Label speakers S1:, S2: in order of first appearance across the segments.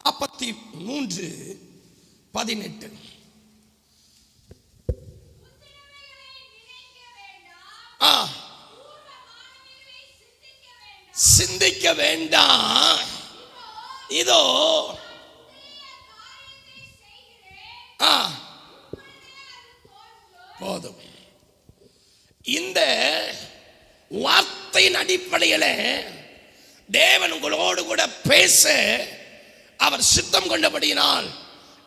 S1: 43:18. சிந்திக்க வேண்டாம், இதோ போதும். இந்த வார்த்தையின் அடிப்படையில் தேவன் உங்களோடு கூட பேச அவர் சித்தம் கொண்டபடியினால்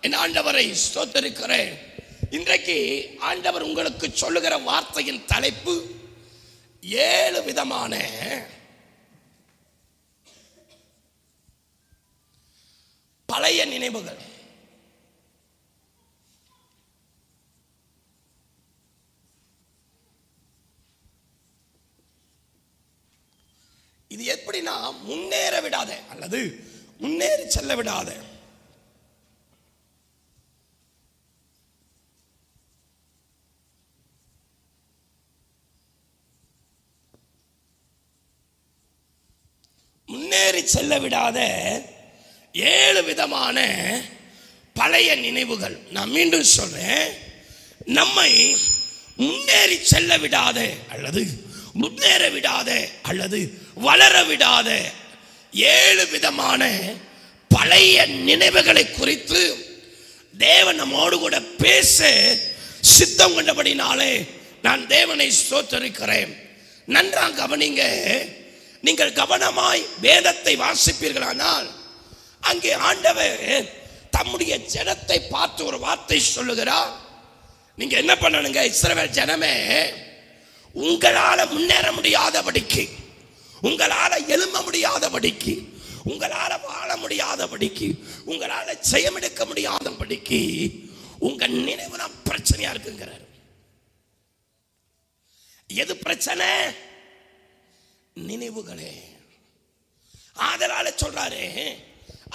S1: என் ஆண்டவரை ஸ்தோத்திரிக்கிறேன். இன்றைக்கு ஆண்டவர் உங்களுக்கு சொல்லுகிற வார்த்தையின் தலைப்பு 7 விதமான பழைய நினைவுகள். இது எப்படின்னா, முன்னேற விடாத அல்லது முன்னேறி செல்ல விடாத முன்னேறி செல்ல விடாத 7 விதமான பழைய நினைவுகள். நான் மீண்டும் சொல்றேன், நம்மை முன்னேறி செல்ல விடாத அல்லது முன்னேற விடாத அல்லது வளர விடாத 7 விதமான பழைய நினைவுகளை குறித்து தேவன் நம்மோடு கூட பேச சித்தம் கொண்டபடினாலே நான் தேவனை ஸ்தோத்திரிக்கிறேன். நன்றாக கவனிங்க. நீங்கள் கவனமாய் வேதத்தை வாசிப்பீர்களானால் அங்கே ஆண்டவர் தம்முடைய ஜனத்தை பார்த்து ஒரு வார்த்தை சொல்லுகிறார். நீங்க என்ன பண்ணணுங்க? இஸ்ரவேல் ஜனமே, உங்களால முன்னேற முடியாதபடிக்கு, உங்களால எழும்ப முடியாதபடிக்கு, உங்களால வாழ முடியாதபடிக்கு, உங்களால ஜெயமெடுக்க முடியாதபடிக்கு உங்க நினைவு தான் பிரச்சனையா இருக்குங்கிறார். எது பிரச்சனை? நினைவுகளே. ஆதலால சொல்றாரு,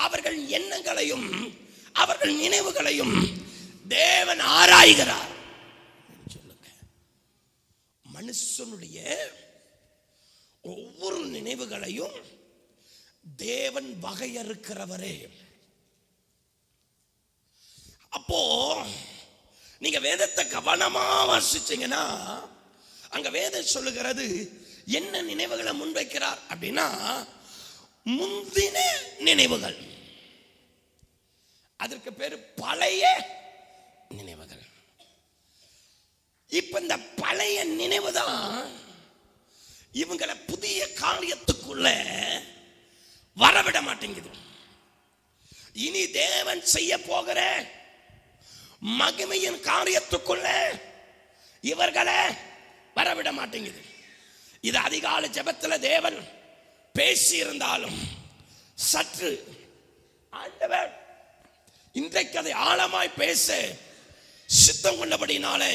S1: அவர்கள் எண்ணங்களையும் அவர்கள் நினைவுகளையும் தேவன் ஆராய்கிறார். சொல்லுங்க, மனுஷனுடைய ஒவ்வொரு நினைவுகளையும் தேவன் வகையறுக்கிறவரே. அப்போ நீங்க வேதத்தை கவனமா வாசிச்சீங்கன்னா அங்க வேதம் சொல்லுகிறது என்ன நினைவுகளை முன்வைக்கிறார் அப்படின்னா, முந்தின நினைவுகள். அதற்கு பேரு பழைய நினைவுகள். இப்ப இந்த பழைய நினைவு தான் இவங்களை புதிய காரியத்துக்குள்ள வரவிட மாட்டேங்குது. இனி தேவன் செய்ய போகிற மகிமையின் காரியத்துக்குள்ள இவர்களை வரவிட மாட்டேங்குது. இது அதிகாலை ஜெபத்துல தேவன் பேசி இருந்தாலும் சற்று ஆண்டவர் இன்றைக்கு அதை ஆழமாய் பேச சித்தம் கொண்டபடினாலே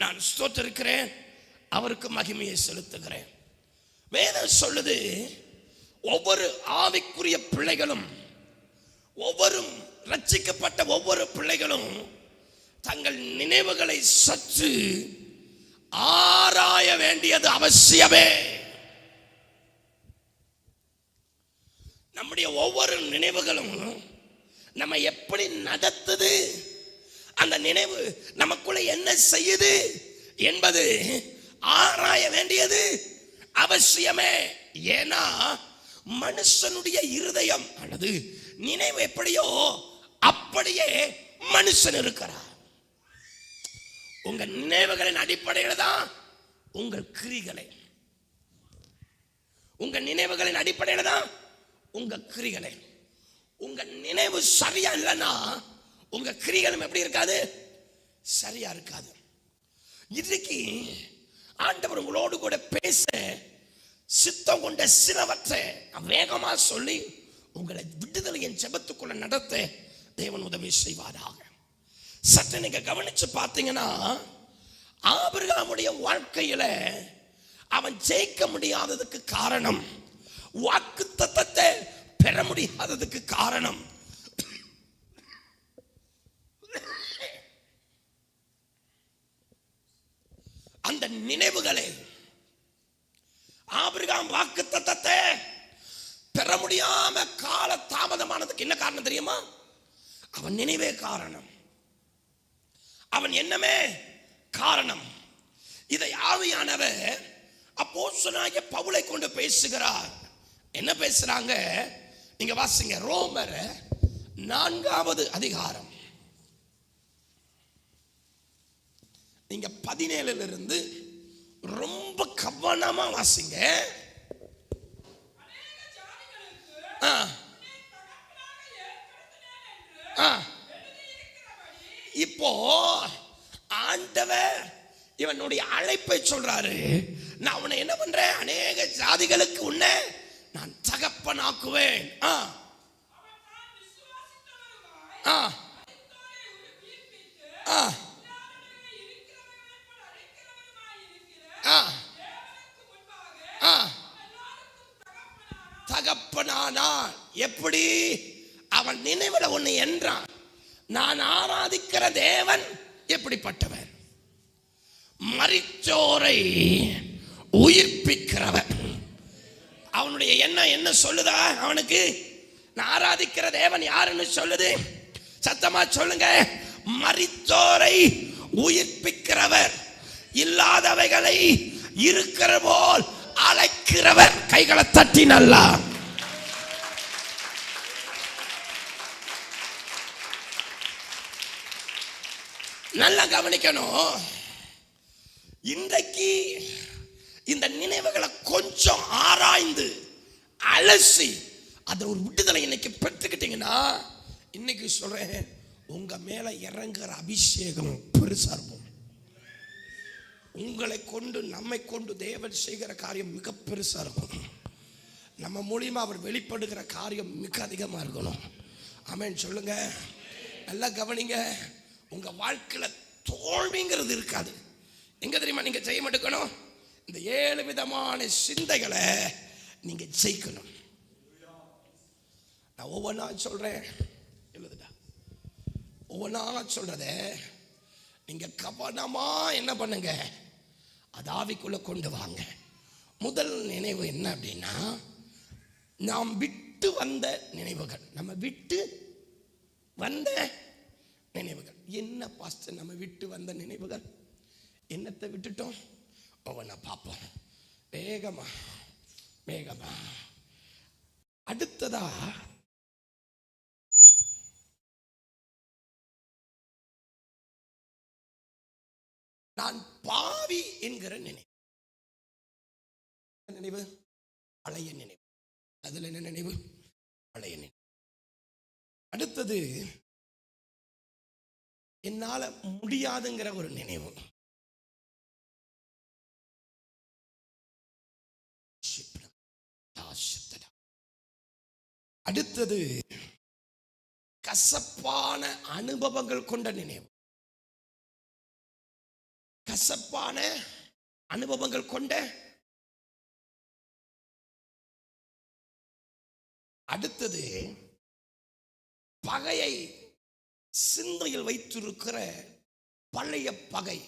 S1: நான் ஸ்தோத்திரிக்கிறேன், அவருக்கு மகிமையை செலுத்துகிறேன். வேதம் சொல்லுது, ஒவ்வொரு ஆவிக்குரிய பிள்ளைகளும், ஒவ்வொரு ரட்சிக்கப்பட்ட ஒவ்வொரு பிள்ளைகளும் தங்கள் நினைவுகளை சற்று ஆராய வேண்டியது அவசியமே. நம்முடைய ஒவ்வொரு நினைவுகளும் நம்ம எப்படி நடத்துது, அந்த நினைவு நமக்குள்ள என்ன செய்யுது என்பது ஆராய வேண்டியது அவசியமே. ஏன்னா மனுஷனுடைய இருதயம் அல்லது நினைவு எப்படியோ அப்படியே மனுஷன் இருக்கிறார். உங்க நினைவுகளின் அடிப்படையில் தான் உங்கள் கிரிகளை, உங்க நினைவுகளின் அடிப்படையில் தான் உங்க கிரிகளை. உங்க நினைவு சரியா இல்லைன்னா உங்க கிரிகளும் எப்படி இருக்காது? சரியா இருக்காது. இன்றைக்கு ஆண்டவர் உங்களோடு கூட பேச சித்தம் கொண்ட சிலவற்றை வேகமா சொல்லி உங்களை விடுதலையின் ஜெபத்துக்குள்ள நடத்த தேவன் உதவி செய்வாராக. சற்று நீங்க கவனிச்சு பார்த்தீங்கன்னா, ஆபிரகாமுடைய வாழ்க்கையில அவன் ஜெயிக்க முடியாததுக்கு காரணம், வாக்குத்தத்தத்தை பெற முடியாததுக்கு காரணம், அந்த நினைவுகளே. ஆபிரகாம் வாக்குத்தத்தத்தை பெற முடியாம கால தாமதமானதுக்கு என்ன காரணம் தெரியுமா? அவன் நினைவே காரணம், அவன் எண்ணமே காரணம். இதை ஆவியானவர் அப்போஸ்தலனாகிய பவுலை கொண்டு பேசுகிறார். என்ன பேசுறாங்க? நீங்க வாசிங்க, ரோமர் 4வது அதிகாரம், நீங்க 17 இருந்து ரொம்ப கவனமா வாசிங்க. இப்போ ஆண்டவர் இவனுடைய அழைப்பை சொல்றாரு. நான் உன்னை என்ன பண்றேன்? அநேக ஜாதிகளுக்கு உன்னை நான் தகப்பனாக்குவேன். தகப்பனானா எப்படி? அவன் நினைவுல ஒண்ணு என்றான், நான் ஆராதிக்கிற தேவன் எப்படிப்பட்டவன்? மரித்தோரை உயிர்ப்பிக்கிறவன். அவனுடைய எண்ணம் என்ன சொல்லுதா? அவனுக்கு நான் ஆராதிக்கிற தேவன் யாருன்னு சொல்லுது? சத்தமா சொல்லுங்க, மரித்தோரை உயிர்ப்பிக்கிறவர், இல்லாதவைகளை இருக்கிற போல் அழைக்கிறவர். கைகளை தட்டி நல்லா நல்லா கவனிக்கணும். இன்றைக்கு இந்த நினைவுகளை கொஞ்சம் ஆராய்ந்து அலசி அதை ஒரு விடுதலை இன்னைக்கு பெற்றுக்கிட்டீங்கன்னா, இன்னைக்கு சொல்றேன், உங்க மேல இறங்குற அபிஷேகம் பெருசா இருக்கும். உங்களை கொண்டு நம்மை கொண்டு தேவன் செய்கிற காரியம் மிக பெருசா இருக்கும். நம்ம மூலியமா அவர் வெளிப்படுகிற காரியம் மிக அதிகமா இருக்கணும். ஆமென் சொல்லுங்க. நல்லா கவனிங்க. உங்க வாழ்க்கையில தோல்விங்கிறது இருக்காது. எங்க தெரியுமா நீங்க செய்ய மாட்டேக்கணும்? இந்த 7 விதமான சிந்தைகளை நீங்க ஜெயிக்கணும். நான் ஒவ்வொன்றா சொல்றேன், எழுதுடா. ஒவ்வொன்றா சொல்றத நீங்க கவனமா என்ன பண்ணுங்க, அது ஆவிக்குள்ள கொண்டு வாங்க. முதல் நினைவு என்ன அப்படின்னா, நாம் விட்டு வந்த நினைவுகள். நம்ம விட்டு வந்த நினைவுகள் என்ன பாஸ்டர்? நம்ம விட்டு வந்த நினைவுகள் என்னத்தை விட்டுட்டோம்? ஒவ்வொன்றா பார்ப்போம். வேகமா வேகமா. அடுத்ததா நான் பாவி என்கிற நினைவு. நினைவு பழைய நினைவு. அதுல என்ன நினைவு? பழைய நினைவு. அடுத்தது என்னால முடியாதுங்கிற ஒரு நினைவு. அடுத்தது கசப்பான அனுபவங்கள் கொண்ட நினைவு. கசப்பான அனுபவங்கள் கொண்ட. அடுத்தது பகையை சிந்தையில் வைத்திருக்கிற பழைய பகை.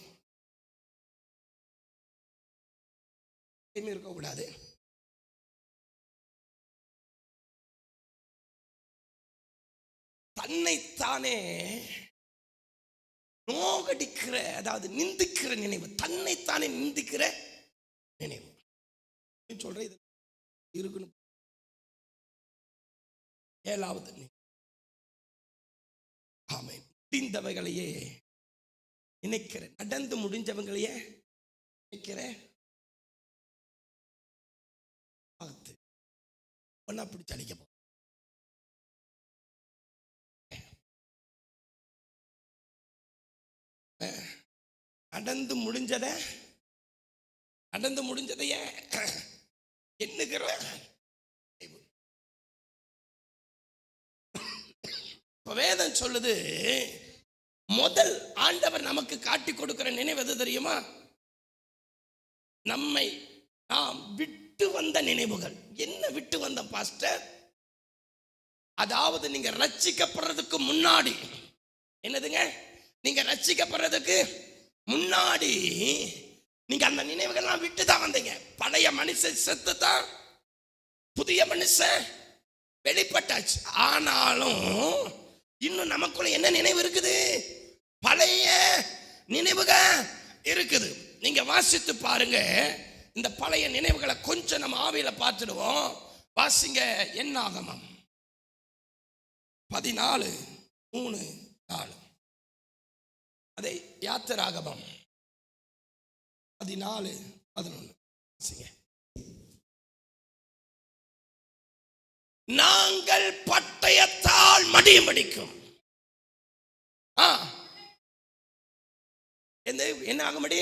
S1: இருக்கக்கூடாது. தன்னைத்தானே நோகடிக்கிற, அதாவது நிந்திக்கிற நினைவு. தன்னைத்தானே நிந்திக்கிற நினைவு சொல்ற இது இருக்கணும். 7வது ஆமென். முடிந்தவைகளையே நினைக்கிற, நடந்து முடிஞ்சவங்களையே நினைக்கிற. ஒன்னா பிடிச்சு அழிக்க. நடந்து முடிஞ்சதைய எண்ணுகிற. வேதம் சொல்லுது, முதல் ஆண்டவர் நமக்கு காட்டி கொடுக்கிற நினைவு எது தெரியுமா? நம்மை நாம் விட்டு வந்த நினைவுகள். என்ன விட்டு வந்த பாஸ்டர்? அதாவது நீங்க ரட்சிக்கப்படுறதுக்கு முன்னாடி, என்னதுங்க, நீங்க ரட்சிக்கப்படுறதுக்கு முன்னாடி நீங்க அந்த நினைவுகள்லாம் விட்டு தான் வந்தீங்க. பழைய மனுஷன் செத்து தான் புதிய மனுஷன் வெளிப்பட்டாச்சு. ஆனாலும் இன்னும் நமக்குள்ள என்ன நினைவு இருக்குது? பழைய நினைவுகள் இருக்குது. நீங்க வாசித்து பாருங்க. இந்த பழைய நினைவுகளை கொஞ்சம் நம்ம ஆவியில பார்த்துடுவோம். வாசிங்க என்னாகமம் 14:3-4. அதே யாத்திராகமம் 14:11. வாசிங்க. நாங்கள் பட்டயத்தால் மடியும் படிக்கும். என்ன ஆகும்படி?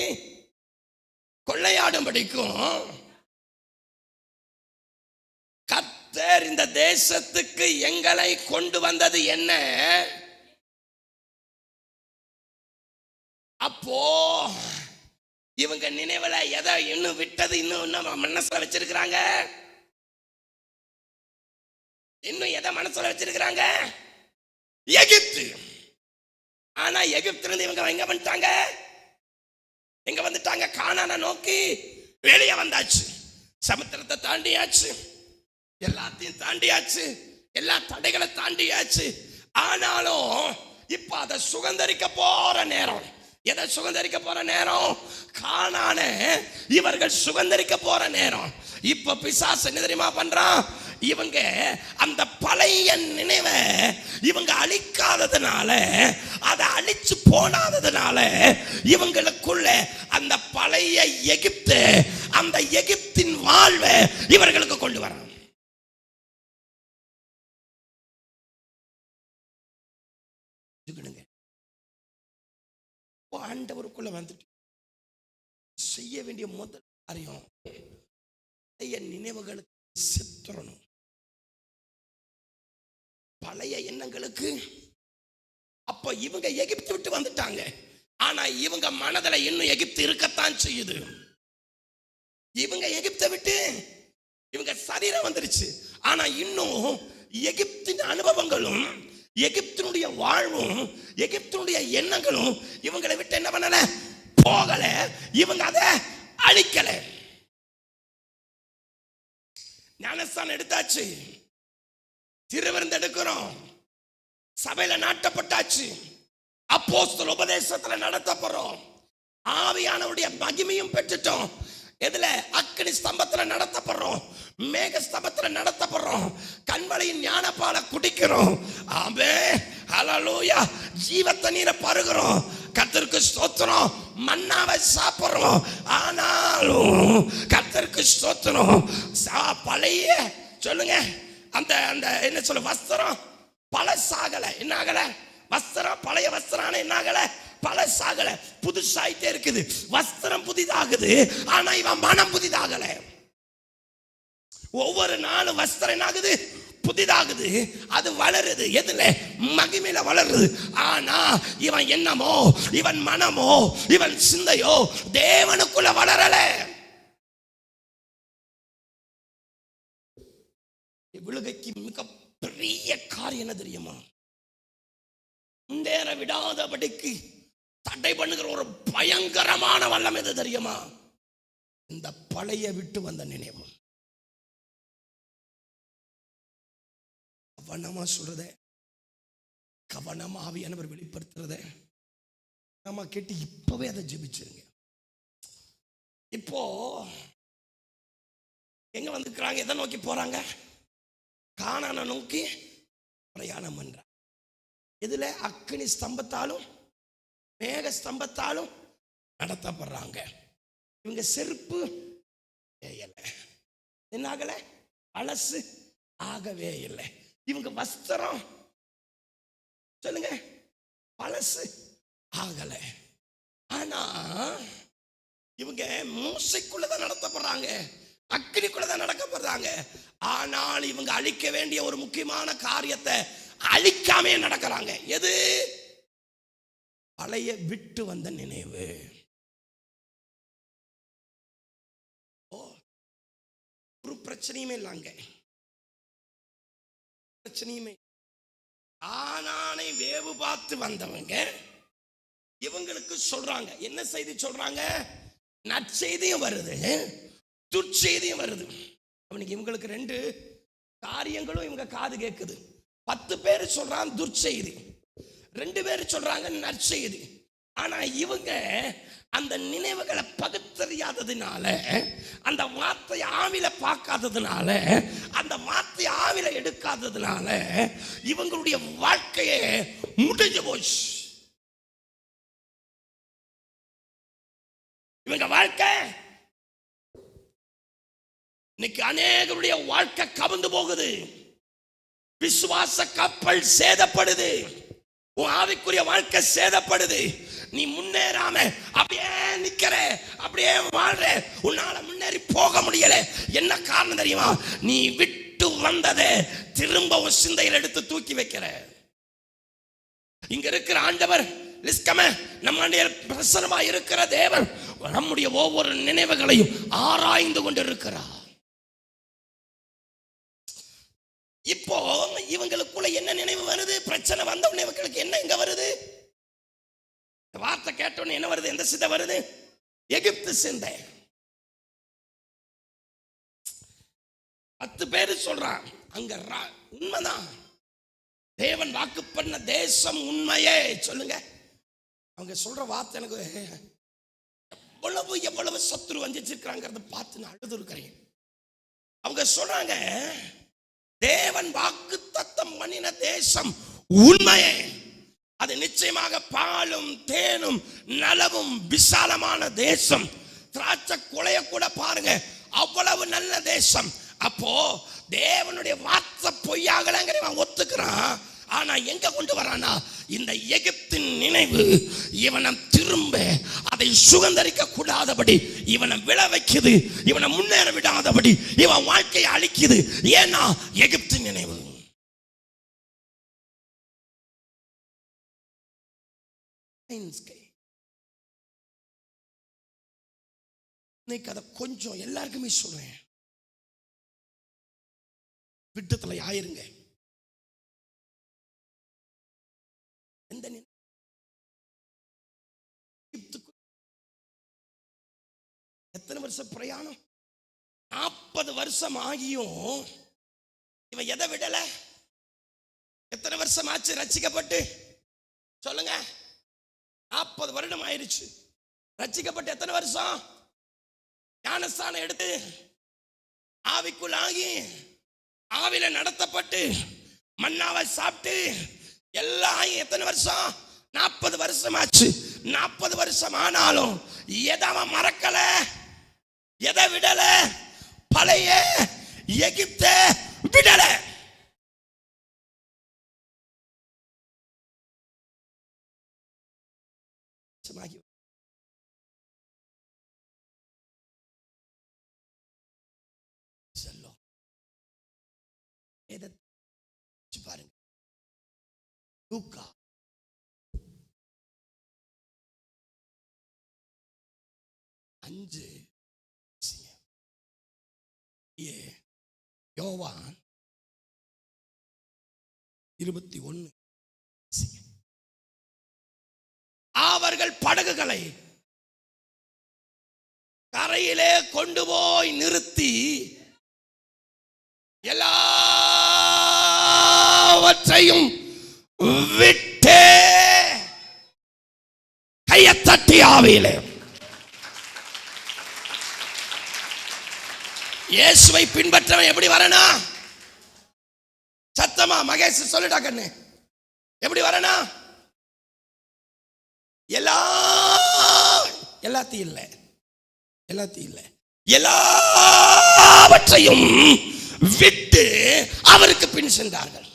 S1: கொள்ளையாடும் படிக்கும். கர்த்தர் இந்த தேசத்துக்கு எங்களை கொண்டு வந்தது என்ன? அப்போ இவங்க நினைவுல எதை இன்னும் விட்டது இன்னும் மனசுல வச்சிருக்கிறாங்க? இன்னும் எதை மனசுல வச்சிருக்கிறாங்க? எகிப்து. ஆனா எகிப்துல இருந்து இவங்க எங்க வந்துட்டாங்க? எங்க வந்துட்டாங்க? கானானை நோக்கி வெளியே வந்தாச்சு. சமுத்திரத்தை தாண்டியாச்சு, எல்லாத்தையும் தாண்டியாச்சு, எல்லா தடைகளை தாண்டியாச்சு. ஆனாலும் இப்ப அதை சுதந்தரிக்க போற நேரம். எதை சுதந்தரிக்க போற நேரம்? கானான இவர்கள் சுதந்தரிக்க போற நேரம். இப்ப பிசாசு என்ன தெரியுமா பண்றான்? இவங்க அந்த பழைய நினைவை இவங்க அழிக்காததுனால, அதை அழிச்சு போனாததுனால இவங்களுக்குள்ள அந்த பழைய எகிப்து, அந்த எகிப்தின் வாழ்வை இவர்களுக்கு கொண்டு வரான். ஆண்டவருக்குள்ள வந்துட்டு செய்ய வேண்டிய முதல் காரியம் பழைய நினைவுகளுக்கு செத்துறணும். பழைய எண்ணங்களுக்கு. அப்ப இவங்க எகிப்து விட்டு வந்துட்டாங்க. ஆனா இவங்க மனதில் இன்னும் எகிப்து இருக்கத்தான் செய்யுது. இவங்க எகிப்தை விட்டு இவங்க சரீரம் வந்துருச்சு. ஆனா இன்னும் எகிப்தின் அனுபவங்களும், எகிப்தினுடைய வாழ்வும், எகிப்தினுடைய எண்ணங்களும் இவங்களை விட்டு என்ன பண்ணல? போகல. இவங்க அதை அழிக்கல. ஞானஸ்தானம் எடுத்தாச்சு, திருவிருந்து எடுக்கிறோம், சபையில நாட்டப்பட்டாச்சு, அப்போஸ்தல உபதேசத்துல நடத்தப்படுறோம், ஆவியானவருடைய மகிமையும் பெற்றுட்டோம். எதுல? அக்கினி ஸ்தம்பத்துல நடத்தப்படுறோம், மேக ஸ்தம்பத்துல நடத்தப்படுறோம், கண்மலையின் ஞானப்பால குடிக்கிறோம். ஆமே, ஹல்லேலூயா. ஜீவ தண்ணீரை பருகிறோம். கர்த்தருக்கு ஸ்தோத்திரம். மன்னாவை சாப்பிடுறோம். ஆனாலும் கர்த்தருக்கு ஸ்தோத்திரம். பழைய சொல்லுங்க, அந்த அந்த என்ன சொல்ல, வஸ்திரம் பழசாகல. என்ன ஆகல? வஸ்திரம் பழைய வஸ்திரம் என்ன ஆகல? பழசாகல, புதுசாயிட்டே இருக்குது. வஸ்திரம் புதிதாகுது, ஆனா இவன் மனம் புதிதாகல. ஒவ்வொரு நாளும் வஸ்திரம் என்ன ஆகுது? புதிதாகுது. அது வளருது. எதுல? மகிமையில வளருது. ஆனா இவன் எண்ணமோ, இவன் மனமோ, இவன் சிந்தையோ தேவனுக்குள்ள வளரல. விழுகைக்கு மிக பெரிய காரியம் என்ன தெரியுமா? முன்னேற விடாதபடிக்கு தடை பண்ணுகிற ஒரு பயங்கரமான வல்லம் எது தெரியுமா? இந்த பழைய விட்டு வந்த நினைவு. கவனமா சொல்றத, கவனமா ஆவியானவர் வெளிப்படுத்துறத நம்ம கேட்டு இப்பவே அதை ஜெபிச்சிருங்க. இப்போ எங்க வந்துக்கிறாங்க? எதை நோக்கி போறாங்க? கானானை நோக்கி பிரயாணம் பண்றாங்க. இதுல அக்கினி ஸ்தம்பத்தாலும் மேக ஸ்தம்பத்தாலும் நடத்தப்படுறாங்க. இவங்க செருப்பு என்ன ஆகல? பழசு ஆகவே இல்லை. இவங்க வஸ்திரம் சொல்லுங்க பழசு ஆகல. ஆனா இவங்க மூசைக்குள்ளதான் நடத்தப்படுறாங்க, அக்கினிக்குள்ளதான் நடக்கப்படுறாங்க. ஆனால் இவங்க அழிக்க வேண்டிய ஒரு முக்கியமான காரியத்தை அழிக்காமே நடக்கிறாங்க. எது? பழைய விட்டு வந்த நினைவு. ஒரு பிரச்சனையுமே இல்லைங்க, பிரச்சனையுமே. ஆனானை வேவு பார்த்து வந்தவங்க இவங்களுக்கு சொல்றாங்க. என்ன செய்தி சொல்றாங்க? நற்செய்தியும் வருது, துர்ச்செய்தியும் வருது. அவனுக்கு இவங்களுக்கு ரெண்டு காரியங்களும் இவங்க காது கேட்குது. 10 பேர் சொல்றான் துர்ச்செய்தி, 2 பேர் சொல்றாங்க நற்செய்தி. ஆனா இவங்க அந்த நினைவுகளை பகுத்தறியாததுனால, அந்த வார்த்தை ஆவில பார்க்காததுனால, அந்த வார்த்தை ஆவில எடுக்காததுனால இவங்களுடைய வாழ்க்கையே முடிஞ்சு போச்சு. இவங்க வாழ்க்கை இன்னைக்கு அநேகருடைய வாழ்க்கை கவிழ்ந்து போகுது. விசுவாச கப்பல் சேதப்படுது. உன் ஆவிக்குரிய வாழ்க்கை சேதப்படுது. நீ முன்னேறாம அப்படியே நிக்கிற, அப்படியே வாழ்ற. உன்னால முன்னேறி போக முடியல. என்ன காரணம் தெரியுமா? நீ விட்டு வந்ததை திரும்ப உன் சிந்தையில் எடுத்து தூக்கி வைக்கிற. இங்க இருக்கிற ஆண்டவர் நம்முடைய பிரசனமா இருக்கிற தேவன் நம்முடைய ஒவ்வொரு நினைவுகளையும் ஆராய்ந்து கொண்டிருக்கிறார். இப்போ இவங்களுக்குள்ள என்ன நினைவு வருது? பிரச்சனை வந்த இவங்களுக்கு என்ன இங்க வருது? வார்த்தை கேட்டோன்னு என்ன வருது? எந்த சிந்தை வருது? எகிப்து சிந்தை. 10 பேர் சொல்றான் அங்க உண்மைதான். தேவன் வாக்கு பண்ண தேசம் உண்மையே. சொல்லுங்க, அவங்க சொல்ற வார்த்தை எனக்கு எவ்வளவு சத்துரு வஞ்சிச்சிருக்கிறாங்கிறத பார்த்து நான் அழுது இருக்கிறேன். அவங்க சொல்றாங்க தேவன் வாக்கு தத்தம் பண்ணின தேசம் உண்மையே. அது நிச்சயமாக பாலும் தேனும் நலவும் விசாலமான தேசம். திராட்சை கொலைய கூட பாருங்க, அவ்வளவு நல்ல தேசம். அப்போ தேவனுடைய வார்த்தை பொய்யாகலங்கிறவன் ஒத்துக்கிறான். ஆனா எங்க கொண்டு வரானா? இந்த எகிப்தின் நினைவு இவனை திரும்ப அதை சுகந்தரிக்க கூடாதபடி இவனை விழ வைக்குது. இவனை முன்னேற விடாதபடி இவன் வாழ்க்கையை அழிக்குது. ஏன்னா எகிப்தின் நினைவு. இன்னைக்கு அதை கொஞ்சம் எல்லாருக்குமே சொல்றேன், விட்டத்துல ஆயிருங்க. எத்தனை வருஷம் பிரயாணம்? 40 வருஷம் ஆகியும் இவன் எதை விடல? எத்தனை வருஷம் ஆச்சு ரட்சிக்கப்பட்டு? சொல்லுங்க, 40 வருடம் ஆயிடுச்சு. ரட்சிக்கப்பட்டு எத்தனை வருஷம்? ஞானஸ்தானம் எடுத்து ஆவிக்குள் ஆகி ஆவில நடத்தப்பட்டு மன்னாவை சாப்பிட்டு எல்லாம் எத்தனை வருஷம்? 40 வருஷம் ஆச்சு. 40 வருஷம் ஆனாலும் எதை அவன் மறக்கல, எதை விடல? பழைய எகிப்தை விடல. பாருங்க, லூக்கா 5, யோவான் 21. அவர்கள் படகுகளை கரையிலே கொண்டு போய் நிறுத்தி எல்லாவற்றையும் விட்டே கையை தட்டி ஆவியிலே இயேசுவை பின்பற்றவன் எப்படி வரணும்? சத்தமா மகேஷ் சொல்லிட்டா கண்ணு, எப்படி வரணும்? எல்லாத்தையும் இல்லை, எல்லாவற்றையும் விட்டு அவருக்கு பின் சென்றார்கள்.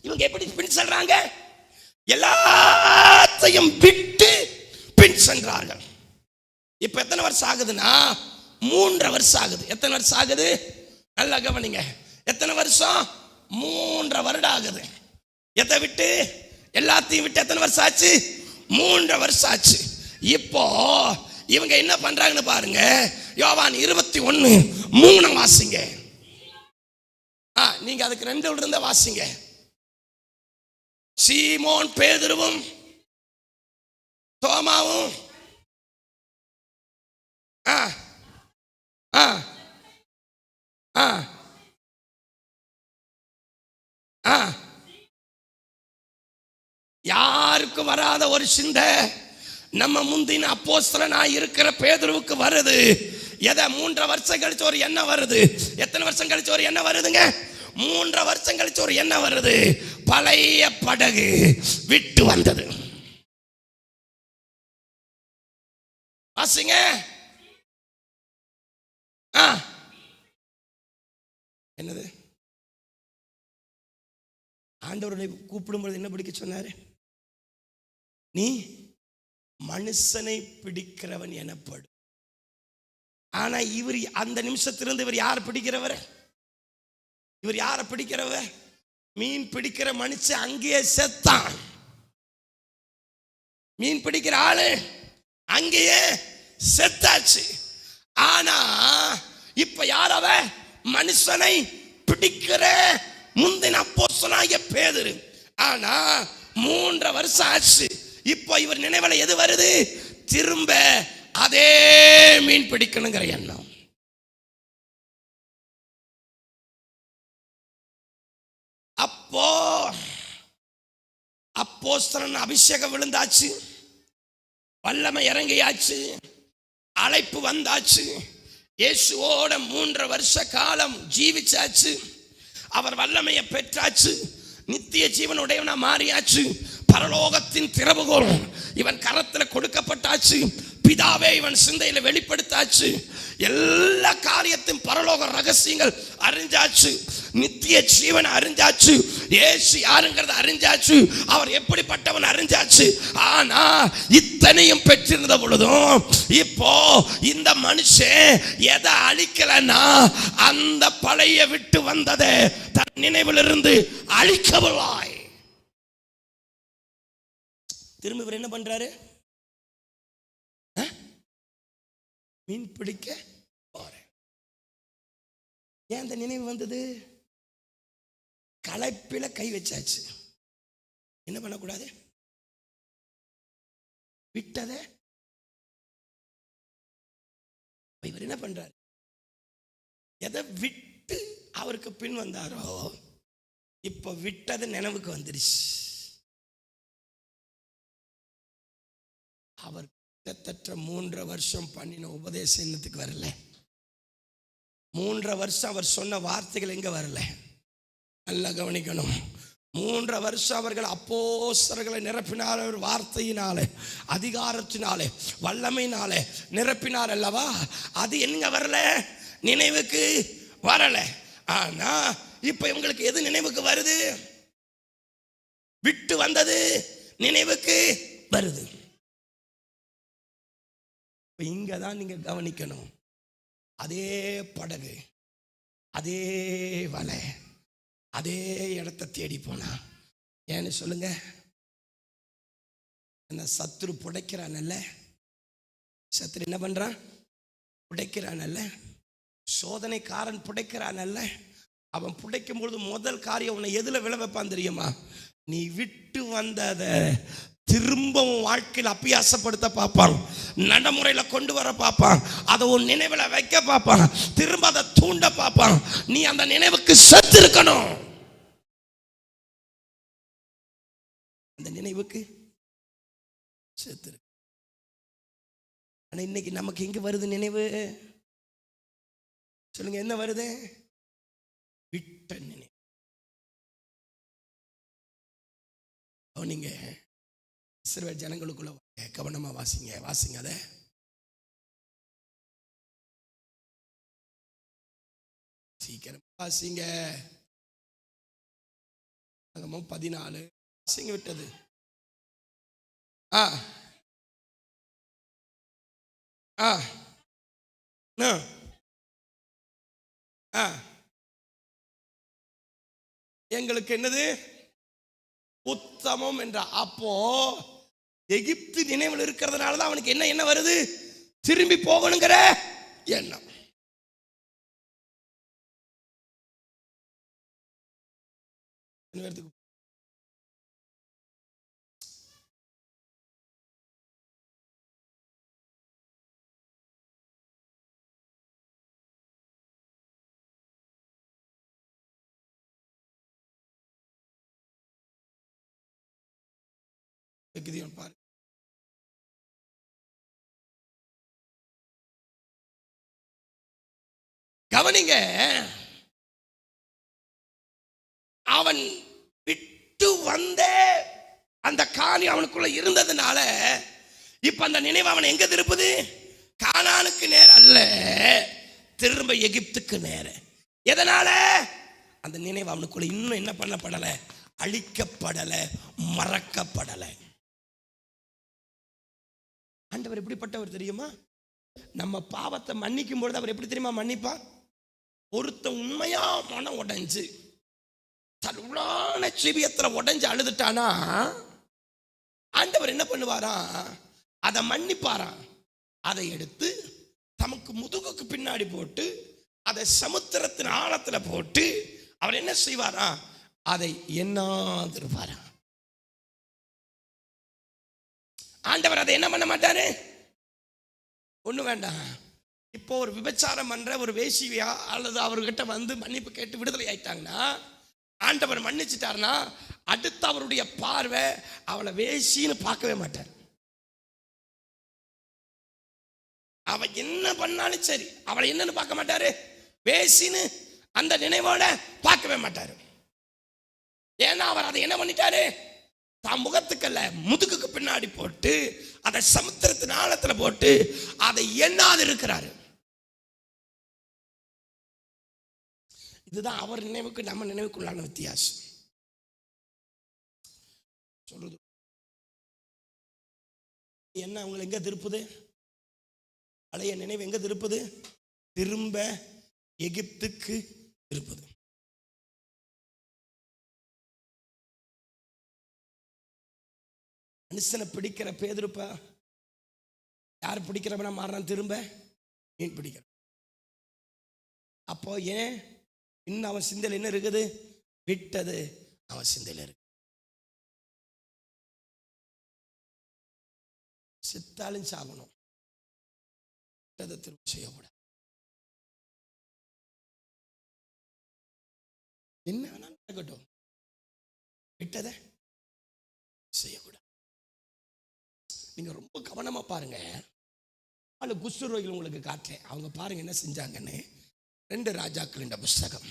S1: இவங்க எப்படி பின் சென்றாங்க? எல்லாத்தையும் விட்டு பின் சென்றார்கள். இப்ப எத்தனை வருஷம் ஆகுதுன்னா 3 வருஷம் ஆகுது. எத்தனை வருஷம் ஆகுது? நல்லா கவனிங்க. எத்தனை வருஷம்? 3 வருடம் ஆகுது. எதை விட்டு? எல்லாத்தையும் விட்டு எத்தனை வருஷம் ஆச்சு? 3 வருஷம் ஆச்சு. இப்போ இவங்க என்ன பண்றாங்கன்னு பாருங்க. யோவான் 21:3 வாசிங்க. நீங்க அதுக்கு 2 இருந்த வாசிங்க. சீமோன் பேதுருவும் தோமாவும் யாருக்கு வராத ஒரு சிந்தை நம்ம முந்தின அப்போஸ்தலனா இருக்கிற பேதுருவுக்கு வருது. எதை 3 வருஷம் கழிச்சு ஒரு எண்ணம் வருது. எத்தனை வருஷம் கழிச்சு ஒரு எண்ணம் வருதுங்க? 3 வருஷம் கழிச்சு ஒரு எண்ணம் வருது. பழைய படகு விட்டு வந்தது. வாசிங்க. என்னது? ஆண்டவரை கூப்பிடும்போது என்ன பிடிக்க சொன்னாரு? நீ மனுஷனை பிடிக்கிறவன் எனப்படும். ஆனா இவர் அந்த நிமிஷத்திலிருந்து இவர் யார் பிடிக்கிறவர்? இவர் யார பிடிக்கிறவர்? மீன் பிடிக்கிற மனுஷன் அங்கேயே செத்தான். மீன் பிடிக்கிற ஆளு அங்கேயே செத்தாச்சு. ஆனா இப்ப யாரவ? மனுஷனை பிடிக்கிற முந்தின அப்போஸ்தலனாகிய பேதுரு. ஆனா 3 வருஷம் ஆச்சு. இப்போ இவர் நினைவுல எது வருது? திரும்ப அதே மீன் பிடிக்கணுங்கிற எண்ணம். அப்போ அப்போஸ்தலன் அபிஷேகம் விழுந்தாச்சு, வல்லமை இறங்கியாச்சு, அழைப்பு வந்தாச்சு. இயேசுவோட 3 வருஷ காலம் ஜீவிச்சாச்சு. அவர் வல்லமையை பெற்றாச்சு. நித்திய ஜீவனுடையவனா மாறியாச்சு. பரலோகத்தின் திறவுகோல் இவன் கரத்தில் கொடுக்கப்பட்டாச்சு. பிதாவே இவன் சிந்தையில வெளிப்படுத்தாச்சு. எல்லா காரியத்தையும் பரலோக ரகசியங்கள் அறிஞ்சாச்சு. நித்திய ஜீவன் அறிஞ்சாச்சு. இயேசு யாருங்கிறத அறிஞ்சாச்சு. அவர் எப்படிப்பட்டவன் அறிஞ்சாச்சு. ஆனா இத்தனையும் பெற்றிருந்த பொழுதும் இப்போ இந்த மனுஷன் எதை அழிக்கலன்னா அந்த பழைய விட்டு வந்ததை தன் நினைவிலிருந்து அழிக்கவில்லை. திரும்ப இவர் என்ன பண்றாரு? மீன் பிடிக்க போறேன். ஏன் அந்த நினைவு வந்தது? களைப்பில கை வச்சாச்சு. என்ன பண்ணக்கூடாது? விட்டத இவர் என்ன பண்றாரு? எதை விட்டு அவருக்கு பின் வந்தாரோ இப்ப விட்டது நினைவுக்கு வந்துருச்சு. அவர் கிட்டத்தட்ட 3 வருஷம் பண்ணின உபதேசம் என்னத்துக்கு வரல. 3 வருஷம் அவர் சொன்ன வார்த்தைகள் எங்க வரல? நல்லா கவனிக்கணும். 3 வருஷம் அவர்கள் அப்போஸ்தலர்களை நிரப்பினார். வார்த்தையினாலே, அதிகாரத்தினாலே, வல்லமையினாலே நிரப்பினார் அல்லவா? அது எங்க வரல? நினைவுக்கு வரல. ஆனா இப்ப இவங்களுக்கு எது நினைவுக்கு வருது? விட்டு வந்தது நினைவுக்கு வருது. இங்கதான் நீங்க கவனிக்கணும். அதே படகு, அதே வலை, அதே இடத்தை தேடி போனா. ஏன்னு சொல்லுங்க? என்ன சத்துரு புடைக்கிறானல்ல? சத்துரு என்ன பண்றான்? புடைக்கிறானல்ல? சோதனைக்காரன் புடைக்கிறானல்ல? அவன் புடைக்கும் பொழுது முதல் காரியம் உன்னை எதுல விழ வைப்பான் தெரியுமா? நீ விட்டு வந்தத திரும்பவும் வாழ்க்கையில் அபியாசப்படுத்த பார்ப்பான். நடைமுறையில கொண்டு வர பார்ப்பான். அதை உன் நினைவில் வைக்க பார்ப்பான். திரும்ப அதை தூண்ட பார்ப்பான். நீ அந்த நினைவுக்கு செத்து இருக்கணும். அந்த நினைவுக்கு செத்து. ஆனா இன்னைக்கு நமக்கு எங்க வருது நினைவு? சொல்லுங்க, என்ன வருது? விட்ட நினைவு. நீங்க இஸ்ரவேல் ஜனங்களுக்குள்ள கவனமா வாசிங்க. வாசிங்க அதை. சீக்கிரம் வாசிங்க. 14 வாசிங்க. விட்டது. எங்களுக்கு என்னது உத்தமம் என்ற. அப்போ எகிப்து நினைவில் இருக்கிறதுனால தான் அவனுக்கு என்ன வருது? திரும்பி போகணுங்கிற எண்ணம். பாரு. கவனிங்க, அவன் விட்டு வந்த அந்த காரியம் அவனுக்குள்ள இருந்ததுனால இப்ப அந்த நினைவு அவன் எங்க திருப்புது? கானானுக்கு நேரம் அல்ல, திரும்ப எகிப்துக்கு நேரம். எதனால? அந்த நினைவு அவனுக்குள்ள இன்னும் என்ன பண்ணப்படல? அழிக்கப்படல, மறக்கப்படல. ஆண்டவர் எப்படிப்பட்டவர் தெரியுமா? நம்ம பாவத்தை மன்னிக்கும் பொழுது அவர் எப்படி தெரியுமா மன்னிப்பார்? ஒருத்த உண்மையா மனம் உடைஞ்சு தன்னுள்ளான ஜீவியத்துல உடைஞ்சு அழுதுட்டானா ஆண்டவர் என்ன பண்ணுவாரா? அதை மன்னிப்பாராம். அதை எடுத்து தமக்கு முதுகுக்கு பின்னாடி போட்டு அதை சமுத்திரத்தின் ஆழத்துல போட்டு அவர் என்ன செய்வாரா? அதை எண்ணாதிருப்பாரா. ஆண்டவர் அதை என்ன பண்ண மாட்டாரு? ஒண்ணு வேண்டாம். இப்போ ஒரு விபச்சாரம் பண்ற ஒரு வேசியா அல்லது அவர்கிட்ட வந்து மன்னிப்பு கேட்டு விடுதலை ஆயிட்டாங்கன்னா, ஆண்டவர் மன்னிச்சுட்டாருன்னா அடுத்து அவருடைய பார்வை அவளை வேசின்னு பார்க்கவே மாட்டார். அவ என்ன பண்ணாலும் சரி, அவளை என்னன்னு பார்க்க மாட்டாரு, வேசின்னு அந்த நினைவோட பார்க்கவே மாட்டாரு. ஏன்னா அவர் அதை என்ன பண்ணிட்டாரு? தான் முகத்துக்கல்ல முதுகுக்கு பின்னாடி போட்டு அதை சமுத்திரத்தின் ஆழத்துல போட்டு அதை எண்ணாது இருக்கிறாரு. இதுதான் அவர் நினைவுக்கு நம்ம நினைவுக்குள்ளான வித்தியாசம். சொல்றது என்ன? அவங்களை எங்க திருப்புது? பழைய நினைவு எங்க திருப்புது? திரும்ப எகிப்துக்கு திருப்புது. மனுஷனை பிடிக்கிற பேதுருப்பா யார் பிடிக்கிறவனா மாறான்? திரும்ப மீன் பிடிக்கிற. அப்போ ஏன் இன்னும் அவன் சிந்தையில் என்ன இருக்குது? விட்டது அவன் சிந்தையில் இருக்கு. செத்தாலும் சாகணும், விட்டதை திரும்ப செய்யக்கூடாது. என்ன வேணாலும் நடக்கட்டும், விட்டதை செய்யக்கூடாது. நீங்க ரொம்ப கவனமா பாருங்க. அந்த குஷ்டரோகிகள் உங்களுக்கு காட்டுறேன், அவங்க பாருங்க என்ன செஞ்சாங்கன்னு. 2 ராஜாக்கள் என்ற புஸ்தகம்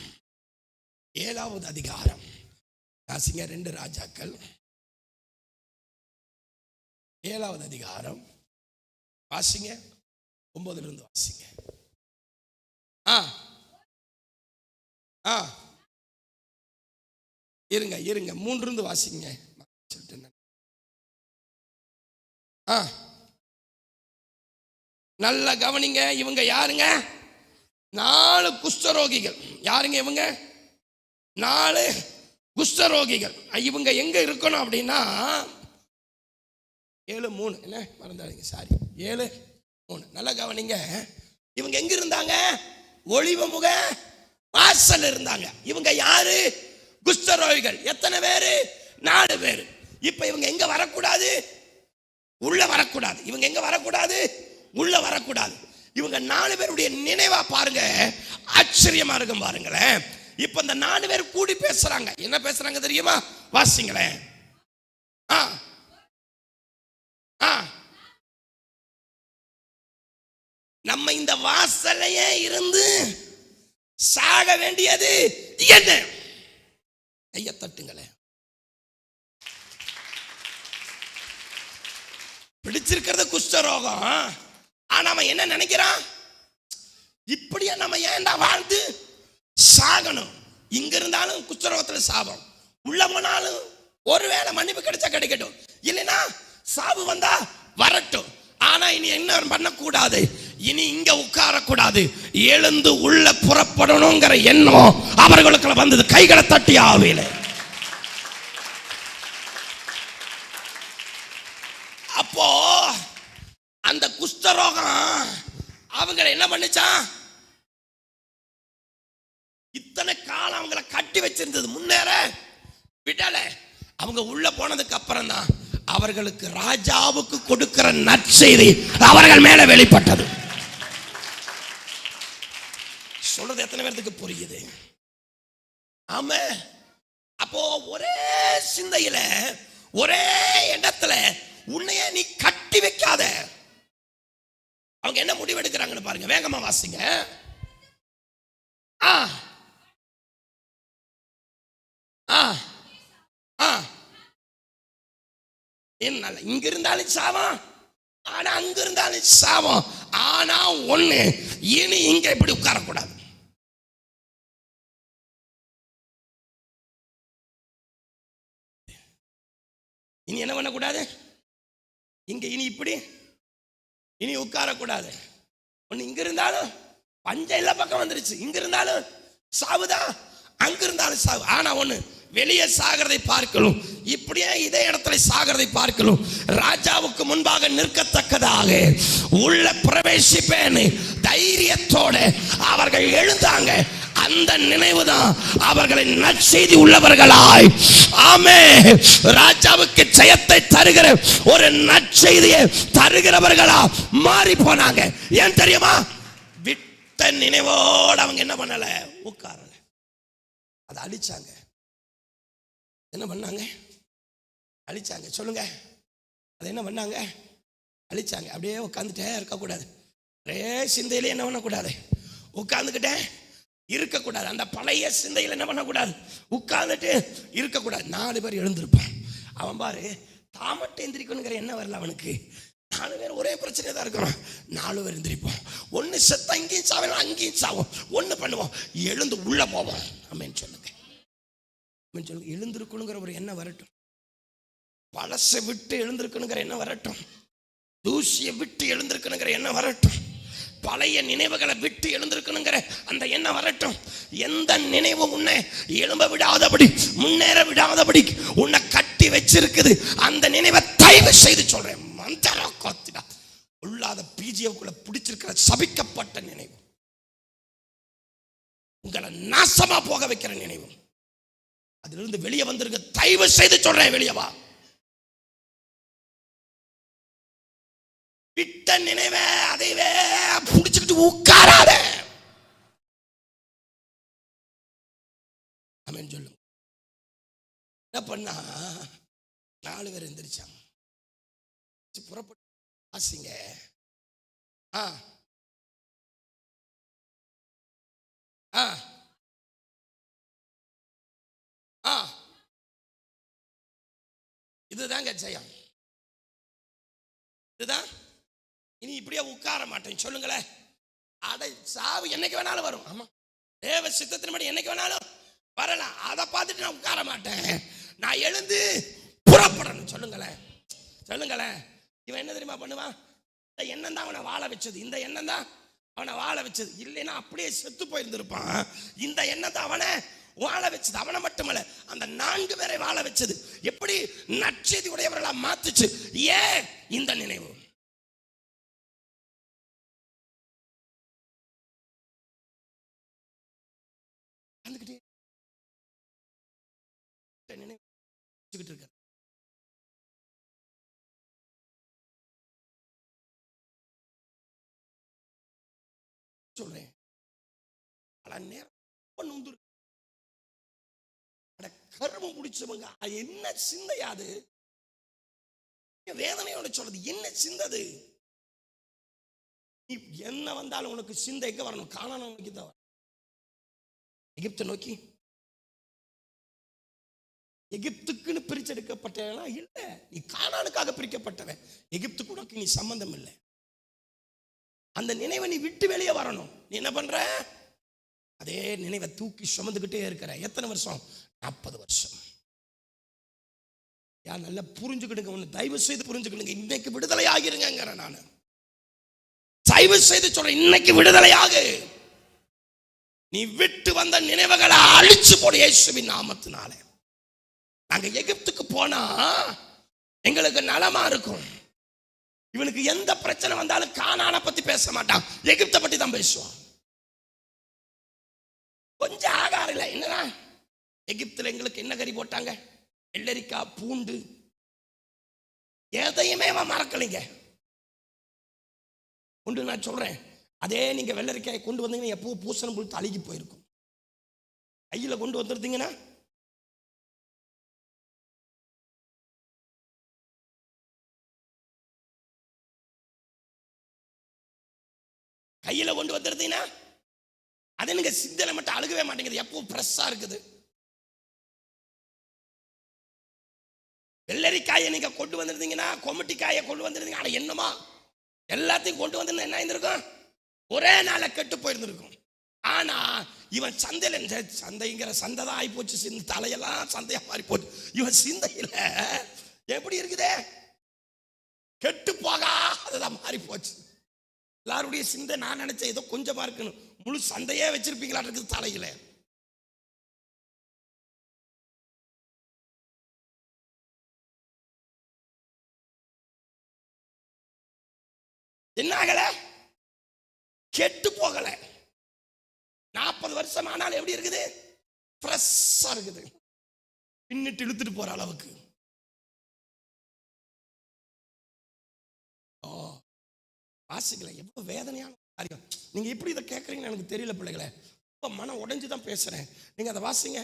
S1: 7வது அதிகாரம் வாசிங்க. 2 ராஜாக்கள் 7வது அதிகாரம் வாசிங்க. 9 இருந்து வாசிங்க. இருங்க 3 இருந்து வாசிங்க. நல்ல கவனிங்க. இவங்க யாருங்க? 4 குஷ்டரோகிகள். யாருங்க இவங்க? 4 குஷ்டரோகிகள். இவங்க எங்க இருக்கணும் அப்படின்னா 7:3 என்ன மறந்தாங்க, சாரி 7:3. நல்லா கவனிங்க. இவங்க எங்க இருந்தாங்க? ஒளிவு முக வாசல் இருந்தாங்க. இவங்க யாரு? குஷ்டரோகிகள். எத்தனை பேரு? 4 பேரு. இப்ப இவங்க எங்க வரக்கூடாது? உள்ள வரக்கூடாது. இவங்க எங்க வரக்கூடாது? உள்ள வரக்கூடாது. இவங்க 4 பேருடைய நினைவா பாருங்க, ஆச்சரியமா இருக்கும் பாருங்களேன். இப்ப இந்த 4 பேர் கூடி பேசுறாங்க. என்ன பேசுறாங்க தெரியுமா? வாசிங்களேன். நம்ம இந்த வாசலையே இருந்து சாக வேண்டியது என்ன? ஐயா தட்டுங்களேன். பிடிச்சிருக்கிறது குஷ்டரோகம். ஆனா அவன் என்ன நினைக்கிறான்? இப்படியா நம்ம ஏன்டா வாழ்ந்து சாகணும்? இங்க இருந்தாலும் குஷ்டரோகத்துல சாபம், உள்ள போனாலும் ஒருவேளை மன்னிப்பு கிடைச்சா கிடைக்கட்டும், இல்லைன்னா சாவு வந்தா வரட்டும். ஆனா இனி என்ன பண்ணக்கூடாது? இனி இங்க உட்காரக்கூடாது, எழுந்து உள்ள புறப்படணுங்கிற எண்ணம் அவர்களுக்குள்ள வந்தது. கைகளை தட்டி ஆவில. அப்போ அந்த குஷ்டரோகம் அவங்களை என்ன பண்ணுச்சான்? இத்தனை காலம் அவங்களை கட்டி வச்சிருந்தது, முன்னேற விடல. அவங்க உள்ள போனதுக்கு அப்புறம் தான் அவர்களுக்கு ராஜாவுக்கு கொடுக்கிற நற்செய்தி அவர்கள் மேல வெளிப்பட்டது. சொல்றது எத்தனை பேருக்கு புரியுது? ஆமா. அப்போ ஒரே சிந்தையில ஒரே இடத்துல உன்னையே நீ கட்டி வைக்காத. அவங்க என்ன முடிவெடுக்கிறாங்கன்னு பாருங்க, வேகமா வாசிங்க. ஆ ஆ ஆ என்ன, இங்க இருந்தாலும் சாவம், ஆனா அங்க இருந்தாலும் சாவம். ஆனா ஒண்ணு, இனி இங்க இப்படி உட்காரக்கூடாது. இனி என்ன பண்ணக்கூடாது, இங்க இனி இப்படி இனி உட்காரக்கூடாது. ஒண்ணு இங்க இருந்தாலும் பஞ்சம் எல்லா பக்கம் வந்துருச்சு, இங்க இருந்தாலும் சாவுதான், அங்க இருந்தாலும் சாவு. ஆனா ஒண்ணு, வெளியே சாகிறதை பார்க்கணும், இப்படியே இதே இடத்துல சாகிறதை பார்க்கணும். ராஜாவுக்கு முன்பாக நிற்கத்தக்கதாக உள்ள பிரவேசிப்பேன் தைரியத்தோட அவர்கள் எழுந்தாங்க. அந்த நினைவுதான் அவர்களை நற்செய்தி உள்ளவர்களாய், ஆமே, ராஜாவுக்கு ஜெயத்தை தருகிற ஒரு நற்செய்தியை தருகிறவர்களா மாறி போனாங்க. ஏன் தெரியுமா? விட்ட நினைவோடு அவங்க என்ன பண்ணல, உட்காரல, அதை அழிச்சாங்க. என்ன பண்ணாங்க? அழிச்சாங்க. சொல்லுங்க, அதை என்ன பண்ணாங்க? அழிச்சாங்க. அப்படியே உட்காந்துட்டே இருக்கக்கூடாது, ஒரே சிந்தையில என்ன பண்ணக்கூடாது, உட்கார்ந்துக்கிட்டே இருக்கக்கூடாது. அந்த பழைய சிந்தையில் என்ன பண்ணக்கூடாது, உட்கார்ந்துட்டு இருக்கக்கூடாது. 4 பேர் எழுந்திருப்பான். அவன் பாரு, தாமட்டை எந்திரிக்கணுங்கிற என்ன வரல அவனுக்கு. 4 பேர் ஒரே பிரச்சனை தான் இருக்கிறோம். 4 பேர் எந்திரிப்போம். ஒன்று செத்த அங்கேயும் சாவம், அங்கேயும் சாவோம். ஒன்று பண்ணுவோம், எழுந்து உள்ள போவோம். அமேன் சொல்லுங்க, அமேன் சொல்லுங்க. எழுந்திருக்கணுங்கிற ஒரு எண்ணம் வரட்டும், பழசை விட்டு எழுந்திருக்கணுங்கிற எண்ணம் வரட்டும், தூசியை விட்டு எழுந்திருக்கணுங்கிற எண்ணம் வரட்டும், பழைய நினைவுகளை விட்டு எழுந்திருக்கணுங்கிற அந்த எண்ணம் வரட்டும். எந்த நினைவு உன்னை எழும்ப விடாதபடி, முன்னேற விடாதபடி உன்னை கட்டி வச்சிருக்குது, அந்த நினைவை தயவு செய்து சொல்றேன், மந்திர கோத்திடா உள்ளாத பிஜிஎவுக்குள்ள பிடிச்சிருக்கிற சபிக்கப்பட்ட நினைவு, உங்களை நாசமா போக வைக்கிற நினைவு, அதிலிருந்து வெளியே வந்திருக்க. தயவு செய்து சொல்றேன், வெளியே வா. விட்ட நினைவே அதைவே புடிச்சுக்கிட்டு உட்காராத. ஆமென் சொல்லுங்க. என்ன பண்ணா, 4 பேர் எந்திரிச்சாங்க. புறப்பட்டு வாசிங்க. ஆ ஆ ஆ இதுதாங்க ஜெயம், இதுதான். இனி இப்படியே உட்கார மாட்டேன். சொல்லுங்களேன், அடை சாவு என்னைக்கு வேணாலும் வரும். ஆமா, தேவ சித்தத்தின்படி என்னைக்கு வேணாலும் வரலாம். அதை பார்த்துட்டு நான் உட்கார மாட்டேன், நான் எழுந்து புறப்படணும். சொல்லுங்களேன், சொல்லுங்களேன். இவன் என்ன தெரியுமா பண்ணுவான்? இந்த எண்ணம் தான் அவனை வாழ வச்சது, இந்த எண்ணம் தான் அவனை வாழ வச்சது. இல்லைன்னா அப்படியே செத்து போயிருந்திருப்பான். இந்த எண்ணம் தான் அவனை வாழ வச்சது. அவனை மட்டுமல்ல, அந்த 4 பேரை வாழ வச்சது. எப்படி நற்செய்தி உடையவர்களா மாத்துச்சு? ஏன்? இந்த நினைவு. சொல்றேன், பல நேரம் கர்மம் முடிச்சவங்க என்ன சிந்தையாது, வேதனையோட சொல்றது என்ன சிந்தது? என்ன வந்தாலும் உனக்கு சிந்தை எங்க வரணும்? கானானை நோக்கி தான், எகிப்தை நோக்கி. எகிப்துக்குன்னு பிரிச்செடுக்கப்பட்டவனா இல்ல, நீ கானானுக்காக பிரிக்கப்பட்டவன். எகிப்துக்கு உனக்கு நீ சம்பந்தம் இல்லை. அந்த நினைவை நீ விட்டு வெளியே வரணும். நீ என்ன பண்ற? அதே நினைவை தூக்கி சுமந்துக்கிட்டே இருக்கிற. எத்தனை வருஷம்? 40 வருஷம். யார் நல்லா புரிஞ்சுக்கிடுங்க, ஒன்று தயவு செய்து புரிஞ்சுக்கிடுங்க. இன்னைக்கு விடுதலை ஆகிருங்க. நான் தயவு செய்து சொல்றேன், இன்னைக்கு விடுதலையாக. நீ விட்டு வந்த நினைவுகளை அழிச்சு போடு இயேசுவின் நாமத்தினால. நாங்க எகிப்துக்கு போனா எங்களுக்கு நலமா இருக்கும். இவனுக்கு எந்த பிரச்சனை வந்தாலும் கானானை பத்தி பேச மாட்டான், எகிப்தை பத்தி தான் பேசுவான். கொஞ்சம் ஆகாரம் இல்லை. என்னன்னா, எகிப்துல எங்களுக்கு என்ன கறி போட்டாங்க? வெள்ளரிக்காய், பூண்டு, எதையுமே மறக்கலைங்க. கொண்டு நான் சொல்றேன், அதே நீங்க வெள்ளரிக்காயை கொண்டு வந்தீங்கன்னா எப்போ பூசணம் புழுத்து அழுகி போயிருக்கும். கையில கொண்டு வந்துருந்தீங்கன்னா கையில கொண்டு வந்துருந்தீங்கன்னா அது நீங்க சிந்தனை மட்டும் அழுகவே மாட்டேங்குது, எப்பவும் ஃப்ரெஷ்ஷா இருக்குது. வெள்ளரிக்காயை நீங்க கொண்டு வந்திருந்தீங்கன்னா, கொமட்டிக்காயை கொண்டு வந்திருந்தீங்க, ஆனா என்னமா எல்லாத்தையும் கொண்டு வந்து என்ன ஆயிருக்கும், ஒரே நாள கெட்டு போயிருந்திருக்கும். ஆனா இவன் சந்தையில, சந்தைங்கிற சந்தை தான் ஆகி போச்சு, தலையெல்லாம் சந்தையா மாறி போச்சு. இவன் சிந்தையில எப்படி இருக்குது, கெட்டு போகாததான் மாறி போச்சு. எல்லாருடைய சிந்தை நான் நினைச்சேன் ஏதோ கொஞ்சமா இருக்கணும், முழு சந்தையே வச்சிருப்பீங்களா இருக்குது தலையில. என்ன ஆகல, கெட்டு போகல. 40 வருஷம் ஆனாலும் எப்படி இருக்குது, ஃப்ரெஷ்ஷா இருக்குது, பின்னிட்டு இழுத்துட்டு போற அளவுக்கு. வாசிக்கல, எவ்வளவு வேதனையான காரியம். நீங்க எப்படி இதை கேட்கறீங்கன்னு எனக்கு தெரியல பிள்ளைகளை, இப்ப மனம் உடைஞ்சுதான் பேசுறேன். நீங்க அதை வாசிங்க.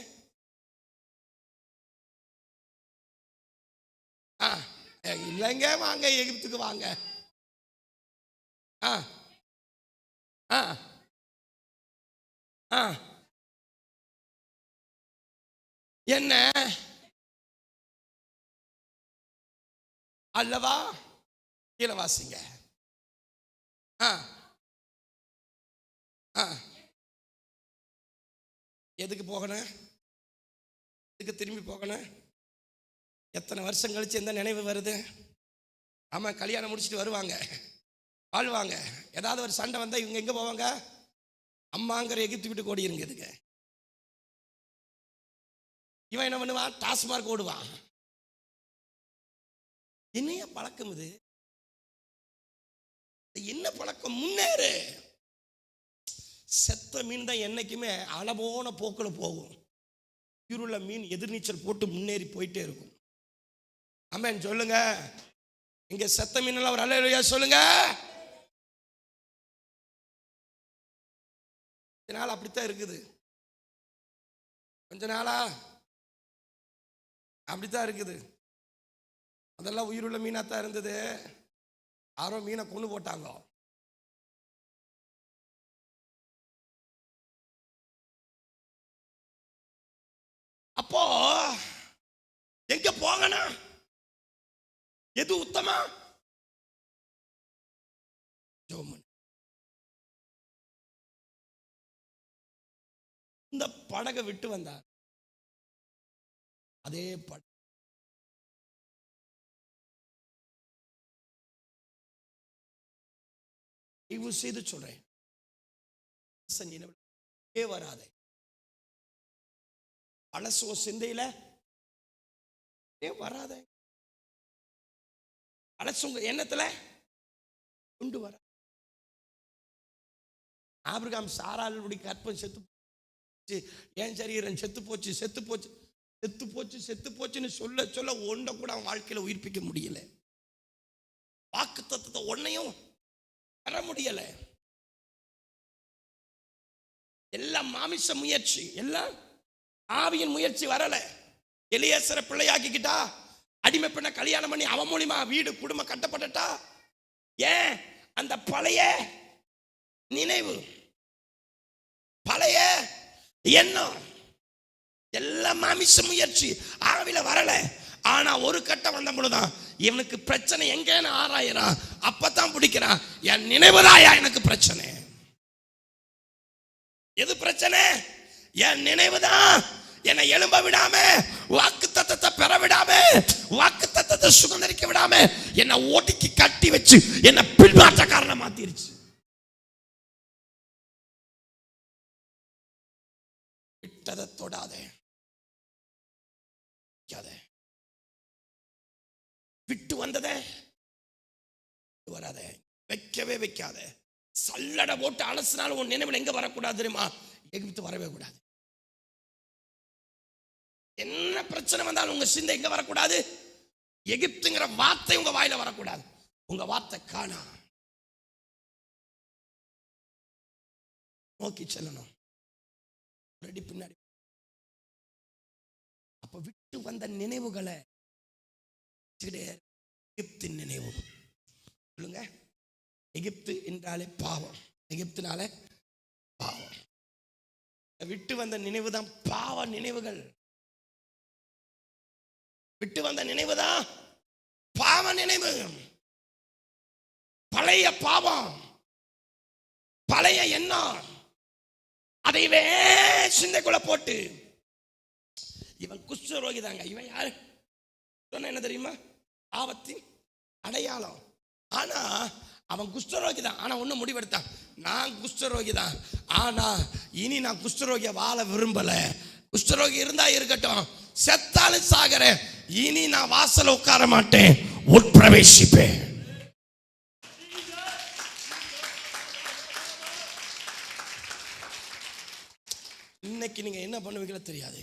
S1: இல்லைங்க, வாங்க எகிப்துக்கு வாங்க. என்ன அல்லவா, கீழே வாசிங்க. எதுக்கு போகணும், எதுக்கு திரும்பி போகணும், எத்தனை வருஷம் கழிச்சு எந்த நினைவு வருது. ஆமா, கல்யாணம் முடிச்சுட்டு வருவாங்க, வாழ்வாங்க, ஏதாவது ஒரு சண்டை வந்தா இவங்க எங்க போவாங்க, அம்மாங்கிற எகிப்து விட்டு ஓடி இருங்க. இதுக்கு இவன் என்ன பண்ணுவான், டாஸ்மார்க் ஓடுவான். என்னைய பழக்கம் இது, என்ன பழக்கம், முன்னேறு. செத்த மீன் தான் என்னைக்குமே அளவோன போக்குல போகும், உயிருள்ள மீன் எதிர்நீச்சல் போட்டு முன்னேறி போயிட்டே இருக்கும். ஆமென் சொல்லுங்க. இங்க செத்த மீன் எல்லாம் ஒரு அல்லேலூயா சொல்லுங்க. கொஞ்ச நாள் அப்படித்தான் இருக்குது, கொஞ்ச நாளா அப்படித்தான் இருக்குது. அதெல்லாம் உயிருள்ள மீனாத்தான் இருந்தது, யாரோ மீனை கொண்டு போட்டாங்க. அப்போ எங்க போகணும், எது உத்தமா, இந்த படகை விட்டு வந்தார். அதே படகு செய்து சொல்றேன், வராதே பழசோ சிந்தையில வராத, பழசுங்க எண்ணத்துல கொண்டு வர. ஆபிரகாம் சாராளுடைய கற்பம் செத்து, ஏன் சரீரம் செத்து போச்சு, செத்து போச்சு, செத்து போச்சு, செத்து போச்சுன்னு சொல்ல சொல்ல ஒன்றை கூட அவன் வாழ்க்கையில உயிர்ப்பிக்க முடியல. வாக்கு தத்துவத்தை ஒன்னையும் பெற முடியல. எல்லாம் மாமிச முயற்சி, எல்லாம் ஆவியின் முயற்சி வரல. எலியேசரை பிள்ளையாக்கிக்கிட்டா, அடிமை பெண்ணை கல்யாணம் பண்ணி அவன் மூலியமா வீடு குடும்பம் கட்டப்பட்டா. ஏன், அந்த பழைய நினைவு, பழைய எண்ணம், எல்லாம் மாமிச முயற்சி, ஆவில வரல. ஆனா ஒரு கட்டம் வந்த பொழுதுதான் இவனுக்கு பிரச்சனை எங்கன்னு ஆராயிறான். அப்பதான் பிடிக்கிறான், என் நினைவுதாயா எனக்கு பிரச்சனை. எது பிரச்சனை, என் நினைவுதான் என்னை எழும்ப விடாம, வாக்கு தத்தத்தை பெற விடாம, வாக்கு தத்தத்தை சுதந்திரிக்க விடாம என்னை ஓட்டிக்கு கட்டி வச்சு என்னை பின்மாற்ற காரணம் மாத்திருச்சு. விட்டதை தொடாதே, விட்டு வந்ததே வராதே, வைக்கவே வைக்காத. சல்லடை போட்டு அலசினாலும் உன் நினைவில் எங்க வரக்கூடாது தெரியுமா, எகிப்து வரவே கூடாது. என்ன பிரச்சனை வந்தாலும் உங்க சிந்தை எங்க வரக்கூடாது, எகிப்துங்கிற வார்த்தை உங்க வாயில வரக்கூடாது. உங்க வார்த்தை காணா நோக்கி செல்லணும், ரெடி பின்னாடி. அப்ப விட்டு வந்த நினைவுகளை எகிப்தின் நினைவு சொல்லுங்க. எகிப்து என்றாலே பாவம், எகிப்தினால பாவம். விட்டு வந்த நினைவு தான் பாவ நினைவுகள். விட்டு வந்த நினைவு தான் பாவ நினைவு. பழைய பாவம், பழைய எண்ணம், அதைவே சிந்தைக்குள்ள போட்டு, இவன் குஷ்டரோகி தாங்க. இவன் யாரு சொன்ன என்ன தெரியுமா? பாவத்தின் அடையாளம். ஆனா அவன் குஷ்டரோகி தான். ஆனா ஒண்ணு முடிவெடுத்தான், நான் குஷ்டரோகி தான், ஆனா இனி நான் குஷ்டரோகிய வாழ விரும்பல. குஷ்டரோகி இருந்தா இருக்கட்டும், செத்தாலும் சாகிறேன், இனி நான் வாசல உட்கார மாட்டேன், உட்பிரவேசிப்பேன். இன்னைக்கு நீங்க என்ன பண்ணுவீங்களோ தெரியாது.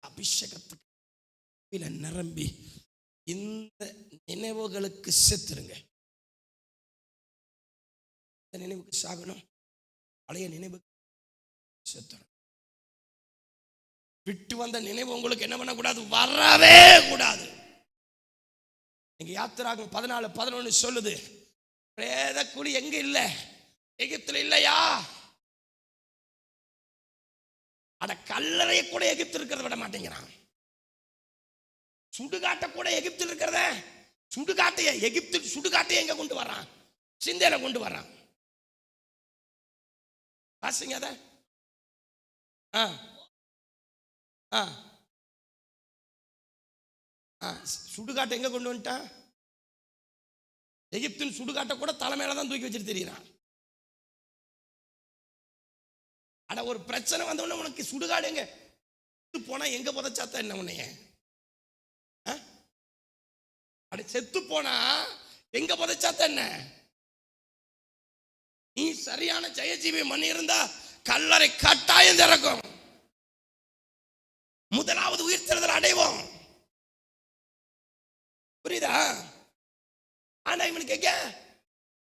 S1: அபிஷேகத்துக்கு நிரம்பி இந்த நினைவுகளுக்கு செத்துருங்க. நினைவுக்கு சாகணும், பழைய நினைவு செத்துரும். விட்டு வந்த நினைவு உங்களுக்கு என்ன பண்ணக்கூடாது? வரவே கூடாது. நீங்க யாத்திராகம் 14:11 சொல்லுது, பிரேத குழி எங்க இல்ல? எகிப்துல இல்லையா? அட கல்லறைய கூட எகிப்து இருக்கிறத விட மாட்டேங்கிறான். சுடுகாட்ட கூட எகிப்தில் இருக்கிறத, சுடுகாட்டைய எகிப்து சுடுகாட்டையை எங்க கொண்டு வர்றான்? சிந்தையில கொண்டு வர்றான். வாசிங்க அத. சுடுகாட்டை எங்க கொண்டு வந்துட்டான்? எகிப்தின் சுடுகாட்டை கூட தலைமையில தான் தூக்கி வச்சுட்டு தெரியுறான். அட ஒரு பிரச்சனை வந்தவொடனே உனக்கு சுடுகாடு எங்க போனா எங்க புதைச்சாத்த என்ன உன்னைய? அட செத்து போனா எங்க புதைச்சாத்த என்ன? நீ சரியான ஜெயஜீவி மணி இருந்தா கல்லறை கட்டாயம் திறக்கும். முதலாவது உயிர் தெழுதல் அடைவோம். புரியுதா? ஆனா இவனுக்கு எங்க?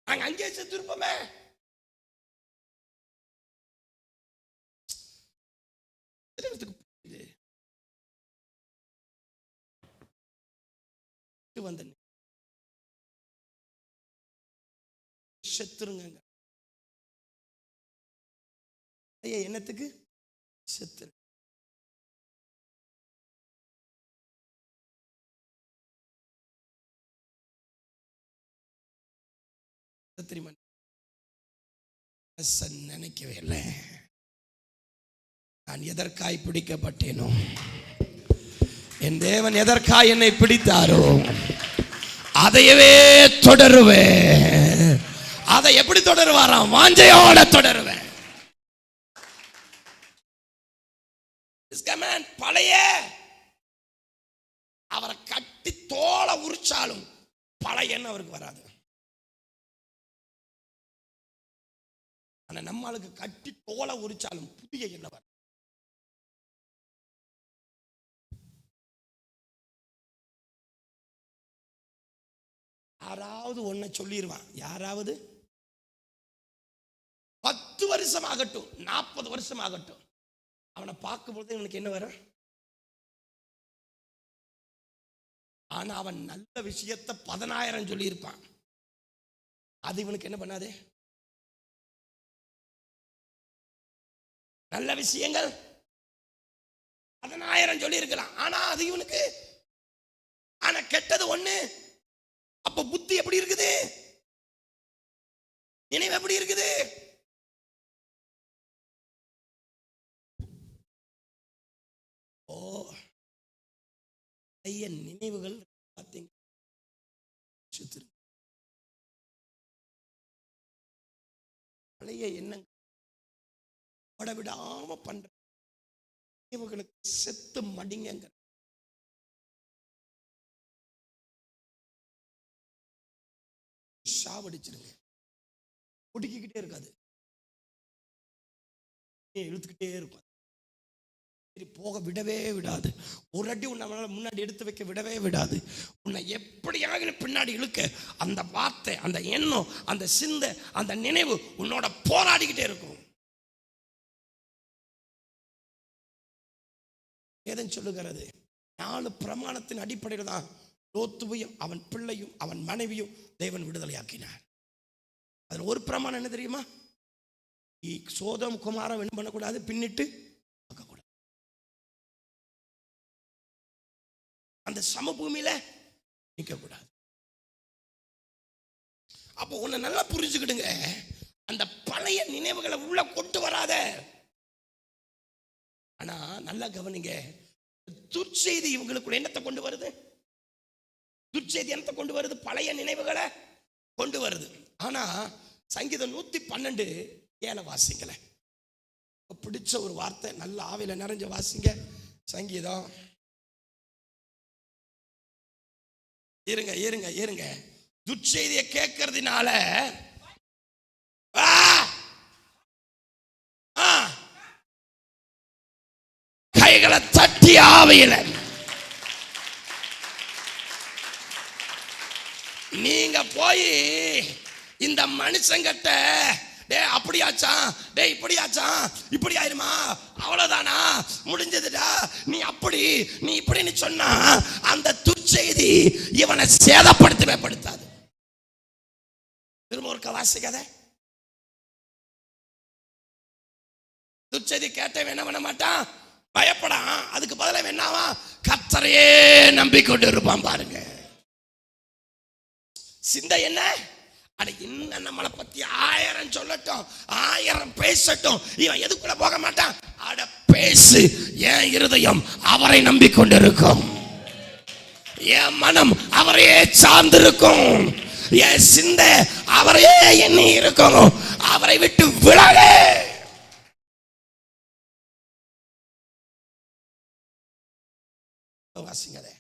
S1: நாங்க அங்கே செத்து இருப்போமே. வந்த செத்துருங்க. என்னத்துக்கு செத்து? நினைக்கவே இல்லை நான் எதற்காய் பிடிக்கப்பட்டேனோ, என் தேவன் எதற்காய் என்னை பிடித்தாரோ அதையவே தொடருவேன். அதை எப்படி தொடருவாராம்? வாஞ்சையோட தொடருவேன். பழைய அவரை கட்டி தோலை உரிச்சாலும் பழைய எண்ணம் அவருக்கு வராது. ஆனா நம்மளுக்கு கட்டி தோலை உரிச்சாலும் புதிய எண்ணம் வரும். யாராவது ஒன்ன சொல்லிடுவான். யாராவது 10 வருஷம் ஆகட்டும், 40 வருஷம் ஆகட்டும், அவனை பார்க்கும்போது இவனுக்கு என்ன வரும்? ஆனா அவன் நல்ல விஷயத்தை 10,000 சொல்லியிருப்பான். அது இவனுக்கு என்ன பண்ணாது? நல்ல விஷயங்கள் 10,000 சொல்லி இருக்கலாம், ஆனா அது இவனுக்கு. ஆனா கெட்டது ஒண்ணு. அப்ப புத்தி எப்படி இருக்குது? நினைவு எப்படி இருக்குது? ஓ, நினைவுகள் பார்த்தீங்க, பழைய எண்ணங்கள் விடாம பண்ற நினைவுகளுக்கு செத்து மடிங்க. சாவடிச்சிருங்க. ஒடுக்கிக்கிட்டே இருக்காது, இழுத்துக்கிட்டே இருக்கும். போக விடவே விடாது. ஒரு அடி உன்னை முன்னாடி எடுத்து வைக்க விடவே விடாது. உன்னை எப்படியாக பின்னாடி இழுக்க அந்த வார்த்தை, அந்த எண்ணம், அந்த சிந்தை, அந்த நினைவு உன்னோட போராடிக்கிட்டே இருக்கும். ஏதன் சொல்லுகிறது, 4 பிரமாணத்தின் அடிப்படையில் தான் லோத்துவையும் அவன் பிள்ளையும் அவன் மனைவியும் தேவன் விடுதலையாக்கினார். அதுல ஒரு பிரமாணம் என்ன தெரியுமா? சோதம் குமாரம் என்ன பண்ணக்கூடாது, பின்னிட்டு பார்க்கக்கூடாது. அந்த சமபூமியில நிற்கக்கூடாது. அப்போ உன்னை நல்லா புரிஞ்சுக்கிடுங்க, அந்த பழைய நினைவுகளை உள்ள கொண்டு வராத. ஆனா நல்லா கவனிங்க, துர்ச்செய்தி இவங்களுக்குள்ள என்னத்தை கொண்டு வருது? துர்ச்செய்தி என்னத்தை கொண்டு வருது? பழைய நினைவுகளை கொண்டு வருது. ஆனா சங்கீதம் 112:7 வாசிங்கள. பிடிச்ச ஒரு வார்த்தை, நல்ல ஆவில நிறைஞ்ச வாசிங்க. சங்கீதம் இருங்க இருங்க இருங்க. துர்ச்செய்தியை கேட்கறதுனால கைகளை தட்டி ஆவியில நீங்க போய் இந்த மனுஷங்கிட்ட, டே அப்படியாச்சா, டே இப்படியாச்சான், இப்படி ஆயிருமா, அவ்வளவுதானா, முடிஞ்சதுடா, நீ அப்படி நீ இப்படின்னு சொன்னா அந்த துர்ச்செய்தி இவனை சேதப்படுத்தவே படுத்தாது. திரும்ப ஒரு வாசிக்காத. துர்ச்செய்தி கேட்ட என்ன பண்ண மாட்டான், பயப்படான். அதுக்கு பதிலா என்னவா, கர்த்தரையே நம்பிக்கொண்டு இருப்பான். பாருங்க சிந்தை என்ன? அட இன்னும் நம்மளை பத்தி 1000 சொல்லட்டும், 1000 பேசட்டும், இவன் எதுக்குள்ள போக மாட்டான். அட பேசு, என் இருதயம் அவரை நம்பிக்கொண்டிருக்கும், என் மனம் அவரையே சார்ந்திருக்கும், என் சிந்தை அவரையே எண்ணி இருக்கும். அவரை விட்டு விலகு. வாசிங்களே.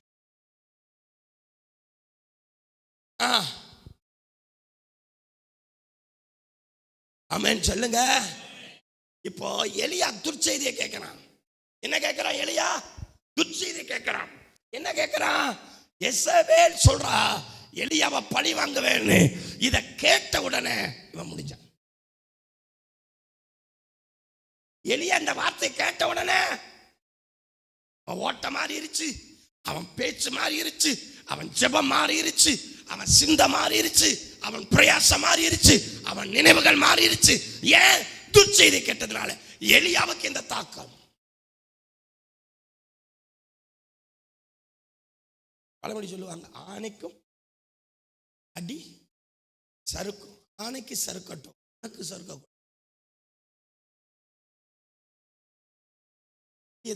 S1: ஆமென் சொல்லுங்க. இப்போ எலியா துர்ச்செய்தியை கேட்கிறான். என்ன கேட்கிறான் எலியா? துர்ச்செய்தியை கேட்கிறான். என்ன கேட்கிறான்? எசபேல் சொல்றா எலியாவை பழி வாங்குவேன்னு. இதை கேட்ட உடனே இவன் முடிஞ்சான். எலியா இந்த வார்த்தை கேட்ட உடனே அவன் ஓட்ட மாறிடுச்சு, அவன் பேச்சு மாறிடுச்சு, அவன் ஜெபம் மாறிடுச்சு, அவன் சிந்தை மாறிடுச்சு, அவன் பிரயாசம் மாறிடுச்சு, அவன் நினைவுகள் மாறிடுச்சு. ஏன்? துர்ச்செய்தி கேட்டதுனால. எலியாவுக்கு இந்த தாக்கம். பழமொழி சொல்லுவாங்க, ஆணைக்கும் அடி சறுக்கும். ஆணைக்கு சறுக்கட்டும், எனக்கு சறுக்க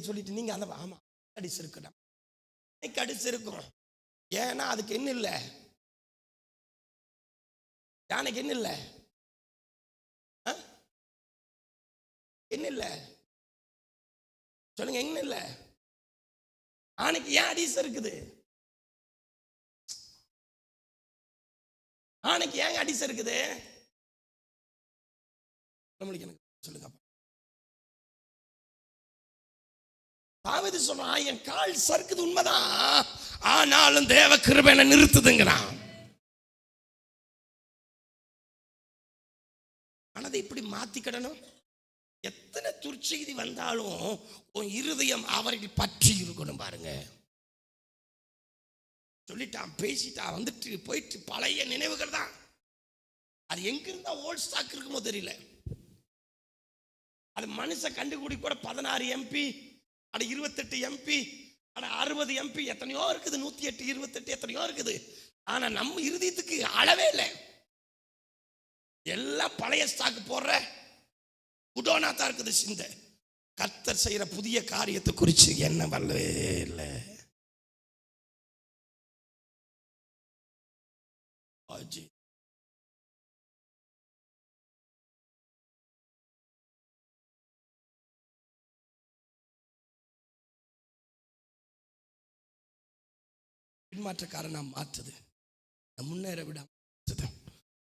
S1: சொல்லிட்டு நீங்க அந்த ஆமா அடி சறுக்கணும், அடிச்சு இருக்கும். ஏன்னா அதுக்கு என்ன இல்லை, யானைக்கு என்ன இல்லை, என்ன இல்லை சொல்லுங்க, என்ன இல்லை? ஆனைக்கு ஏன் அடிசு இருக்குது? ஆனைக்கு ஏன் அடிசு இருக்குது? சொல்லுங்க. தாவீது சொல்றான், என் கால் சறுக்குது உண்மைதான், ஆனாலும் தேவ கிருபை என்னை நிறுத்துதுங்கிறான். ஆனதை இப்படி மாத்திக்கிடணும். எத்தனை துர்ச்செய்தி வந்தாலும் உன் இருதயம் அவர்கள் பற்றி இருக்கணும். பாருங்க, சொல்லிட்டான், பேசிட்டான், வந்துட்டு போயிட்டு பழைய நினைவுகள் தான். அது எங்கிருந்தா ஓல்ட் ஸ்டாக் இருக்குமோ தெரியல. அது மனுஷன் கண்டுபிடி கூட 16 MP, அட 28 MP, அட 60 MP, எத்தனையோ இருக்குது, 108, 28 எத்தனையோ இருக்குது. ஆனா நம்ம இருதயத்துக்கு அளவே இல்லை. எல்லாம் பழைய ஸ்டாக் போடுற குடோனா தான் இருக்குது சிந்தை. கர்த்தர் செய்யற புதிய காரியத்தை குறிச்சு என்ன வரவே இல்லை. பின்மாற்றக்காரனா மாற்றுது, முன்னேற விட மாற்றுது.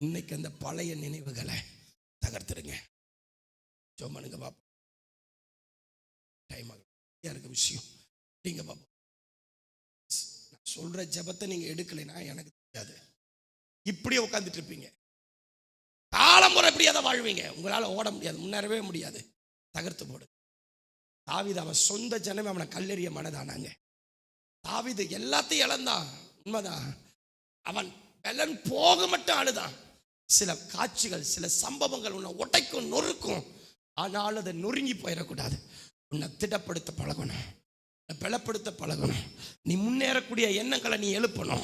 S1: இன்னைக்கு அந்த பழைய நினைவுகளை தகர்த்துடுங்க. ஜோமனுங்க பாப்பா, டைம் இருக்க விஷயம் நீங்க பாப்பா. நான் சொல்ற ஜபத்தை நீங்க எடுக்கலைன்னா எனக்கு தெரியாது. இப்படியே உட்காந்துட்டு இருப்பீங்க, காலமுறை இப்படியே தான் வாழ்வீங்க. உங்களால ஓட முடியாது, முன்னேறவே முடியாது. தகர்த்து போடு. தாவீது அவன் சொந்த ஜனமே அவனை கல்லெறிய மனதானாங்க. தாவீது எல்லாத்தையும் இழந்தான், உண்மைதான். அவன் பலன் போக மட்டும் அழுதான். சில காட்சிகள், சில சம்பவங்கள் உன்னை உடைக்கும், நொறுக்கும். ஆனால் அதை நொறுங்கி போயிடக்கூடாது. உன்னை திடப்படுத்த பழகணும், பலப்படுத்த பழகணும். நீ முன்னேறக்கூடிய எண்ணங்களை நீ எழுப்பணும்.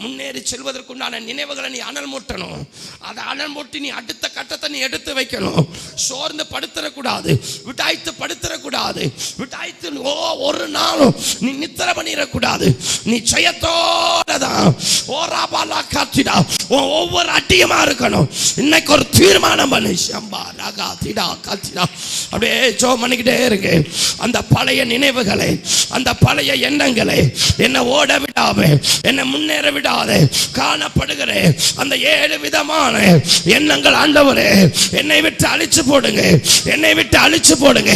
S1: முன்னேறி செல்வதற்குண்டான நினைவுகளை நீ அனல் மூட்டணும். அதை அனல் மூட்டி நீ அடுத்த கட்டத்தை நீ எடுத்து வைக்கணும். சோர்ந்து படுத்துடக்கூடாது, விட்டாய்த்து படுத்துடக்கூடாது, விட்டாய்த்து ஒரு நாளும் நீ நித்திர பண்ணிடக்கூடாது. நீ ஜெயத்தோட தான் ஓராபாலா காட்சிடா ஒவ்வொரு அட்டியமா இருக்கணும். இன்னைக்கு ஒரு தீர்மானம் பண்ணி சம்பா ராகா திடா காட்சிடா அப்படியே ஜோ பண்ணிக்கிட்டே இருக்கு. அந்த பழைய நினைவுகளை, அந்த பழைய எண்ணங்களை என்னை ஓட விடாம, என்னை முன்னேற விடாத காணப்படுகிற அந்த 7 விதமான எண்ணங்கள் ஆண்டவரே என்னை விட்டு அழிச்சு போடுங்க, என்னை விட்டு அழிச்சு போடுங்க.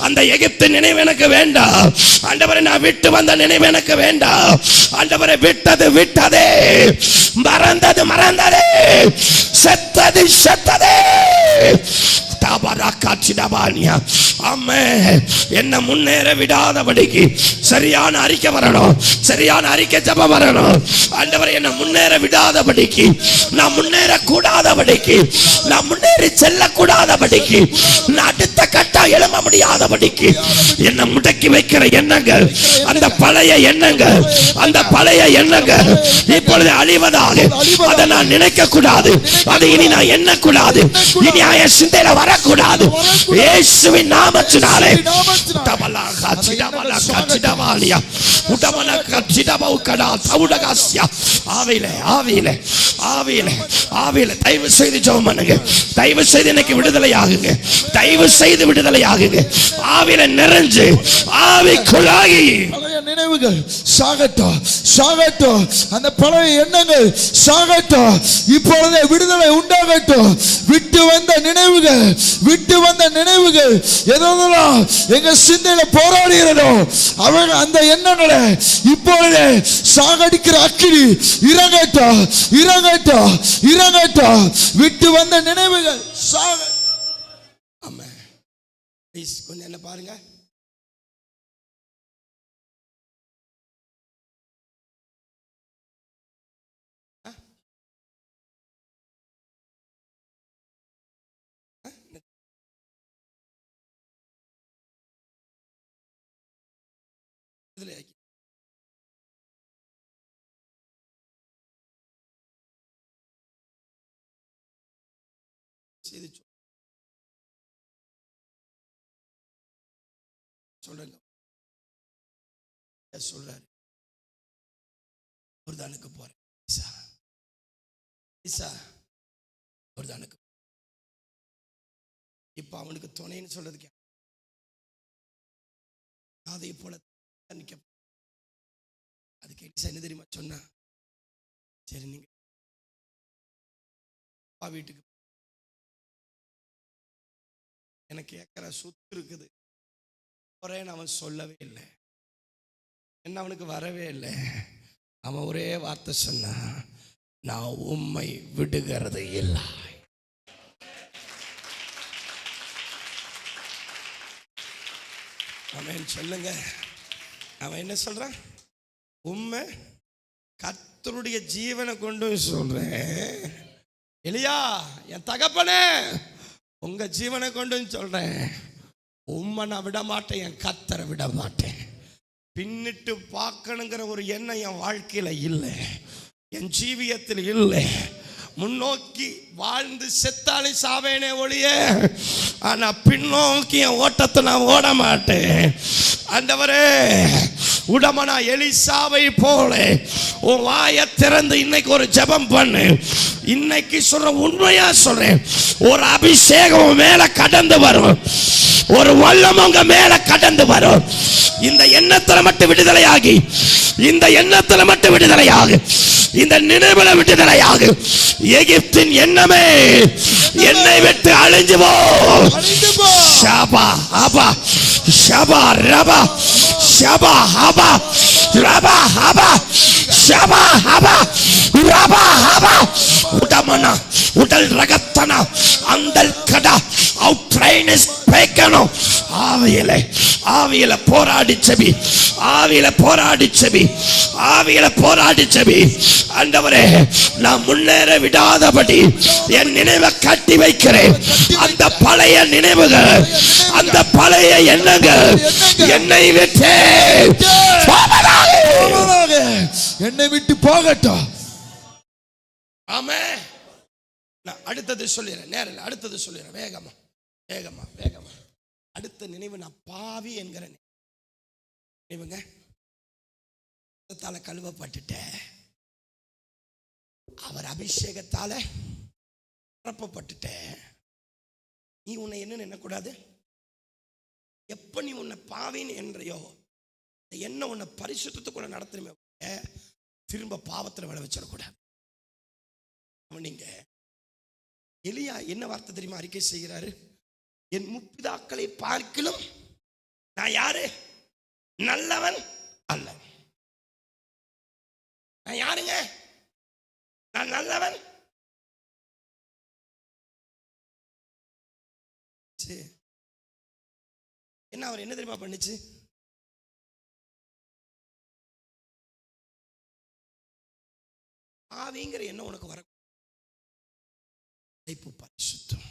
S1: அந்த எகிப்து நினைவு எனக்கு வேண்டாம் ஆண்டவரே. நான் விட்டு வந்த நினைவு எனக்கு வேண்டாம் ஆண்டவரே. விட்டது விட்டதே, மறந்தது மறந்ததே, செத்தது செத்ததே. என்ன முன்னேற விடாதபடிக்கு சரியான அறிக்கை வரணும், சரியான அறிக்கை ஜெபம் வரணும். ஆண்டவரே என்ன முன்னேற விடாதபடிக்கு, நான் முன்னேற கூடாதபடிக்கு, நான் முன்னேறி செல்ல கூடாதபடிக்கு, நான் அடுத்த கட்டம் எழும்ப முடியாதபடிக்கு என்ன முடக்கி வைக்கிற எண்ணங்கள், அந்த பழைய எண்ணங்கள், அந்த பழைய எண்ணங்கள் இப்பொழுது அழிவதாக. அதை நான் நினைக்க கூடாது, அதை இனி நான் எண்ணக்கூடாது, இனி என் சிந்தையில வரக்கூடாது. இயேசுவின் நாமத்தினாலே தயவு செய்து ஜெபம் பண்ணுங்க. தயவு செய்து எனக்கு விடுதலை ஆகுங்க. தயவு செய்து விடுதலை ஆகுங்க. ஆவியில நிறைஞ்சு ஆவிக்குள்ளாகி
S2: நினைவுகள் சாகட்டும், சாகட்டும். அந்த பழைய எண்ணங்கள் சாகட்டும். இப்பொழுதே விடுதலை உண்டாகட்டும். விட்டு வந்த நினைவுகள், விட்டு வந்த நினைவுகள் எதெல்லாம் எங்க சிந்தையில போராடுகிறதோ அவன் அந்த எண்ணங்களை இப்பொழுதே சாகடிக்கிற அக்கினி இறங்கட்டும், இறங்கட்டும், இறங்கட்டும். விட்டு வந்த நினைவுகள் சாக.
S1: ஆமென். ப்ளீஸ் கொஞ்சம் என்ன பாருங்க. சொல்றேன் சொல்றாரு. யோர்தானுக்கு போறேன், யோர்தானுக்கு. இப்ப அவனுக்கு துணைன்னு சொல்றதுக்கு அதை போல அதுக்கு என்ன தெரியுமா சொன்னா, சரி நீங்க வீட்டுக்கு எனக்கு ஏக்கற சொத்து இருக்குது போறேன்னு அவன் சொல்லவே இல்லை. என்ன அவனுக்கு வரவே இல்லை. அவன் ஒரே வார்த்தை சொன்னா, நான் உம்மை விடுகிறது இல்லை. அவன் சொல்லுங்க, அவன் என்ன சொல்றான்? உம்மை கர்த்தருடைய ஜீவனை கொண்டு சொல்றேன். எலியா என் தகப்பனே, உங்க ஜீவனை கொண்டு சொல்றேன். உம்மை நான் விட மாட்டேன், என் கர்த்தரை விட மாட்டேன். பின்னிட்டு பார்க்கணுங்கிற ஒரு எண்ணம் என் வாழ்க்கையில இல்லை, என் ஜீவியத்தில் இல்லை. முன்னோக்கி வாழ்ந்து செத்தாலே சாவேனே ஒழிய, ஆனா பின்னோக்கி என் ஓட்டத்தை நான் ஓட மாட்டேன். ஆண்டவரே, உடமனா எலிசாவை போல உன் வாயை திறந்து இன்னைக்கு ஒரு ஜெபம் பண்ணு. இன்னைக்கு சொல்ற உண்மையா சொல்றேன், ஒரு அபிஷேகம் மேல கடந்து வரும், ஒரு வல்லம் உங்க மேல கடந்து வரும். இந்த எண்ணத்துல மட்டும் விடுதலையாகி, இந்த எண்ணத்துல மட்டும் விடுதலையாகு, இந்த நினைவுல விடுதலையாகு. எகிப்தின் எண்ணமே என்னை விட்டு அழிஞ்சு போ. ஷபா ஹபா, ஷபா ரபா, ஷபா ஹபா, ரபா ஹபா, ஷபா ஹபா, ரபா ஹபா. உடமனா உடல் ரகத்தனா அந்தல் கடா அவுட்ரைன் இஸ் பேக்கனோ ஆவியில ஆவியில போராடி செபி, ஆவியில போராடி செபி, ஆவியில போராடி செபி. ஆண்டவரே, நான் முன்னேற விடாதபடி என் நினைவை கட்டி வைக்கிறேன். அந்த பழைய நினைவுகள், அந்த பழைய எண்ணங்கள் என்னை விட்டு
S2: என்னை விட்டு போகட்டும்.
S1: ஆமென். நான் அடுத்தது சொல்லிடுறேன், நேரில் அடுத்தது சொல்லிடுறேன், வேகமா வேகமா வேகமா. அடுத்த நினைவு நான் பாவி என்கிற நினைவுங்க. கழுவப்பட்டுட்டேன், அவர் அபிஷேகத்தால நிரப்பப்பட்டுட்டேன். நீ உன்னை என்ன எண்ணக்கூடாது? எப்ப நீ உன்னை பாவின்னு என்றையோ என்ன உன்னை பரிசுத்தத்துக்குள்ள நடத்துமே, திரும்ப பாவத்தில் விளை வச்சிடக்கூடாது. நீங்க எலியா என்ன வார்த்தை தெரியுமா அறிக்கை செய்கிறாரு? என் முற்பிதாக்களை பார்க்கிலும் நான் யாரு? நல்லவன் அல்ல. நான் யாருங்க? நான் நல்லவன். என்ன அவர் என்ன தெரியுமா பண்ணுச்சு? ஆவிங்கிற என்ன உனக்கு வர பரிசுத்தம்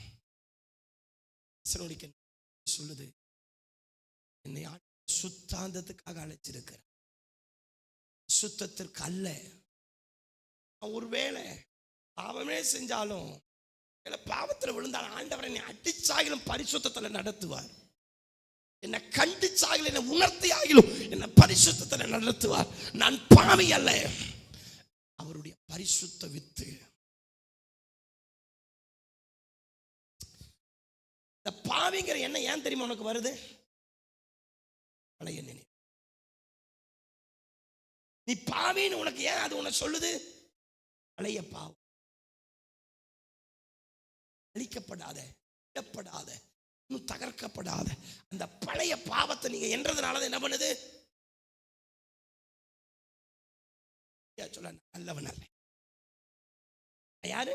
S1: சொல்லுது. என்னை சுத்தாந்தத்துக்காக அழைச்சிருக்கிற, சுத்தத்திற்கு அல்ல. ஒருவேளை பாவமே செஞ்சாலும், பாவத்தில் விழுந்தாலும் ஆண்டவர் என்னை அடிச்சாகிலும் பரிசுத்தத்தில் நடத்துவார். என்னை கண்டிச்சாகிலும், என்னை உணர்த்தி ஆகிலும் என்னை பரிசுத்தத்தில் நடத்துவார். நான் பாவி அல்ல, அவருடைய பரிசுத்த வித்து. இந்த பாவிங்கிற எண்ணம் ஏன் தெரியுமா உனக்கு வருது? பழைய நினைவு. நீ பாவின்னு உனக்கு ஏன் அது உனக்கு சொல்லுது? பழைய பாவம். அழிக்கப்படாத, விடப்படாத, இன்னும் தகர்க்கப்படாத அந்த பழைய பாவத்தை நீங்க என்றதுனால என்ன பண்ணுது? சொல்ல நல்லவன் அல்ல. யாரு?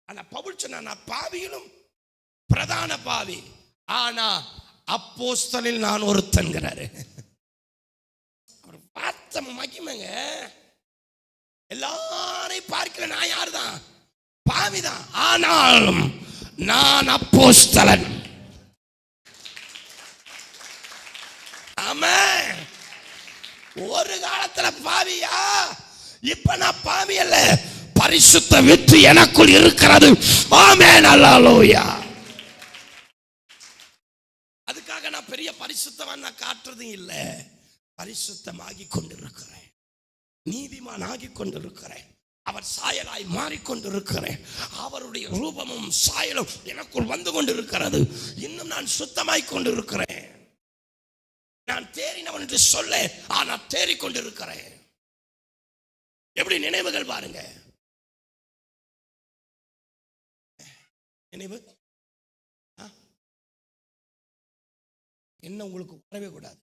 S1: ஆனா பவுல் சொன்னா, நான் பாவியிலும் பிரதான பாவி, ஆனா அப்போஸ்தலனில் நான் ஒருத்தன்கிறாரு. அவர் பார்த்த மகிமைங்க. எல்லாரையும் பார்க்கல, நான் யாருதான்? பாவிதான். ஆனாலும் நான் அப்போஸ்தலன். ஆமென். ஒரு காலத்துல பாவியா, இப்ப நான் பாவி அல்ல, பரிசுத்த வித்து எனக்குள் இருக்கிறது. ஆமென். அல்லேலூயா. அதுக்காக நான் பெரிய பரிசுத்தவான் நான் காட்டுறதும் இல்ல. பரிசுத்தமாகி கொண்டிருக்கிறேன், நீதிமான் ஆகி கொண்டிருக்கிறேன், அவர் சாயலாய் மாறிக்கொண்டிருக்கிறேன். அவருடைய ரூபமும் சாயலும் எனக்குள் வந்து கொண்டிருக்கிறது. இன்னும் நான் சுத்தமாய் கொண்டிருக்கிறேன். நான் தேறினவன் என்று சொல்ல, ஆனால் தேறிக்கொண்டிருக்கிறேன். எப்படி நினைவுகள் பாருங்க. நினைவு என்ன உங்களுக்கு வரவே கூடாது.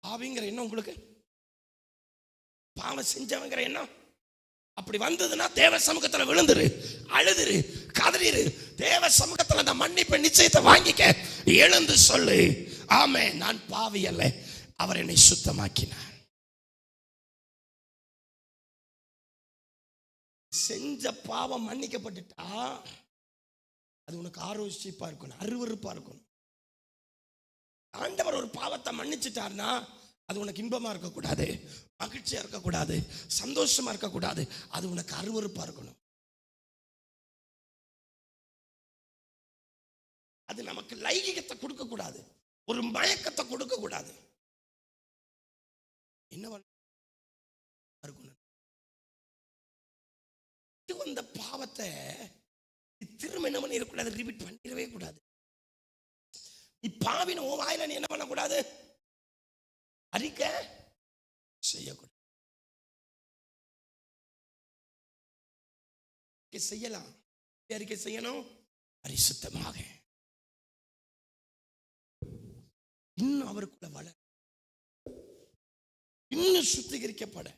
S1: பாவிங்கிற எண்ணம் உங்களுக்கு, பாவம் செஞ்சவங்கிற எண்ணம் அப்படி வந்ததுன்னா தேவ சமூகத்தில் விழுந்துரு, அழுதுரு, கதறிரு. தேவ சமூகத்தில் அந்த மன்னிப்பு நிச்சயத்தை வாங்கிக்க, எழுந்து சொல்லு, ஆமே நான் பாவி அல்ல, அவர் என்னை சுத்தமாக்கினார். செஞ்ச பாவம் மன்னிக்கப்பட்டுட்டா அது உனக்கு ஆரோக்கியப்பா இருக்கணும், அருவருப்பா இருக்கணும். ஆண்டவர் ஒரு பாவத்தை மன்னிச்சுட்டார்னா அது உனக்கு இன்பமா இருக்கக்கூடாது, மகிழ்ச்சியா இருக்கக்கூடாது, சந்தோஷமா இருக்கக்கூடாது. அது உனக்கு அருவருப்பா இருக்கணும். அது நமக்கு லைகிகத்தை கொடுக்க கூடாது, ஒரு மயக்கத்தை கொடுக்க கூடாது. என்ன இருக்கணும்? அந்த பாவத்தை திரும்ப என்ன பண்ணி இருக்கக்கூடாது, ரிப்பீட் பண்ணிடவே கூடாது. நீ பாவின உன் வாயில நீ என்ன பண்ணக்கூடாது, அறிக்கை செய்யக்கூடாது. செய்யலாம், அறிக்கை செய்யணும் பரிசுத்தமாக. இன்னும் அவருக்குள்ள வளர, இன்னும் சுத்திகரிக்கப்பட,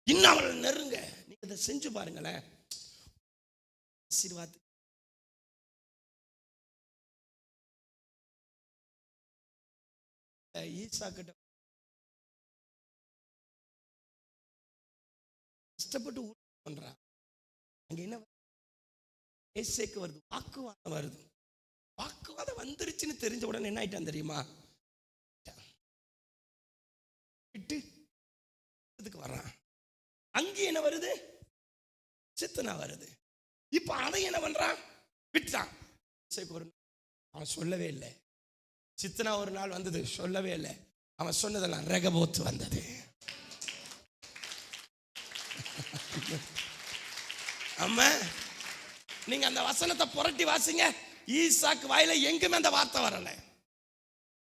S1: இன்னும் அவரை நெருங்க. நீங்க இதை செஞ்சு பாருங்களேன். ஆசீர்வாதம் ஈசா கிட்ட கஷ்டப்பட்டு பண்றான். அங்க என்ன ஏசேக்கு வருது, வாக்குவாதம் வருது. வாக்குவாதம் வந்துருச்சுன்னு தெரிஞ்ச உடனே என்ன ஆயிட்டான் தெரியுமா? விட்டு வர்றான். அங்க என்ன வருது? சித்தனா வருது. இப்ப அதை என்ன பண்றான்? விட்டான். அவன் சொல்லவே இல்லை. சித்தனா ஒரு நாள் வந்தது, சொல்லவே இல்லை. அவன் சொன்னதெல்லாம் ரெகபோத் வந்தது. ஆமா, நீங்க அந்த வசனத்தை புரட்டி வாசிங்க. ஈசாக்கு வாயில எங்குமே அந்த வார்த்தை வரல.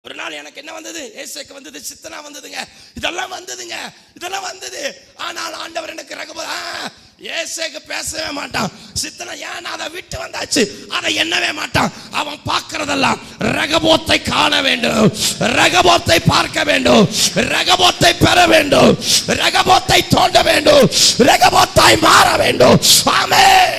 S1: ஒரு நாள் எனக்கு என்ன வந்தது? ஏசேக்கு வந்தது, சித்தனா வந்ததுங்க, இதெல்லாம் வந்ததுங்க, இதெல்லாம் வந்தது. ஆனால் ஆண்டவர் எனக்கு ஏசேக்கு பேசவே மாட்டான். சித்தனா ஏன் அதை விட்டு வந்தாச்சு, அதை எண்ணவே மாட்டான். அவன் பார்க்கிறதெல்லாம் ரெகபோத்தை காண வேண்டும், ரெகபோத்தை பார்க்க வேண்டும், ரெகபோத்தை பெற வேண்டும், ரெகபோத்தை தோண்ட வேண்டும், ரெகபோத்தாய் மாற வேண்டும். ஆமென்.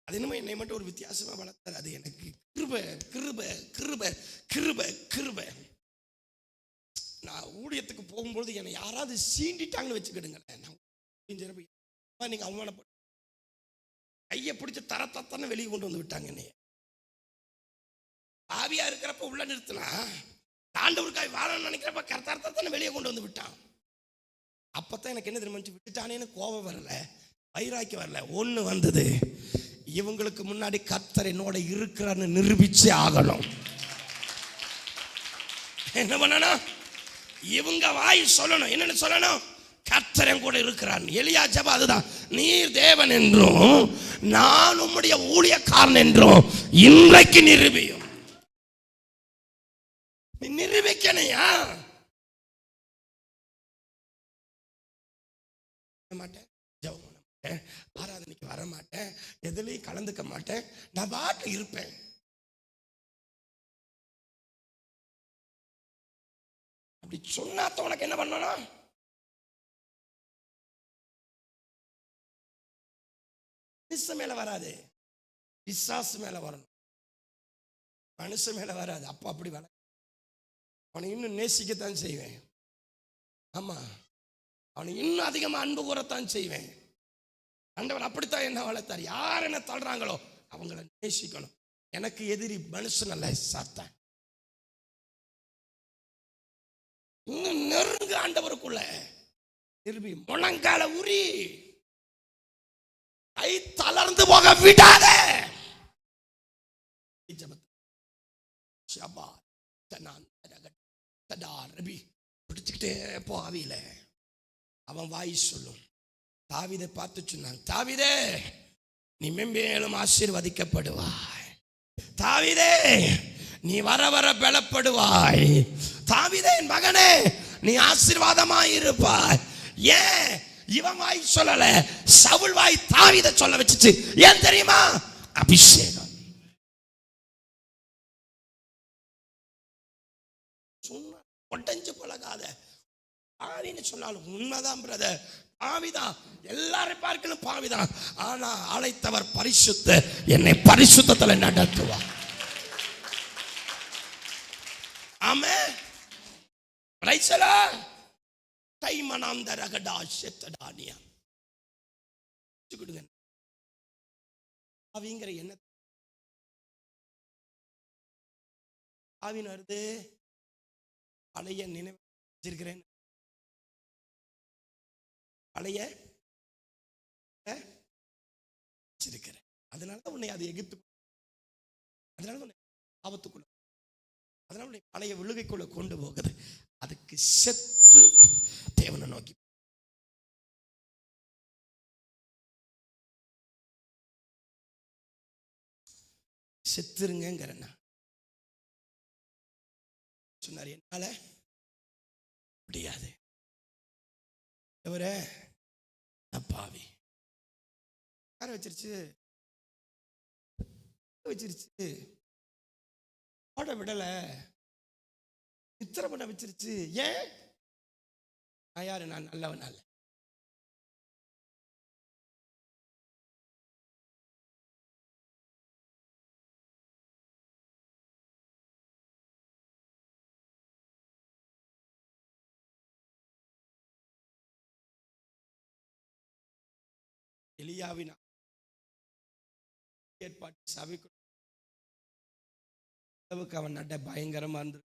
S1: அது என்னமோ என்னை மட்டும் ஒரு வித்தியாசமா வளர்த்தாரு. அது எனக்கு கிருபை கிருபை கிருபை கிருபை கிருபை. நான் ஊழியத்துக்கு போகும்போது என்னை யாராவது சீண்டிட்டாங்கன்னு வச்சுக்கிடுங்களேன், நீங்க அவமானப்பட்டு கையை பிடிச்சி தரத்தானே வெளியே கொண்டு வந்து விட்டாங்க. என்னைய ஆவியா இருக்கிறப்ப உள்ள நிறுத்தினா, ஆண்டவருக்காய் வாழணும்னு நினைக்கிறப்ப கரத்தானே வெளியே கொண்டு வந்து விட்டான். அப்பதான் எனக்கு என்ன தெரியுமா, விட்டுட்டானேன்னு கோபம் வரல, வைராக்கியம் வரல. ஒண்ணு வந்தது, இவங்களுக்கு முன்னாடி கர்த்தர் என்னோட இருக்கிறான்னு நிரூபிச்சே ஆகணும். என்ன பண்ணணும்? இவங்க வாய் சொல்லணும். என்னன்னு சொல்லணும்? கர்த்தர் என் கூட இருக்கிறார். எலியா ஜெபம் அதுதான். நீர் தேவன் என்றும் நான் உம்முடைய ஊழியக்காரன் என்றும் இன்றைக்கு நிரூபியும். நிரூபிக்கணையா மாட்டேன், ஆராதனைக்கு வர மாட்டேன், எதுலையும் கலந்துக்க மாட்டேன், நான் பாட்டு இருப்பேன். அப்படி சொன்னா உனக்கு என்ன பண்ணணும்? மனுஷ மேல வராது, பிசாசு மேல வரணும். மனுஷ மேல வராது. அப்ப அப்படி வர அவனை இன்னும் நேசிக்கத்தான் செய்வேன். ஆமா, அவனை இன்னும் அதிகமா அன்பு கூறத்தான் செய்வேன். ஆண்டவர் அப்படித்தான் என்ன வளர்த்தார். யார் என்ன தள்ளுறாங்களோ அவங்கள நேசிக்கணும். எனக்கு எதிரி மனுஷன் அல்ல, சாத்தான். இன்னும் நெருங்க ஆண்டவருக்குள்ள திரும்பி முழங்கால உரி, கை தளர்ந்து போக விடாத. பிடிச்சுக்கிட்டே போ. ஆவியில அவன் வாய் சொல்லும். தாவீதை பார்த்து சொன்னாங்க, தாவீதே நீ மென்மேலும் ஆசீர்வதிக்கப்படுவாய், தாவீதே நீ வர வர பலப்படுவாய், தாவீதே என் மகனே நீ ஆசீர்வாதமாய் இருப்பாய். ஏன் இவன் வாய் சொல்லல, சவுல் வாய் தாவீதை சொல்ல வச்சுச்சு. ஏன் தெரியுமா? அபிஷேகம். சொன்ன உடைஞ்சு பழகாத. ஆவின்னு சொன்னாலும் உண்மைதான் பிரதர், பாவிதான், எல்லாரும் பார்க்கணும் பாவிதான். ஆனா அழைத்தவர் பரிசுத்த, என்னை பரிசுத்தத்துல நடத்துவார். ஆமென். Praise the Lord. தைமனாந்த ரகடா செத்தடானியா கொடுங்க. ஆவிங்கிற என்ன ஆவின்னு வருது? பழைய நினைவு வச்சிருக்கிறேன், பழைய வச்சிருக்கிறேன். அதனாலதான் உன்னை அது எகிப்து, அதனால உன்னை ஆபத்துக்குள்ள, அதனால உன்னை பழைய விழுகைக்குள்ள கொண்டு போகுது. அதுக்கு செத்து தேவனை நோக்கி செத்துருங்க சொன்னார். என்னால முடியாது, இவரே நான் பாவி. யார வச்சிருச்சு? ஓட விடல, நித்திர பண்ண வச்சிருச்சு. ஏன்? நான் யாரு? நான் நல்லவனால. எலியாவின் ஏற்பாட்டு சபைக்கு அளவுக்கு அவன் நட பயங்கரமா இருந்து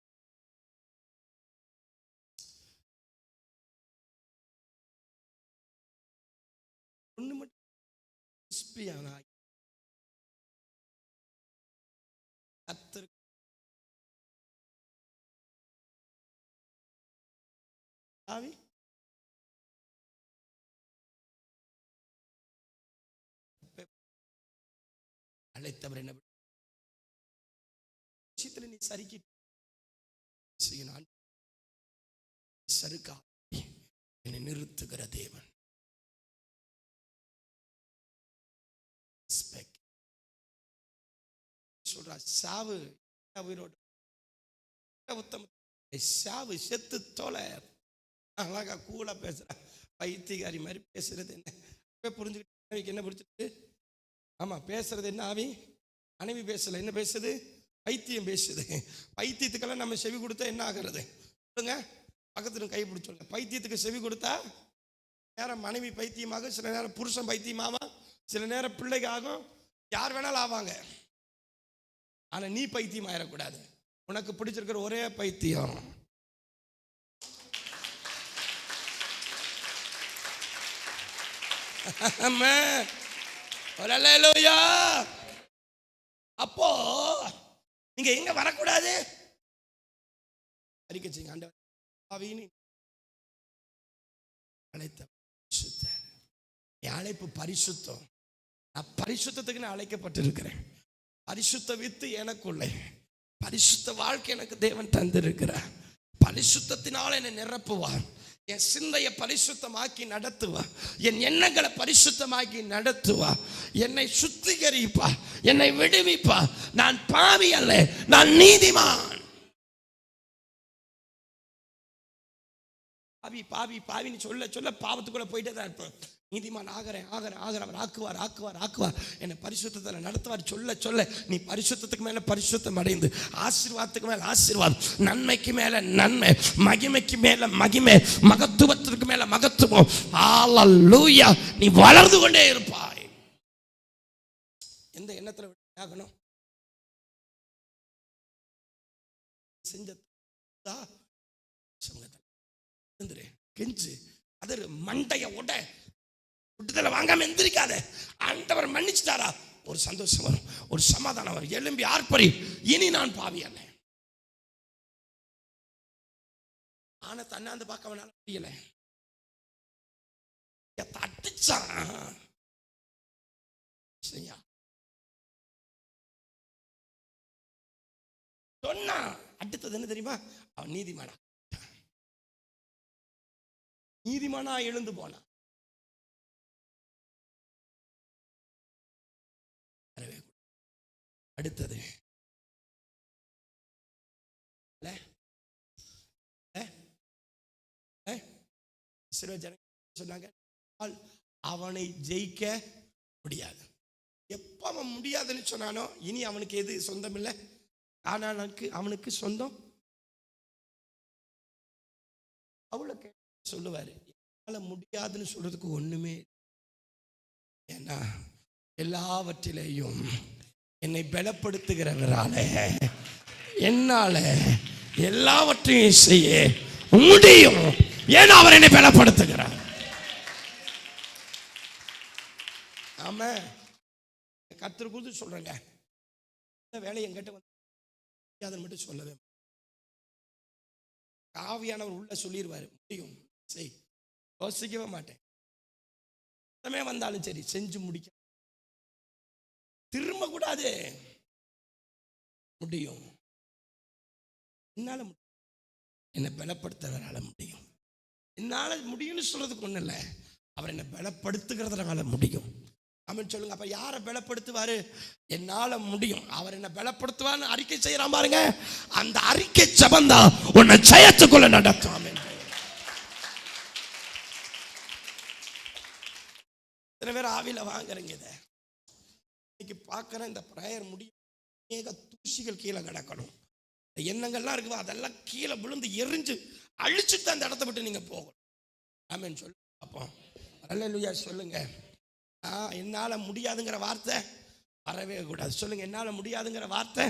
S1: ஒண்ணு மட்டும் கர்த்தர் ஆவி அழைத்தவர் என்ன விஷயத்துல நீ சரிக்கு செய்யணும். சருக்கா என்னை நிறுத்துகிற தேவன். சொல்றா சாவு உயிரோடு உத்தம சாவு செத்து தொலை. அழகா கூலா பேசுற பைத்தியகாரி மாதிரி பேசுறது என்ன புரிஞ்சுக்கிட்டு என்ன புரிஞ்சுட்டு ஆமா பேசுறது என்ன ஆவி மனைவி பேசல என்ன பேசுது பைத்தியம் பேசுது. பைத்தியத்துக்கெல்லாம் நம்ம செவி கொடுத்தா என்ன ஆகிறது சொல்லுங்க பக்கத்துல கை பிடிச்சோங்க. பைத்தியத்துக்கு செவி கொடுத்தா நேரம் மனைவி பைத்தியமாகும், சில நேரம் புருஷன் பைத்தியமாகும், சில நேரம் பிள்ளைங்க ஆகும், யார் வேணாலும் ஆவாங்க. ஆனா நீ பைத்தியம் ஆயிடக்கூடாது. உனக்கு பிடிச்சிருக்கிற ஒரே பைத்தியம் அப்போ நீங்க எங்க வரக்கூடாது அறிக்கை செய்யுங்க. ஆண்டவரே அழைத்த அழைப்பு பரிசுத்தம். நான் பரிசுத்தத்துக்கு நான் அழைக்கப்பட்டிருக்கிறேன். பரிசுத்த வித்து எனக்குள்ளே பரிசுத்த வாழ்க்கை எனக்கு தேவன் தந்திருக்கிறார். பரிசுத்தத்தினால் என்னை நிரப்புவார். என் சிந்தையை பரிசுத்தமாக்கி நடத்துவா. என் எண்ணங்களை பரிசுத்தமாக்கி நடத்துவா. என்னை சுத்திகரிப்பா, என்னை விடுவிப்பா. நான் பாவி அல்ல, நான் நீதிமான். பாவி பாவி பாவின்னு சொல்ல சொல்ல பாவத்துக்குள்ள போயிட்டே தான் இருப்பேன். நீதிமான் ஆகிறேன் அவர் ஆக்குவார் என்னை பரிசுத்தத்தில் நடத்துவார். சொல்ல சொல்ல நீ பரிசுத்தத்துக்கு மேல பரிசுத்தம் அடைந்து ஆசீர்வாதத்துக்கு மேல ஆசீர்வாதம், நன்மைக்கு மேல நன்மை, மகிமைக்கு மேல மகிமை, மகத்துவத்திற்கு மேல மகத்துவம். ஹல்லேலூயா. நீ வளர்ந்து கொண்டே இருப்பாய். எந்த எண்ணத்துல ஆகணும் செஞ்ச கெஞ்சு அதர் மண்டைய உட விட்டுதலை வாங்காம எந்திரிக்காத. ஆண்டவர் மன்னிச்சுட்டாரா ஒரு சந்தோஷம் வரும், ஒரு சமாதானம் வரும். எழும்பி ஆர்ப்பரி, இனி நான் பாவியல்ல. ஆனா தன்னாந்து பார்க்க வேணாலும் முடியல. அடிச்சான் சொன்னா அடுத்தது என்ன தெரியுமா? அவன் நீதிமானா எழுந்து போனா. அடுத்தது சொன்னாங்க அவனை ஜெயிக்க முடியாது. எப்ப அவன் முடியாதுன்னு சொன்னானோ இனி அவனுக்கு எது சொந்தம் இல்லை. கானானுக்கு அவனுக்கு சொந்தம். அவளுக்கு சொல்லுவாரு என்னால முடியாதுன்னு சொல்றதுக்கு ஒண்ணுமே. ஏன்னா எல்லாவற்றிலேயும் என்னை பலப்படுத்துகிறவரால என்னால எல்லாவற்றையும் செய்ய முடியும். ஏன்னா அவர் என்னை பலப்படுத்துகிறார். ஆமா கர்த்தர் குறித்து சொல்றேங்க. வேலை என்கிட்ட வந்து மட்டும் சொல்லவே ஆவியானவர் உள்ள சொல்லிடுவாரு முடியும் செய். யோசிக்கவே மாட்டேன். வந்தாலும் சரி செஞ்சு முடிக்க திரும்ப கூடாது. முடியும். என்னால என்னை பலப்படுத்துறதுனால முடியும். என்னால முடியும்னு சொல்றதுக்கு ஒண்ணு இல்லை, அவர் என்னை பலப்படுத்துகிறதுனால முடியும். அவன் சொல்லுங்க. அப்ப யாரை பலப்படுத்துவாரு? என்னால முடியும். அவர் என்ன பலப்படுத்துவான்னு அறிக்கை செய்யறான் பாருங்க. அந்த அறிக்கை ஜெபம் தான் உன்னை ஜெயத்துக்குள்ள நடத்தும். சில பேர் ஆவில வாங்குறீங்க. இதை இன்னைக்கு பார்க்கறேன். இந்த பிரேயர் முடியும் ஏக தூசிகள் கீழே கிடக்கணும். எண்ணங்கள்லாம் இருக்குவா அதெல்லாம் கீழே விழுந்து எரிஞ்சு அழிச்சுட்டு அந்த இடத்த விட்டு நீங்க போகணும். ஆமென் சொல்லு அப்போ. அல்லேலூயா சொல்லுங்க. என்னால முடியாதுங்கிற வார்த்தை வரவே கூடாது. சொல்லுங்க, என்னால முடியாதுங்கிற வார்த்தை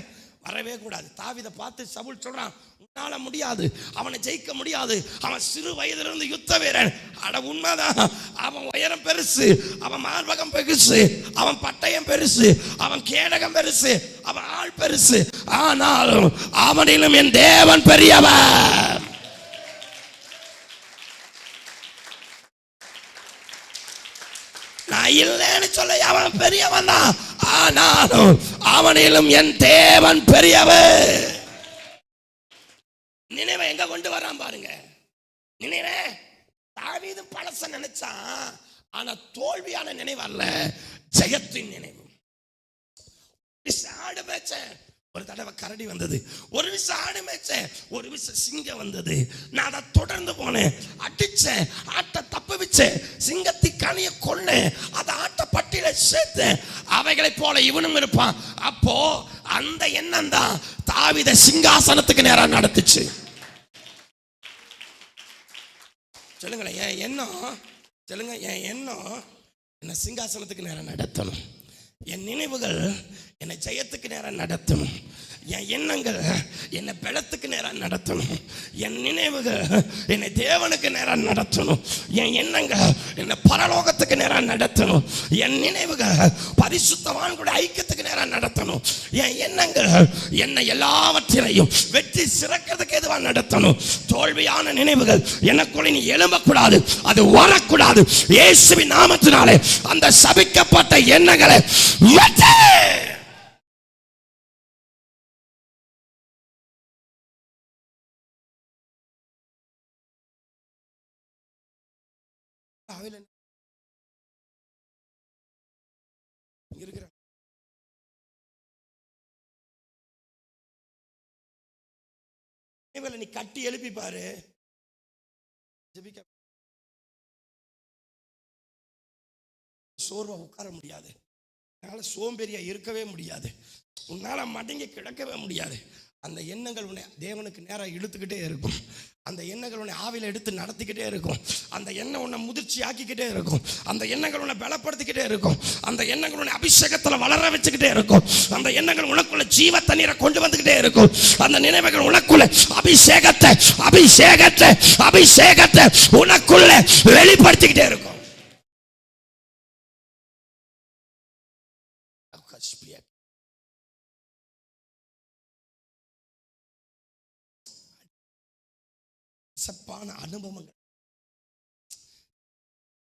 S1: வரவே கூடாது. தாவீதை பார்த்து சவுல் சொல்றான், உன்னால முடியாது, அவனை ஜெயிக்க முடியாது, அவன் சிறு வயதிலிருந்து யுத்த வீரன். அட உண்மைதான், அவன் உயரம் பெருசு, அவன் மார்பகம் பெருசு, அவன் பட்டயம் பெருசு, அவன் கேடகம் பெருசு, அவன் ஆள் பெருசு, ஆனாலும் அவனிலும் என் தேவன் பெரியவர். நான் இல்லைன்னு சொல்ல, அவன் பெரியவன் தான், ஆனாலும் அவனிலும் என் தேவன் பெரியவர். நினைவை எங்க கொண்டு வரான் பாருங்க. நினைவே தாவீது பழச நினைச்சான், ஆனா தோல்வியான நினைவு அல்ல, ஜெயத்தின் நினைவு. ஆடு மேய்ச்சேன், ஒரு தடவை கரடி வந்தது, ஒரு விஷயம் ஆடு மேய்ச்சேன், ஒரு விஷயம் சிங்கம் வந்தது, நான் அதை தொடர்ந்து போனேன், அடிச்சேன், ஆட்டை தப்பு வச்சேன், சிங்கத்தி கனிய கொன்னேன், அதை ஆட்ட பட்டியல சேர்த்தேன், அவைகளை போல இவனும் இருப்பான். அப்போ அந்த எண்ணம் தான் தாவீதை சிங்காசனத்துக்கு நேரா நடத்துச்சு. சொல்லுங்களேன், என் எண்ணம், சொல்லுங்க, என் எண்ணம் என்னை சிங்காசனத்துக்கு நேரம் நடத்தணும். என் நினைவுகள் என்னை ஜெயத்துக்கு நேரம் நடத்தணும். என் எண்ணங்கள் என்னை பலத்துக்கு நேரம் நடத்தணும். என் நினைவுகள் என்னை தேவனுக்கு நேரம் நடத்தணும். என் எண்ணங்கள் என்னை பரலோகத்துக்கு நேரம் நடத்தணும். என் நினைவுகள் பரிசுத்தவான்களுடைய ஐக்கியத்துக்கு நேரம் நடத்தணும். என் எண்ணங்கள் என்னை எல்லாவற்றையும் வெற்றி சிறக்கிறதுக்கு எதுவா நடத்தணும். தோல்வியான நினைவுகள் எனக்குள்ள நீ எழும்பக்கூடாது, அது வரக்கூடாது. இயேசுவின் நாமத்தினாலே அந்த சபிக்கப்பட்ட எண்ணங்களை வெற்றி. இருக்கிற நீ கட்டி எழுப்பி பாரு, சோர்வா உட்கார முடியாது, உன்னால சோம்பேறியா இருக்கவே முடியாது, உன்னால மடங்கி கிடக்கவே முடியாது. அந்த எண்ணங்கள் உன்னை தேவனுக்கு நேராக இழுத்துக்கிட்டே இருக்கும். அந்த எண்ணங்கள் உன்னை ஆவில எடுத்து நடத்திக்கிட்டே இருக்கும். அந்த எண்ணம் உன்னை முதிர்ச்சி ஆக்கிக்கிட்டே இருக்கும். அந்த எண்ணங்கள் உன்னை பலப்படுத்திக்கிட்டே இருக்கும். அந்த எண்ணங்கள் உன்னை அபிஷேகத்தில் வளர வச்சுக்கிட்டே இருக்கும். அந்த எண்ணங்கள் உனக்குள்ள ஜீவ தண்ணீரை கொண்டு வந்துகிட்டே இருக்கும். அந்த நினைவுகள் உனக்குள்ள அபிஷேகத்தை அபிஷேகத்தை அபிஷேகத்தை உனக்குள்ள வெளிப்படுத்திக்கிட்டே இருக்கும். கசப்பான அனுபவங்கள்,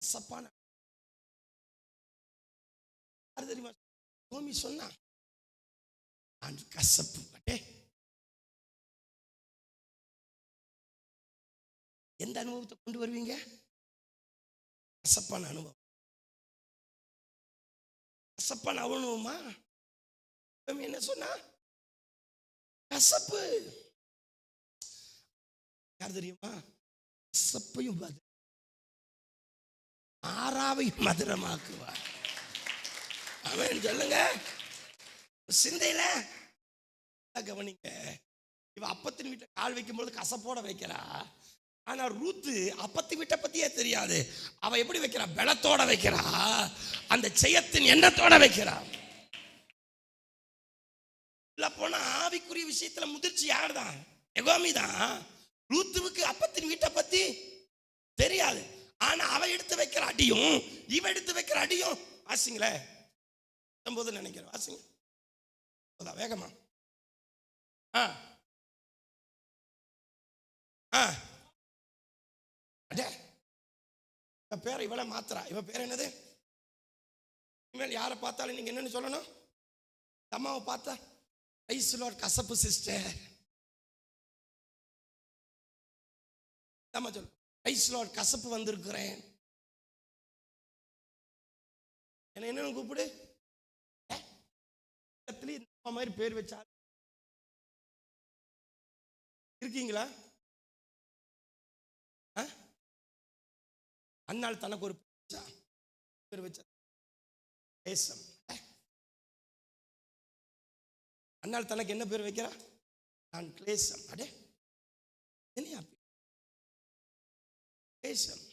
S1: கசப்பான தெரியுமா? பூமி சொன்னா கசப்பு, எந்த அனுபவத்தை கொண்டு வருவீங்க? கசப்பான அனுபவம். கசப்பான அனுபவமா? என்ன சொன்னா? கசப்பு. யார் தெரியுமா? கசப்பையும் ஆறாவையும் மதுரமாக்குவார். அவன் சொல்லுங்க, சிந்தையில கவனிங்க. இவ அப்பத்தின் வீட்டை கால் வைக்கும் போது கசப்போட வைக்கிறா. ஆனா ரூத்து அப்பத்தி வீட்டை பத்தியே தெரியாது. அவ எப்படி வைக்கிறா? பலத்தோட வைக்கிறா. அந்த ஜெயத்தின் எண்ணத்தோட வைக்கிறா. போனா ஆவிக்குரிய விஷயத்துல முதிர்ச்சி யாருதான்? எகோமி தான். ரூத்துவுக்கு அப்பத்தின் வீட்டை பத்தி தெரியாது. ஆனா அவ எடுத்து வைக்கிற அடியும் இவ எடுத்து வைக்கிற அடியும், வாசிங்களே போது நினைக்கிறேன், வாசிங்க வேகமா. பேரை இவள மாத்திரா. இவ பேர் என்னது? இனிமேல் யாரை பார்த்தாலும் நீங்க என்னன்னு சொல்லணும்? அம்மாவை பார்த்தா ஐசுலோட கசப்பு சிஸ்டர். சொல்லு, ஐசுலோட கசப்பு வந்திருக்கிறேன். என்ன கூப்பிடு. மாதிரி பேர் வச்சா இருக்கீங்களா? அண்ணால் தனக்கு ஒரு பேர் வச்சா தேசம். அண்ணால் தனக்கு என்ன பேர் வைக்கிறா? நான் கிளேசம். அடே என்ன தேசம்.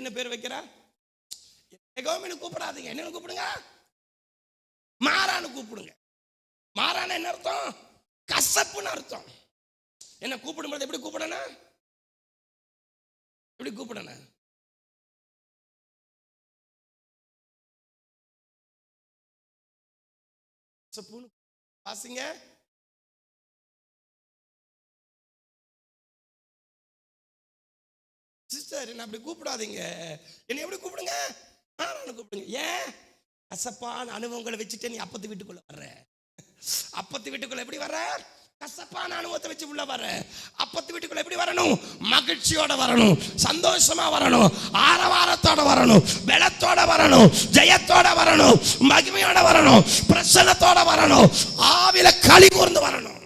S1: என்ன பேர் வைக்கிறா? எகோவான்னு கூப்பிடாதீங்க. என்னன்னு கூப்பிடுங்க? மாறான்னு கூப்பிடுங்க. மாறான என்ன அர்த்தம்? கசப்புன்னு அர்த்தம். என்ன கூப்பிடும்போது எப்படி கூப்பிடணும்? எப்படி கூப்பிடணும்? கசப்புன்னு வாசிங்க. சிஸ்டர் என்ன அப்படி கூப்பிடாதீங்க. என்ன எப்படி கூப்பிடுங்க? மாறான்னு கூப்பிடுங்க. ஏன்? கசப்பான அனுபவங்களை வச்சுட்டு நீ அப்பத்து வீட்டுக்குள்ள வர்ற. அப்பத்து வீட்டுக்குள்ள எப்படி வர்ற? கசப்பான அனுபவத்தை வச்சு உள்ள வர. அப்பத்து வீட்டுக்குள்ள எப்படி வரணும்? மகிழ்ச்சியோட வரணும், சந்தோஷமா வரணும், ஆரவாரத்தோட வரணும், பலத்தோட வரணும், ஜெயத்தோட வரணும், மகிமையோட வரணும், பிரசன்னத்தோட வரணும், ஆவில களி கூர்ந்து வரணும்.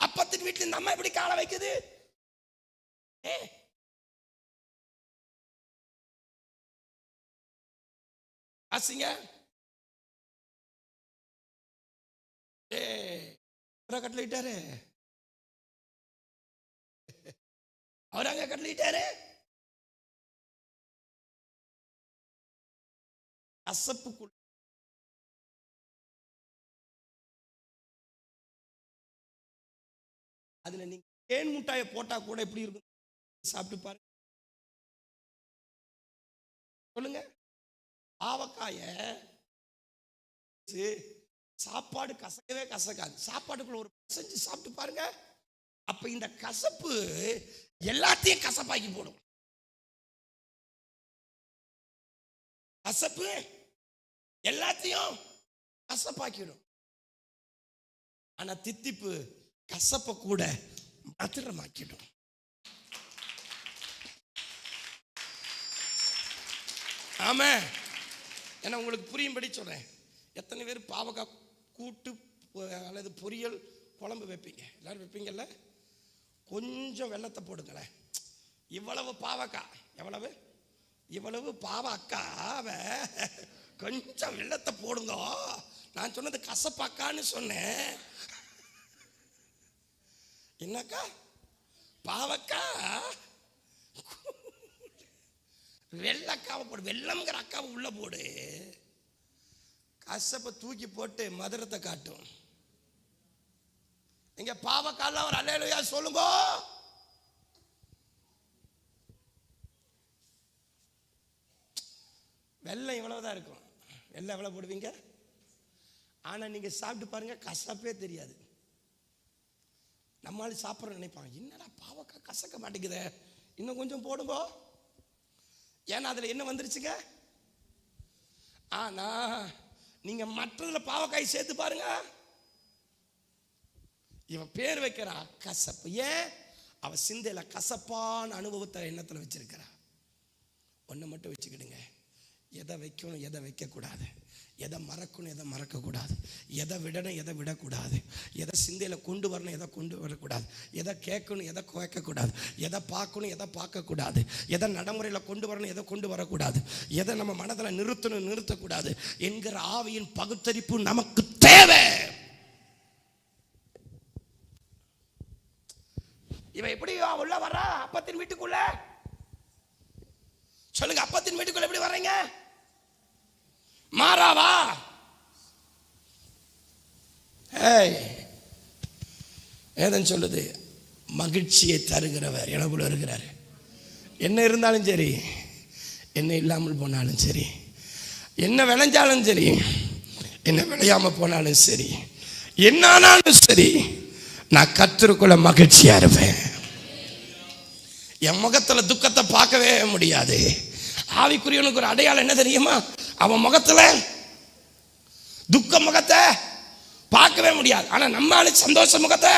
S1: அப்பத்தின் வீட்டுல இந்த அம்மா எப்படி கால வைக்குது? ஆசிங்க கட்டளிட்டாரு. அவர் அங்க கட்டளிட்டாரு. கசப்புக்குள் அதுல நீங்க தேன் முட்டாயை போட்டா கூட எப்படி இருக்கும்? சாப்பிட்டு பாருங்க. சொல்லுங்க. ஆவக்காய சாப்பாடு கசக்கவே கசக்காது. சாப்பாடுக்குள்ள ஒரு செஞ்சு சாப்பிட்டு பாருங்க. அப்ப இந்த கசப்பு எல்லாத்தையும் கசப்பாக்கி போடும். கசப்பு எல்லாத்தையும் கசப்பாக்கிடும். ஆனா தித்திப்பு கசப்ப கூட மதுரமாக்கிடும். ஆமா. ஏன்னா உங்களுக்கு புரியும்படி சொல்றேன். எத்தனை பேர் பாவக்காய் கூட்டு அல்லது பொரியல் குழம்பு வைப்பீங்க? எல்லாரும் வைப்பீங்கல்ல. கொஞ்சம் வெள்ளத்தை போடுங்களேன். இவ்வளவு பாவக்காய், இவ்வளவு பாவக்காவை கொஞ்சம் வெள்ளத்தை போடுங்க. நான் சொன்னது கசப்பாக்கான்னு சொன்னேன். என்னக்கா? பாவக்காய் வெள்ளக்காவை போடு. வெள்ளம்ங்கிற அக்காவை உள்ள போடு. கசப்பை தூக்கி போட்டு மதுரத்தை காட்டும். இங்க பாவக்கால ஒரு அல்லேலூயா சொல்லுங்க. வெள்ளம் இவ்வளவுதான் இருக்கும். வெள்ளம் எவ்வளவு போடுவீங்க? ஆனா நீங்க சாப்பிட்டு பாருங்க, கசப்பே தெரியாது. நம்மளால சாப்பிட்ற நினைப்பாங்க, என்னடா பாவக்காய் கசக்க மாட்டேங்குதே, இன்னும் கொஞ்சம் போடுங்க. ஏன்னா அதுல என்ன வந்துருச்சுங்க? ஆனா நீங்க மற்றதுல பாவக்காய் சேர்த்து பாருங்க. இவன் பேர் வைக்கிறா கசப்பு. ஏன்? அவ சிந்தையில கசப்பான அனுபவத்தை எண்ணத்துல வச்சிருக்கிறா. ஒண்ணு மட்டும் வச்சுக்கிடுங்க. எதை வைக்கணும், எதை வைக்க கூடாது, எதை மறக்கணும், எதை மறக்க கூடாது, எதை விடணும், எதை விடக்கூடாது, எதை சிந்தையில கொண்டு வரணும், எதை கொண்டு வரக்கூடாது, எதை கேட்கணும், எதை கேட்கக்கூடாது, எதை பார்க்கணும், எதை பார்க்கக்கூடாது, எதை நடைமுறையில் கொண்டு வரணும், எதை கொண்டு வரக்கூடாது, எதை நம்ம மனதில் நிறுத்தணும், நிறுத்தக்கூடாது என்கிற ஆவியின் பகுத்தறிப்பு நமக்கு தேவை. இவன் எப்படி உள்ள வர்றா? அப்பத்தின் வீட்டுக்குள்ள சொல்லுங்க. அப்பத்தின் வீட்டுக்குள்ள எப்படி வர்றீங்க? மாறாவா? ஏதன் சொல்லுது, மகிழ்ச்சியை தருகிறவர் எனக்குள்ள இருக்கிறார். என்ன இருந்தாலும் சரி, என்ன இல்லாமல் போனாலும் சரி, என்ன விளைஞ்சாலும் சரி, என்ன விளையாம போனாலும் சரி, என்ன ஆனாலும் சரி, நான் கர்த்தருக்குள்ள மகிழ்ச்சியா இருப்பேன். என் முகத்துல துக்கத்தை பார்க்கவே முடியாது. ஆவிக்குரியவனுக்கு ஒரு அடையாளம் என்ன தெரியுமா? அவன் முகத்துல துக்க முகத்தை பார்க்கவே முடியாது. ஆனா நம்மளால சந்தோஷ முகத்தை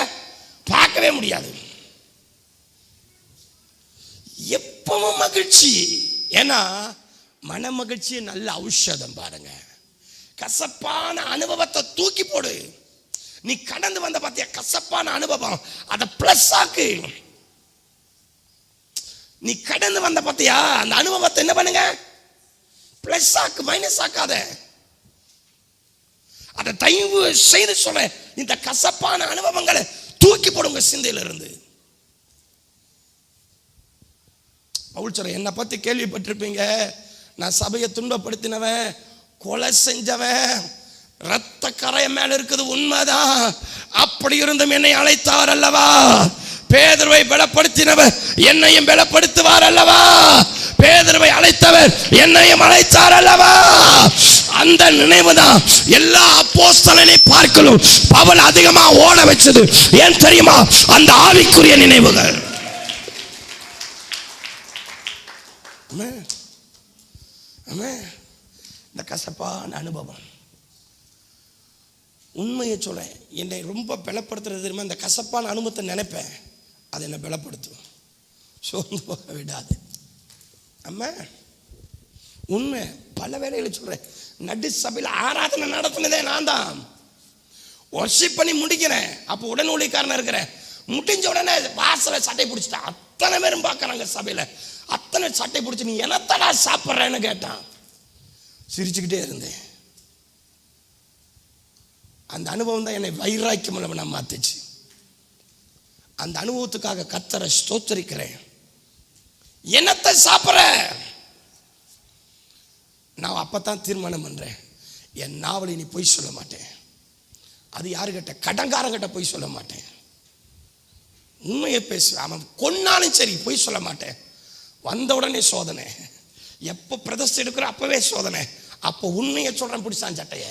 S1: பார்க்கவே முடியாது. எப்பவும் மகிழ்ச்சி. ஏன்னா மன மகிழ்ச்சி நல்ல ஔஷதம். பாருங்க, கசப்பான அனுபவத்தை தூக்கி போடு. நீ கடந்து வந்த பார்த்தியா கசப்பான அனுபவம், அதை பிளஸ் ஆக்கு. நீ கடந்து வந்த பார்த்தியா அந்த அனுபவத்தை என்ன பண்ணுங்க? பிளஸ் ஆக்கு, மைனஸ் ஆக்காத. அதை தயவு செய்து சொல்ல, இந்த கசப்பான அனுபவங்களை தூக்கி போடுங்க சிந்தையில இருந்து. பவுல் சொல்ற, என்னை பத்தி கேள்விப்பட்டிருப்பீங்க, நான் சபையை துன்பப்படுத்தினவன், கொலை செஞ்சவன், ரத்த கரை மேல இருக்குது, உண்மைதான். அப்படி இருந்தும் என்னை அழைத்தார் அல்லவா. பேதுருவை பலப்படுத்தினவர் என்னையும் பலப்படுத்துவார் அல்லவா. பேதுருவை அழைத்தவர் என்னையும் அழைத்தார் அல்லவா. அந்த நினைவுதான் எல்லா அப்போஸ்தலனை பார்க்கலும் பவுல் அதிகமா ஓட வச்சது. ஏன் தெரியுமா? அந்த ஆவிக்குரிய நினைவுகள். இந்த கசப்பான அனுபவம், உண்மையை சொல்றேன், என்னை ரொம்ப பலப்படுத்துறது தெரியுமா? இந்த கசப்பான அனுபவத்தை நினைப்பேன், அது என்னை பலப்படுத்தும், சோர்ந்து போக விடாது. அம்மா உண்மை, பல வேலைகளை சொல்றேன். நடு சபையில் ஆராதனை நடத்தினதே நான் தான். வர்ஷிப் பண்ணி முடிக்கிறேன், அப்போ உடன் ஊழியக்காரனா இருக்கிறேன். முடிஞ்ச உடனே வாசலை சட்டை பிடிச்சிட்டேன். அத்தனை பேரும் பார்க்கறாங்க சபையில், அத்தனை சட்டை பிடிச்சி நீ என்னத்தடா சாப்பிட்றேன்னு கேட்டான். சிரிச்சுக்கிட்டே இருந்தேன். அந்த அனுபவம் தான் என்னை வைராக்கியம் உள்ளவனா மாத்துச்சு. அந்த அனுபவத்துக்காக கர்த்தரை ஸ்தோத்திரிக்கிறேன். என்னத்தை சாப்பிட்ற? நான் அப்பதான் தீர்மானம் பண்றேன், என் நாவலை நீ பொய் சொல்ல மாட்டேன். அது யாருக்கிட்ட? கடங்காரங்கிட்ட பொய் சொல்ல மாட்டேன். உண்மையை பேசுவேன். அவன் கொன்னாலும் சரி பொய் சொல்ல மாட்டேன். வந்த உடனே சோதனை, எப்போ பிரதர்ஷம் எடுக்கிற அப்பவே சோதனை. அப்போ உண்மையை சொல்றேன். பிடிச்சான் சட்டைய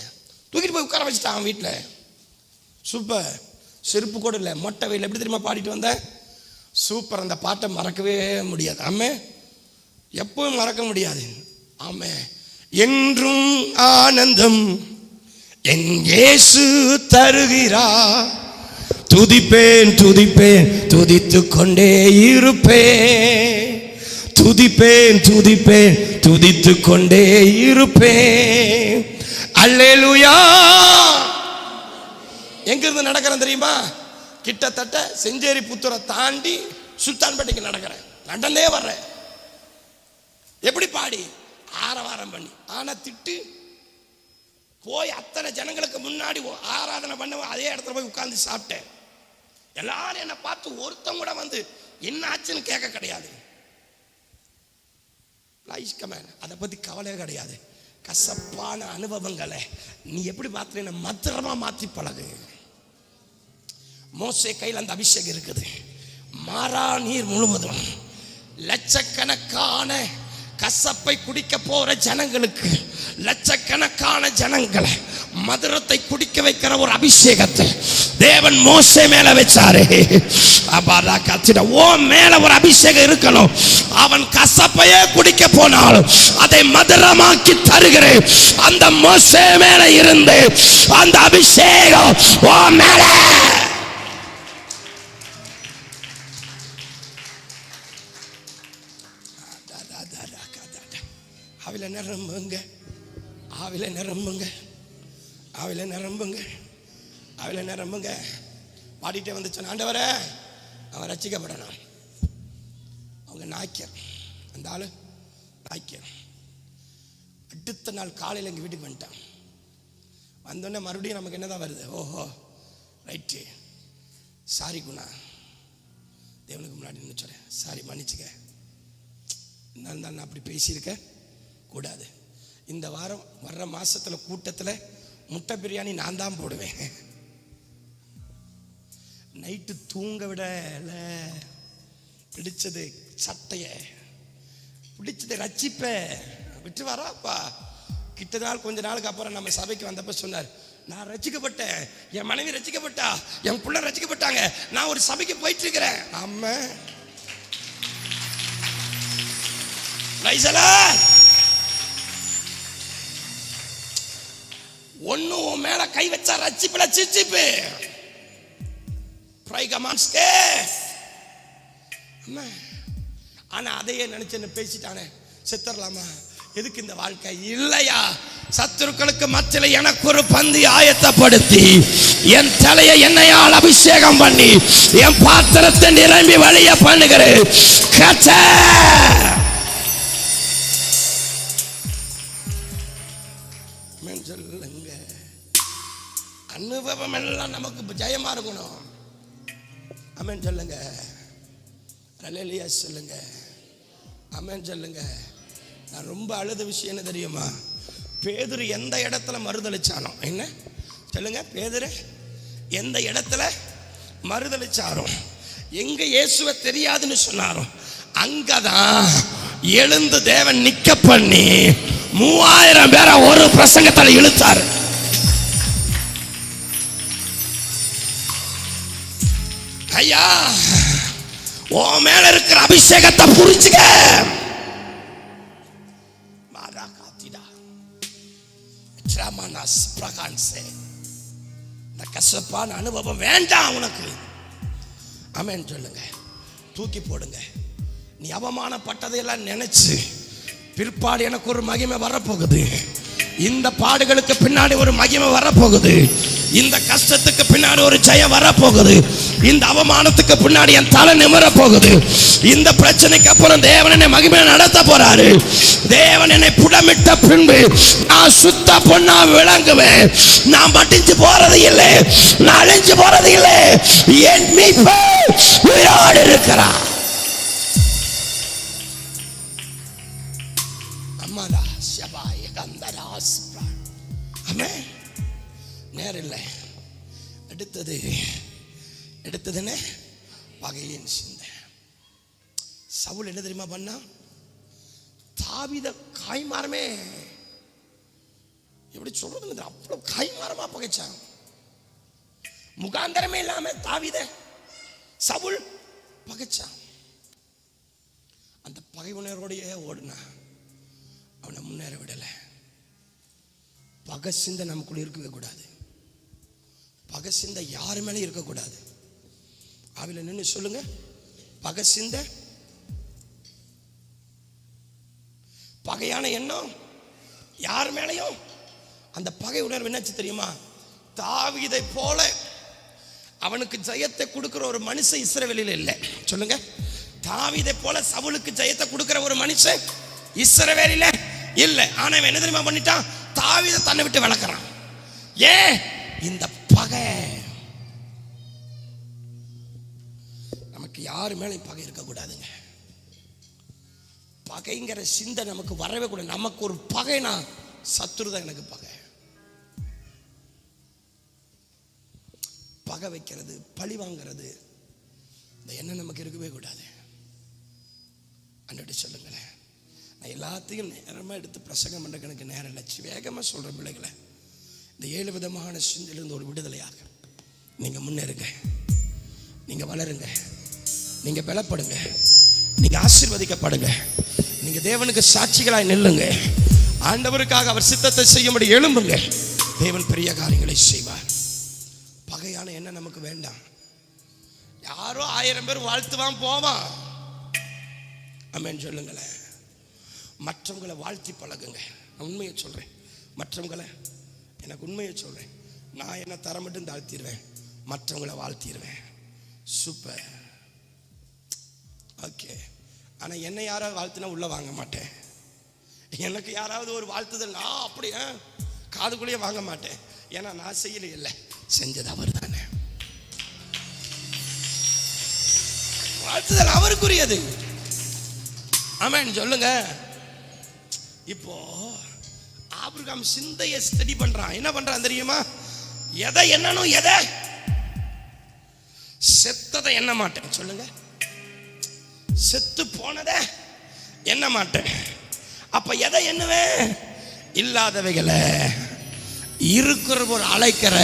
S1: தூக்கிட்டு போய் உட்கார வச்சுட்டான் அவன் வீட்டில். சூப்பர், செருப்பு கூட இல்லை, மொட்டை வெயில். எப்படி தெரியுமா பாடிட்டு வந்தேன்? சூப்பர். அந்த பாட்டை மறக்கவே முடியாது. ஆமே, எப்பவும் மறக்க முடியாது. ஆமே, என்றும் ஆனந்தம் என் இயேசு தருகிறார். துதிப்பேன் துதிப்பேன் துதித்துக் கொண்டே இருப்பேன். துதிப்பேன் துதிப்பேன் துதித்துக் கொண்டே இருப்பேன். அல்லேலூயா. எங்கிருந்து நடக்கிறேன் தெரியுமா? கிட்டத்தட்ட செஞ்சேரி புத்தூரை தாண்டி சுல்தான்பேட்டைக்கு நடக்கிறேன். நடந்தே வர்றேன். எப்படி பாடி ஆரவாரம் பண்ணி, ஆனா திட்டு போய் அத்தனை ஜனங்களுக்கு முன்னாடி ஆராதனை பண்ண அதே இடத்துல போய் உட்கார்ந்து சாப்பிட்டேன். எல்லாரும் என்னை பார்த்து ஒருத்தம் கூட வந்து என்ன ஆச்சுன்னு கேட்க கிடையாது. அதை பத்தி கவலையே கிடையாது. கசப்பான அனுபவங்களை நீ எப்படி மாத்திர மத்திரமா மாற்றி பழகு. மோசே கையில் அந்த அபிஷேகம் இருக்குது. மாறா நீர் முழுவதும் லட்சக்கணக்கான கசப்பை குடிக்க போற ஜனங்களுக்கு, லட்சக்கணக்கான ஜனங்களை மதுரத்தை குடிக்க வைக்கிற ஒரு அபிஷேகத்தை தேவன் மோசே மேல வச்சாரு. ஓ மேல ஒரு அபிஷேகம் இருக்கணும். அவன் கசப்பையே குடிக்க போனாலும் அதை மதுரமாக்கி தருகிறேன். அந்த மோசே மேல இருந்து அந்த அபிஷேகம் ஓ மேல. ஆவில நிரம்புங்க, ஆவில நிரம்புங்க, ஆவில நிரம்புங்க, ஆவில நிரம்புங்க. பாடிட்டே வந்துச்சு, ஆண்டவரே அவன் ரட்சிக்கப்படணும். அவங்க நாய்க்கர், அந்த ஆளு நாய்க்கர். அடுத்த நாள் காலையில் எங்கள் வீட்டுக்கு வந்துட்டான். வந்தோடனே மறுபடியும் நமக்கு என்னதான் வருது? ஓஹோ ரைட்டு, சாரி குணா, தேவனுக்கு முன்னாடி நினைச்சேன், சாரி மன்னிச்சுக்க, என்ன இருந்தாலும் நான் அப்படி பேசியிருக்க கூடாது. இந்த வாரம் வர்ற மாசத்துல கூட்டத்தில் முட்டை பிரியாணி நான் தான் போடுவேன். நைட்டு தூங்க விடல, பிடிச்சது சட்டைய, பிடிச்சது ரட்சிப்ப விட்டு வராப்பா. கிட்ட நாள் கொஞ்ச நாளுக்கு அப்புறம் நம்ம சபைக்கு வந்தப்ப சொன்னார், நான் ரட்சிக்கப்பட்டேன், என் மனைவி ரட்சிக்கப்பட்டா, என் பிள்ளை ரட்சிக்கப்பட்டாங்க, நான் ஒரு சபைக்கு போயிட்டு இருக்கிறேன். ஆமா, ஒண்ணு உன் மேல கை வச்சா ரட்சிப்புல சிச்சிப்பு. ஆனா அதையே நினைச்சு பேசிட்டானே, செத்துடலாமா, எதுக்கு இந்த வாழ்க்கை? இல்லையா, சத்துருக்களுக்கு மத்தியில எனக்கு ஒரு பந்தி ஆயத்தப்படுத்தி என் தலையை எண்ணெயால் அபிஷேகம் பண்ணி என் பாத்திரத்தை நிரம்பி வழிய பண்ணுகிறேன். சொல்லுங்க, அனுபவம் எல்லாம் நமக்கு ஜெயமா இருக்கணும். ஆமென் சொல்லுங்க, அல்லேலூயா சொல்லுங்க. ஆமென் சொல்லுங்க. நான் ரொம்ப அழுத விஷயம் என்ன தெரியுமா? பேதுரு எந்த இடத்துல மறுதளிச்சானோ, என்ன சொல்லுங்க, பேதுரு எந்த இடத்துல மறுதளிச்சாரோ, எங்க இயேசுவை தெரியாதுன்னு சொன்னாரோ, அங்கதான் எழுந்து தேவன் நிக்க பண்ணி 3000 பேரை ஒரு பிரசங்கத்தில் இழுத்தாரு. ஐயா, உன் மேல இருக்கிற அபிஷேகத்தை புரிஞ்சுக்க. இந்த கசப்பான அனுபவம் வேண்டாம் உனக்கு. ஆமென் சொல்லுங்க. தூக்கி போடுங்க. நீ அவமானப்பட்டதையெல்லாம் நினைச்சு பிற்பாடு எனக்கு ஒரு மகிமை வரப்போகுது. இந்த பாடுகளுக்கு பின்னாடி ஒரு மகிமை வரப்போகுது. இந்த கஷ்டத்துக்கு பின்னாடி ஒரு ஜெயம் வரப்போகுது. இந்த அவமானத்துக்கு பின்னாடி என் தலை நிமிர போகுது. இந்த பிரச்சனைக்கு அப்புறம் தேவன் என்னை மகிமை நடத்த போறாரு. தேவன் என்னை புடமிட்ட பின்பு நான் சுத்த பொண்ணா விளங்குவேன். நான் மடிஞ்சு போறது இல்லை, நான் அழிஞ்சு போறது இல்லை. என் மீட்பர் உயிரோடு இருக்கிறார். அம்மாடா சபாய கந்தராஸ். ஆமென். நேரம் இல்லை. எடுத்ததுன்னு பகையின் சிந்தை. சவுல் என்ன தெரியுமா பண்ணா? தாவீத காய்மாரமே, எப்படி சொல்றது, அவ்வளவு காய்மாரமா பகைச்சான். முகாந்தரமே இல்லாம தாவீத சவுல் பகைச்சான். அந்த பகை உணர்வோடையே ஓடுனா, அவனை முன்னேற விடல. பகை சிந்தை நமக்குள்ள இருக்கவே கூடாது. பகை சிந்தை யாரு மேலே இருக்கக்கூடாது. ஆவில நின்று சொல்லுங்க, பகை சிந்தை, பகையான எண்ணம் யார் மேலையும். அந்த பகை உணர்வு என்னாச்சு தெரியுமா? தாவீதை போல அவனுக்கு ஜெயத்தை கொடுக்கிற ஒரு மனுஷன் இஸ்ரவேலில் இல்லை. சொல்லுங்க, தாவீதை போல சவுலுக்கு ஜெயத்தை கொடுக்கிற ஒரு மனுஷன் இஸ்ரவேலில் இல்லை. ஆனா இவன் என்ன தெரியுமா பண்ணிட்டான்? தாவீதை தன்னை விட்டு விளக்குறான். ஏன்? இந்த பகை. நமக்கு யாரு மேலும் பகை இருக்க கூடாதுங்க. பகைங்கிற சிந்தை நமக்கு வரவே கூடாது. நமக்கு ஒரு பகைனா சத்துருதான் எனக்கு பகை. பகை வைக்கிறது, பழி வாங்கிறது, இந்த எண்ணம் நமக்கு இருக்கவே கூடாது. அன்றைய சொல்லுங்களேன், நான் எல்லாத்தையும் நேரமாக எடுத்து பிரசங்கம் பண்ணுறதுக்கு எனக்கு நேரம் இல்லை. வேகமாக சொல்கிற பிள்ளைகளை, இந்த 7 விதமான சிந்தையிலிருந்து ஒரு விடுதலையாக நீங்கள் முன்னேறுங்க, நீங்கள் வளருங்க, நீங்கள் பலப்படுங்க, நீங்கள் ஆசீர்வதிக்கப்படுங்க, நீங்கள் தேவனுக்கு சாட்சிகளாய் நில்லுங்க. ஆண்டவருக்காக அவர் சித்தத்தை செய்யும்படி எழும்புங்க. தேவன் பெரிய காரியங்களை செய்வார். பகையான என்ன நமக்கு வேண்டாம். யாரோ 1000 பேர் வாழ்த்துவான் போவான். ஆமென் சொல்லுங்களேன். மற்றவங்களை வாழ்த்தி பழகுங்க. நான் உண்மையை சொல்றேன். மற்றவங்களை, எனக்கு உண்மையை சொல்றேன், நான் என்ன தர மட்டும் தாழ்த்திடுவேன், மற்றவங்களை வாழ்த்திடுவேன். Super, okay. ஆனா என்னை யாராவது வாழ்த்துனா உள்ள வாங்க மாட்டேன். எனக்கு யாராவது ஒரு வாழ்த்துதல் நான் அப்படியே காதுக்குள்ளேயே வாங்க மாட்டேன். ஏன்னா நான் செய்யல, இல்லை, செஞ்சது அவர் தானே. வாழ்த்துதல் அவருக்குரியது. ஆமென் சொல்லுங்க. இப்போ ஆபிரகாம் சிந்தையை ஸ்டடி பண்றான். என்ன பண்றான் தெரியுமா? எதை எண்ணணும், எதை செத்ததை எண்ண மாட்டேன். சொல்லுங்க, செத்து போனதை எண்ண மாட்டேன். அப்ப எதை எண்ணுவேன்? இல்லாதவைகளை இருக்கிற ஒரு அழைக்கிற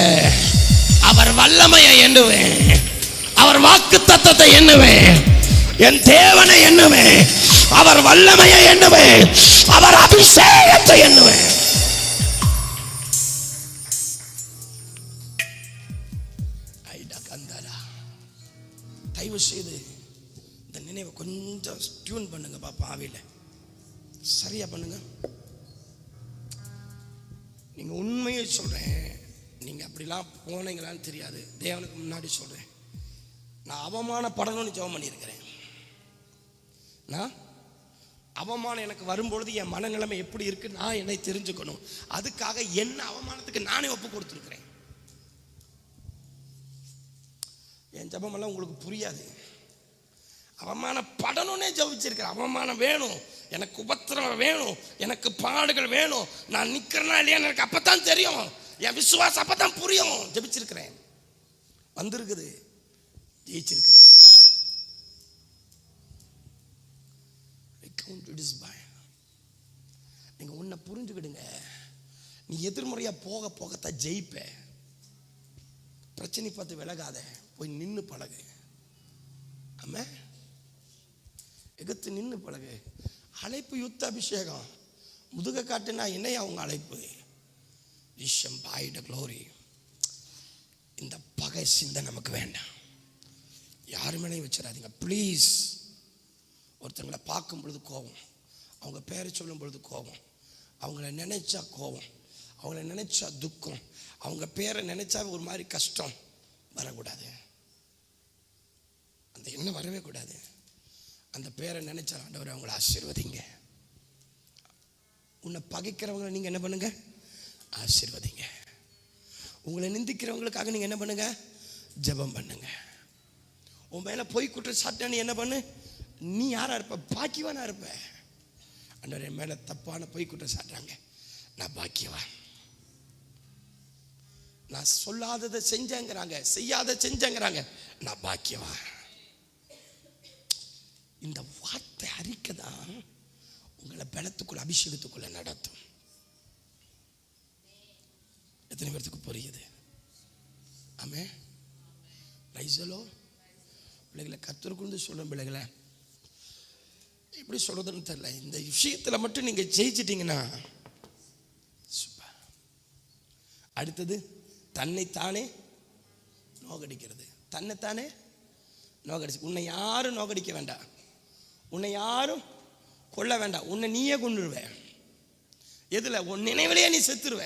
S1: அவர் வல்லமையை எண்ணுவேன், அவர் வாக்கு தத்தத்தை எண்ணுவேன், என் தேவனை எண்ணுவேன், அவர் வல்லமையை எண்ணுவேன், அவர் அபிஷேகத்தை எண்ணுவேன். தயவு செய்து இந்த நினைவை கொஞ்சம் டியூன் பண்ணுங்க பாப்பா. ஆவில சரியா பண்ணுங்க. நீங்க உண்மையை சொல்றேன், நீங்க அப்படிலாம் போனீங்களான்னு தெரியாது. தேவனுக்கு முன்னாடி சொல்றேன், நான் அவமானப்படணும்னு ஜெபம் பண்ணியிருக்கிறேன். நான் அவமானம் எனக்கு வரும்பொழுது என் மனநிலைமை எப்படி இருக்கு நான் என்னை தெரிஞ்சுக்கணும். அதுக்காக என்ன அவமானத்துக்கு நானே ஒப்பு கொடுத்துருக்கிறேன். என் ஜெபமெல்லாம் உங்களுக்கு புரியாது. அவமானப்படணும்னே ஜெபிச்சிருக்கிறேன். அவமானம் வேணும், எனக்கு உபத்திரம் வேணும், எனக்கு பாடுகள் வேணும், நான் நிற்கிறேன்னா இல்லையா எனக்கு அப்பதான் தெரியும், என் விசுவாசம் அப்பதான் புரியும். ஜெபிச்சிருக்கிறேன், வந்திருக்குது, ஜெயிச்சிருக்கிறாரு. நீங்க உன்னை புரிஞ்சுக்கிடுங்க, நீ எதிர்மறையா போக போகத்தான் ஜெயிப்ப. பிரச்சனை பார்த்து விலகாத, போய் நின்று பழகு. ஆமா, எகத்து நின்று பழகு. அழைப்பு யுத்த அபிஷேகம், முதுக காட்டுனா என்னையா அவங்க அழைப்பு? விஷம் பாயிட க்ளோரி. இந்த பகை சிந்தை நமக்கு வேண்டாம். யாருமே வச்சிடாதீங்க ப்ளீஸ். ஒருத்தங்களை பார்க்கும் பொழுது கோபம், அவங்க பேரை சொல்லும் பொழுது கோபம், அவங்கள நினைச்சா கோபம், அவங்கள நினைச்சா துக்கம், அவங்க பேரை நினைச்சா ஒரு மாதிரி கஷ்டம் வரக்கூடாது. அந்த எண்ணம் வரவே கூடாது. அந்த பேரை நினைச்சா ஆண்டவரே அவங்கள ஆசீர்வதிங்க. உன்னை பகைக்கிறவங்களை நீங்க என்ன பண்ணுங்க? ஆசீர்வதிங்க. உங்களை நிந்திக்கிறவங்களுக்காக நீங்க என்ன பண்ணுங்க? ஜெபம் பண்ணுங்க. உன் மேல போய் குற்றச்சாட்டு நீ என்ன பண்ணு? நீ யாரா இருப்ப? பாக்கியவானா இருப்ப. ஆண்டவரே என் மேல தப்பான போய் குற்றச்சாட்டாங்க, நான் பாக்கியவான். நான் சொல்லாததை செஞ்சேங்கிறாங்க, செய்யாத செஞ்சேங்கிறாங்க, நான் பாக்கியவான். இந்த வார்த்தை அறிக்கைதான் உங்களை பலத்துக்குள்ள அபிஷேகத்துக்குள்ள நடத்தும். எத்தனை பேருக்கு புரியுது? ஆமே, ரைசலோ பிள்ளைகளை கத்தருக்குள்ள சொல்றேன். பிள்ளைகளை எப்படி சொல்றதுன்னு தெரியல, இந்த விஷயத்துல மட்டும் நீங்க ஜெயிச்சிட்டீங்கன்னா சூப்பர். அடுத்தது தன்னைத்தானே நோகடிக்கிறது. தன்னைத்தானே நோகடிச்சு, உன்னை யாரும் நோகடிக்க வேண்டாம், உன்னை யாரும் கொல்ல வேண்டாம், உன்னை நீயே கொண்டுருவ. எதுல? உன் நினைவிலேயே நீ செத்துருவ.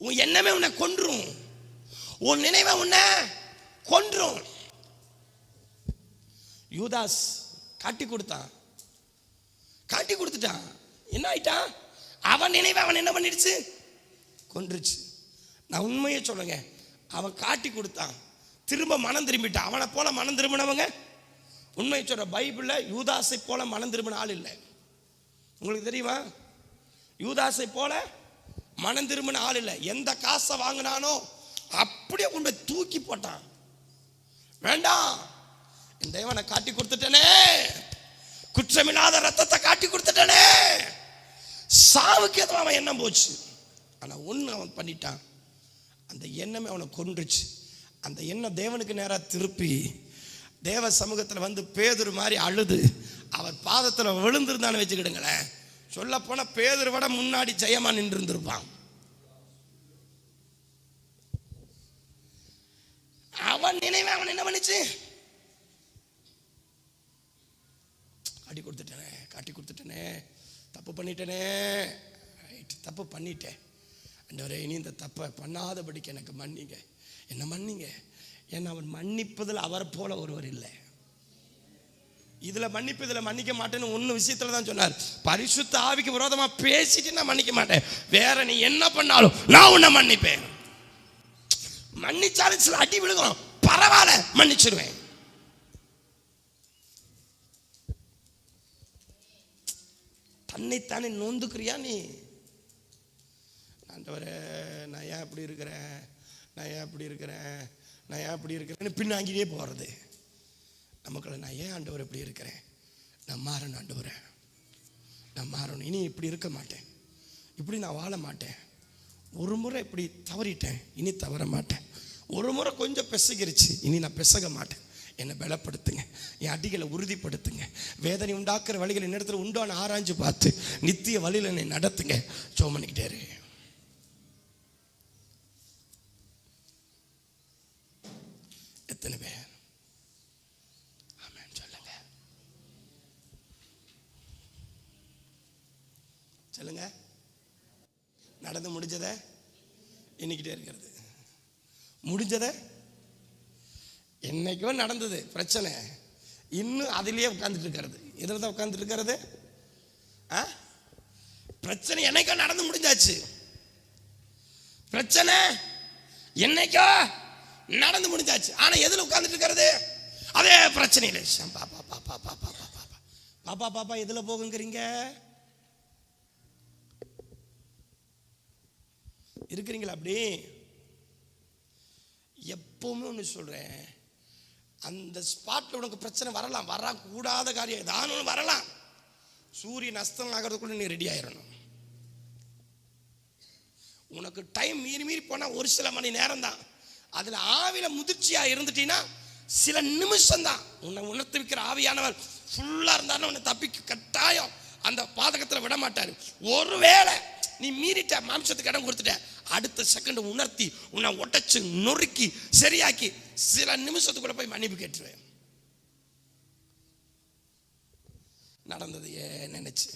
S1: உன் எண்ணமே உன்னை கொன்றும், உன் நினைவை உன்னை கொன்றும். யூதாஸ் காட்டி கொடுத்தான், காட்டி கொடுத்துட்டான். என்ன ஆயிட்டான்? அவன் நினைவை அவன் என்ன பண்ணிடுச்சு? கொன்றுச்சு. நான் உண்மையை சொல்லுங்க, அவன் காட்டி கொடுத்தான், திரும்ப மனம் திரும்பிட்டான். அவனை போல மனம் திரும்பினவங்க, உண்மையை சொல்ற, பைபிள்ல யூதாசை போல மனம் திரும்பின ஆள் இல்லை. உங்களுக்கு தெரியுமா? யூதாசை போல மனம் திரும்பின ஆள் இல்லை. எந்த காசை வாங்கினானோ அப்படியே கொண்டு போய் தூக்கி போட்டான். வேண்டாம், என் தேவனை காட்டி கொடுத்துட்டனே, குற்றமில்லாத ரத்தத்தை காட்டி கொடுத்துட்டனே, சாவுக்கு எதுவும் அவன் எண்ணம் போச்சு. ஆனா ஒண்ணு அவன் பண்ணிட்டான், அந்த எண்ணமே அவனை கொன்றுச்சு. அந்த எண்ணம் தேவனுக்கு நேராக திருப்பி தேவ சமூகத்தில் வந்து பேதுரு மாதிரி அழுது அவர் பாதத்தில் விழுந்திருந்தான்னு வச்சுக்கிடுங்களேன், சொல்ல போன பேதுரு விட முன்னாடி ஜெயமா நின்று இருந்திருப்பான். அவன் நினைவை அவன் என்ன பண்ணிச்சு? காட்டி கொடுத்துட்டேனே, காட்டி கொடுத்துட்டேனே, தப்பு பண்ணிட்டேனே, தப்பு பண்ணிட்டேன். ஆண்டவரே இனி இந்த தப்பை பண்ணாதபடிக்கு எனக்கு மன்னிங்க, என்ன மன்னிங்க. ஏன்னா அவன் மன்னிப்பதில் அவர் போல ஒருவர் இல்லை. இதுல மன்னிப்பு, இதுல மன்னிக்க மாட்டேன்னு ஒன்னு விஷயத்துல தான் சொன்னார். பரிசுத்த ஆவிக்கு விரோதமா பேசிட்டு நான் மன்னிக்க மாட்டேன், வேற நீ என்ன பண்ணாலும் நான் உன்னை மன்னிப்பேன். மன்னிச்சாலும் சில அடி விழுகும், பரவாயில்ல மன்னிச்சிருவேன். தன்னைத்தானே நொந்துக்கிறியா நீ? ஆண்டவரே நான் ஏன் இப்படி இருக்கிறேன், நான் ஏன் இப்படி இருக்கிறேன், நான் ஏன் இப்படி இருக்கிறேன்னு பின்னாங்கிட்டே போகிறது நமக்குள்ள. நான் ஏன் ஆண்டவர் இப்படி இருக்கிறேன், நான் மாறணும் ஆண்டவரே, நான் மாறணும், இனி இப்படி இருக்க மாட்டேன், இப்படி நான் வாழ மாட்டேன். ஒரு முறை இப்படி தவறிட்டேன், இனி தவற மாட்டேன். ஒரு முறை கொஞ்சம் பெசகிருச்சு, இனி நான் பெசக மாட்டேன். என்னை பலப்படுத்துங்க, என் அடிகளை உறுதிப்படுத்துங்க, வேதனை உண்டாக்குற வழிகளை என்னிடத்துல உண்டான ஆராய்ஞ்சு பார்த்து நித்திய வழியில் என்னை நடத்துங்க. ஜெபம் பண்ணிக்கிட்டே இரு. எத்தனை பேர் ஆமென் சொல்லுங்க, சொல்லுங்க. நடந்து முடிஞ்சத எண்ணிக்கிட்டே இருக்கிறது, முடிஞ்சத என்னைக்கோ நடந்தது பிரச்சனை, இன்னும் அதிலேயே உட்கார்ந்துட்டு இருக்கிறது. எதில் தான் உட்கார்ந்துட்டு இருக்கிறது? பிரச்சனை என்னைக்கோ நடந்து முடிஞ்சாச்சு, பிரச்சனை என்னைக்கோ நடந்து முடிஞ்சாச்சு. ஆனா எதுல உட்கார்ந்துட்டு இருக்கிறது? அதே பிரச்சனையில பாப்பா பாப்பா பாப்பா பாப்பா பாப்பா பாப்பா எதுல போகுங்கிறீங்க? இருக்கிறீங்களா அப்படி? எப்பவுமே ஒன்று சொல்றேன், அந்த ஸ்பாட்ல உனக்கு பிரச்சனை வரலாம், வரக்கூடாத காரியம் ஏதாவது ஒன்று வரலாம். சூரியன் அஸ்தம் ஆகிறதுக்குள்ள நீ ரெடி ஆயிடணும். உனக்கு டைம் மீறி மீறி போனா ஒரு சில மணி நேரம் தான். அதுல ஆவில முதிர்ச்சியா இருந்துட்டீங்கன்னா சில நிமிஷம் தான். உன்னை உணர்த்தி வைக்கிற ஆவியானவர் ஃபுல்லா இருந்தாலும் உன்னை தப்பிக்க கட்டாயம் அந்த பாதகத்தில் விட மாட்டாரு. ஒருவேளை நீ மீறிட்ட, மாம்சத்துக்கு இடம் கொடுத்துட்ட, அடுத்த செகண்ட் உணர்த்தி உன்னை உடைச்சு நொறுக்கி சரியாக்கி சில நிமிஷத்துக்குள்ள போய் மன்னிப்பு கேட்டுருவேன். நடந்ததையே நினைச்சு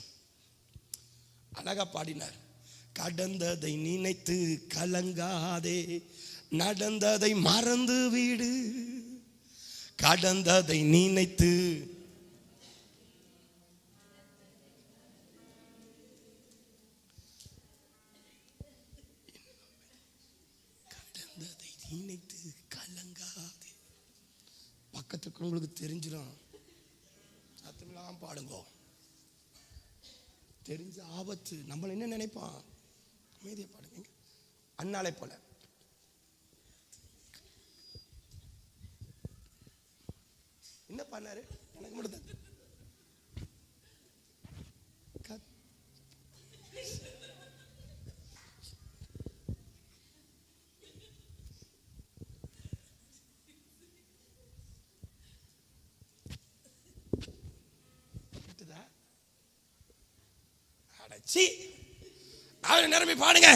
S1: அழகா பாடினார். கடந்ததை நினைத்து கலங்காதே, நடந்ததை மறந்து விடு. கடந்ததை நினைத்து நினைத்து கலங்காதே. பக்கத்துக்கு உங்களுக்கு தெரிஞ்சிடும். சத்தமெல்லாம் பாடுங்க. தெரிஞ்ச ஆபத்து. நம்மள என்ன நினைப்பான்? அமைதியை பாடுங்க. அண்ணாலை போல என்ன பண்ணாரு? எனக்கு மட்டும் அவரை நிரம்பி பாடுங்க.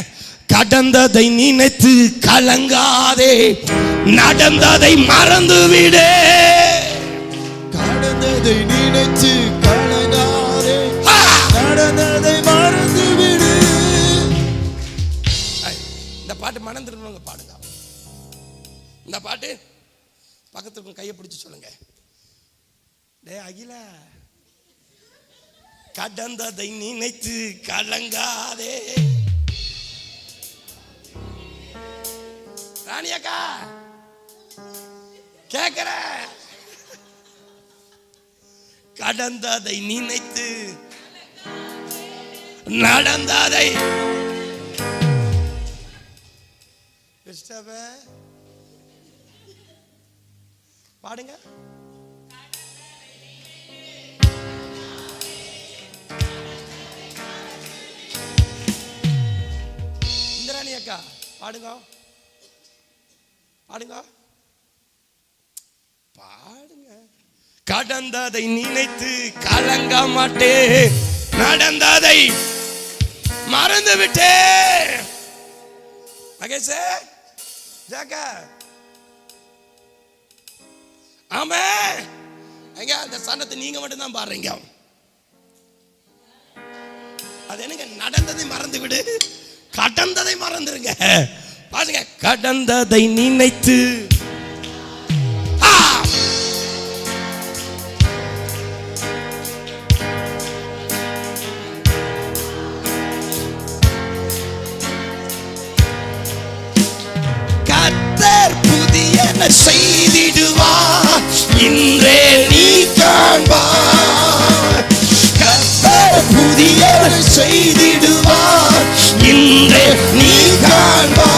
S1: கடந்ததை நினைத்து கலங்காதே, நடந்ததை மறந்து விடு.
S2: கடந்ததை நினைத்து கலங்காதே, நடந்ததை மறந்து விடு.
S1: இந்த பாட்டு மனம் திரும்புங்க பாடுங்க. இந்த பாட்டு பக்கத்துக்கு கையை பிடிச்சு சொல்லுங்க. டே அகில, கடந்ததை நினைத்து கலங்காதே. ராணியக்கா கேக்குற, கடந்ததை நினைத்து நடந்ததை பாடுங்க. அக்கா பாடுங்க பாடுங்க பாடுங்க. கடந்ததை நினைத்து கலங்க மாட்டே, நடந்ததை மறந்து விட்டே. மகேஷ் ஜாக்கா ஆமா, எங்க அந்த சன்னத்தை நீங்க மட்டும் தான் பாடுறீங்க. அது என்னங்க? நடந்ததை மறந்து விடு, கடந்ததை மறந்துருங்க. பாருங்க, கடந்ததை நினைத்து கர்த்தர் புதியன செய்திடுவார், இன்றே நீ காண்பாய். கர்த்தர் புதியன செய்திடுவார், இன்றே நீ காண்பாய்.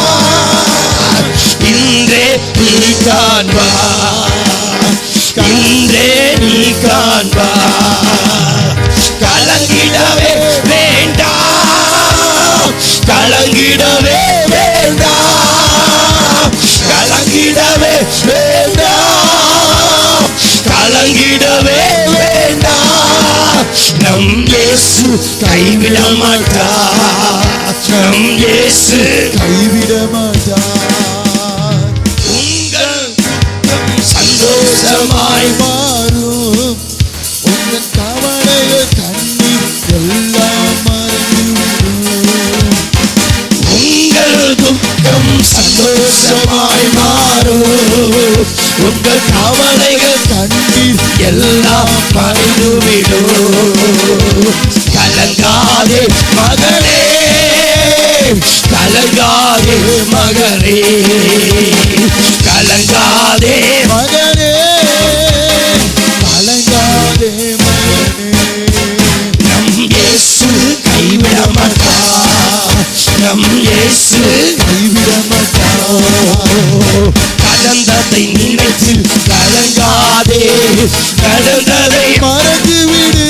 S1: இன்றே நீ காண்பாய், இன்றே நீ காண்பாய். கலங்கிடவே வேண்டாம், கலங்கிடவே வேண்டாம், கலங்கிடவே வேண்டாம், கலங்கிடவே வேண்டாம். நம் இயேசு கைவிட மாட்டார், நம் இயேசு
S2: கைவிட மாட்டார்.
S1: உங்கள் துக்கம் சந்தோஷமாய்
S2: மாறும், உங்கள் கவலைகள் கண்ணீர் எல்லாம் மறைந்துவிடும்.
S1: உங்கள் துக்கம் சந்தோஷமாய் மாறும், உங்கள் கவலைகள்
S2: கண்ணீர்
S1: எல்லாம் மறைந்துவிடும். கலங்காதே மகளே, கலங்காதே மகளே, கலங்காதே
S2: மகனே,
S1: கடந்ததை நினைத்து கலங்காதே, கடந்ததை
S2: மறந்து விடு.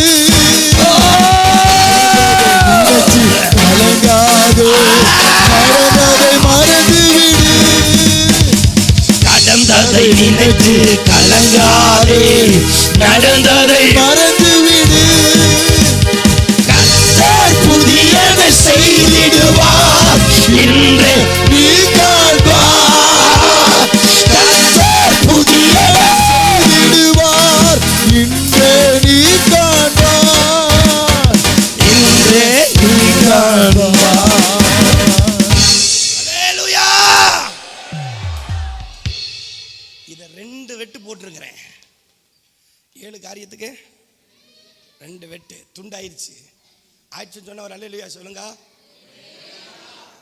S2: கலங்காதே, நடந்ததை மறந்து விடு.
S1: கடந்ததை நினைத்து கலங்காதே, நடந்ததை
S2: மறந்து விடு.
S1: கர்த்தர் புதியதை செய்திடுவார், இன்று
S2: நீ காண்பார்.
S1: கர்த்தர் புதியதை
S2: செய்திடுவார், இன்றே நீ காண்பார்.
S1: இன்றே நீ காண்பார். அல்லேலூயா. இத 2 வெட்டு போட்டிருக்கிறேன். 7 காரியத்துக்கு 2 வெட்டு துண்டாயிருச்சு. ஆயிடுச்சுன்னு சொன்ன ஒரு அல்லேலூயா சொல்லுங்க.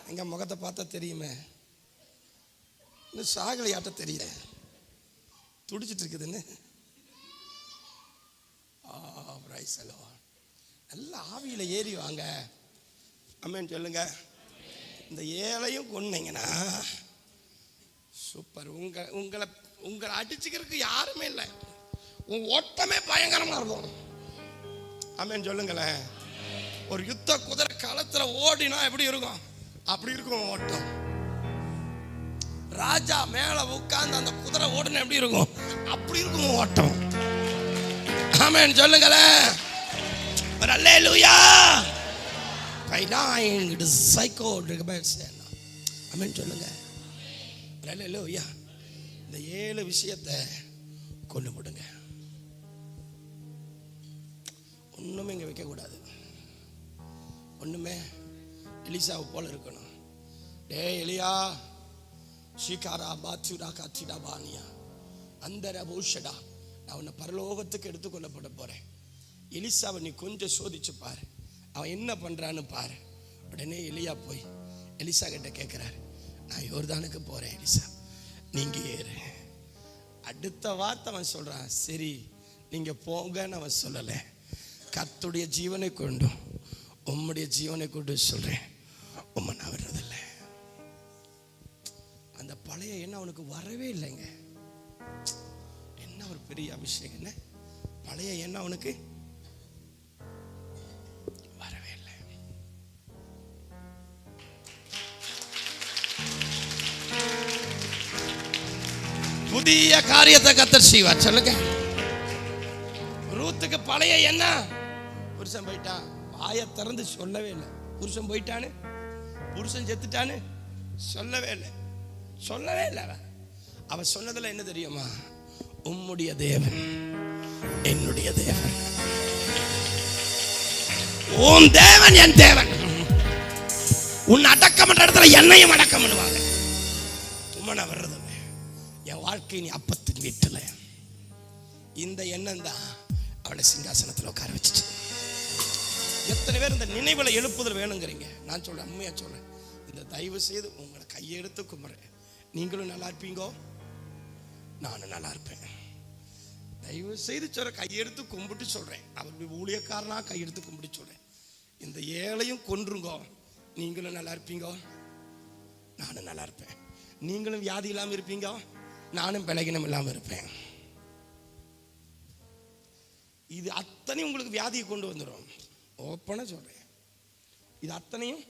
S1: எங்க முகத்தை பார்த்தா தெரியுமே, இன்னும் சாகலையாட்ட தெரியல, துடிச்சிட்டு இருக்குதுன்னு. நல்ல ஆவியில ஏறி வாங்க. அம்மேன்னு சொல்லுங்க. இந்த 7ஐயும் கொன்னீங்கன்னா சூப்பர். உங்களை அடிச்சுக்கிறதுக்கு யாருமே இல்லை. உன் ஓட்டமே பயங்கரமா இருக்கும். அம்மேன்னு சொல்லுங்களேன். ஒரு யுத்த குதிரை களத்துல ஓடினா எப்படி இருக்கும், அப்படி இருக்கும் ஓட்டம். ராஜா மேல உட்கார்ந்து அந்த குதிரை ஓடினா எப்படி இருக்கும், அப்படி இருக்கும் ஓட்டம். ஆமென் சொல்லுங்களேன். அல்லேலூயா. it is psycho. ஆமென் சொல்லுங்க. அல்லேலூயா. இந்த 7 விஷயத்தை கொண்டு போடுங்க. ஒண்ணுமே இங்க வைக்க கூடாது. ஒண்ணுமே எலிசாவை போல இருக்கணும். டேய் எலியா, ஷிகாரா பாத்துடா காத்திடா பானியா அந்தர பூஷடா, நான் உன்னை பரலோகத்துக்கு எடுத்துக்கொள்ளப்பட போறேன். எலிசாவை நீ கொஞ்சம் சோதிச்சு பாரு, அவன் என்ன பண்றான்னு பாரு. உடனே எலியா போய் எலிசா கிட்ட கேட்கிறாரு, நான் யோர்தானுக்கு போறேன் எலிசா, நீங்க ஏறு. அடுத்த வார்த்தை அவன் சொல்றான், சரி நீங்க போங்கன்னு அவன் சொல்லலை. கர்த்தருடைய ஜீவனை கொண்டும் உம்முடைய ஜீவனை கொண்டு சொல்றேன், உம்மை நான் விடுறதில்லை. அந்த பழைய எண்ணம் அவனுக்கு வரவே இல்லைங்க. என்ன ஒரு பெரிய அபிஷேகம். என்ன பழைய எண்ணம் அவனுக்கு வரவே இல்லை. புதிய காரியத்தை கர்த்தர் செய்வார். சொல்லுங்க. ரூத்துக்கு பழைய எண்ணம், புருஷன் போயிட்டான், வாயை திறந்து சொல்லவே இல்லை. புருஷன் போயிட்டான்னு, புருஷன் செத்துட்டான்னு சொல்லவே இல்லை, சொல்லவே இல்லை. அவன் சொன்னதுல என்ன தெரியுமா, உம்முடைய தேவன் என்னுடைய தேவன், உன் தேவன் என் தேவன். உன் அடக்கம் என்ற இடத்துல என்னையும் அடக்கம் பண்ணுவாங்க. உம்மனை வர்றது என் வாழ்க்கை நீ அப்பத்தின் வீட்டுல. இந்த எண்ணம் தான் அவளை சிங்காசனத்தில் உட்கார வச்சுச்சு. எத்தனை பேர் இந்த நினைவுல எழுப்புதல் வேணுங்கிறீங்க? நான் சொல்றேன், உண்மையா சொல்றேன். இந்த தயவு செய்து உங்களை கையெடுத்து கும்பிடுறேன். நீங்களும் நல்லா இருப்பீங்கோ, நானும் நல்லா இருப்பேன். தயவு செய்து சொல்ற, கையெடுத்து கும்பிட்டு சொல்றேன். அவர் ஊழியக்காரனா கையெடுத்து கும்பிட்டு சொல்றேன். இந்த 7ஐயும் கொன்றுங்கோ, நீங்களும் நல்லா இருப்பீங்கோ, நானும் நல்லா இருப்பேன். நீங்களும் வியாதி இல்லாம இருப்பீங்க, நானும் பலகீனம் இல்லாம இருப்பேன். இது அத்தனையும் உங்களுக்கு வியாதியை கொண்டு வந்துடும். ஓப்பனா சொல்றேன், இது அத்தனையும்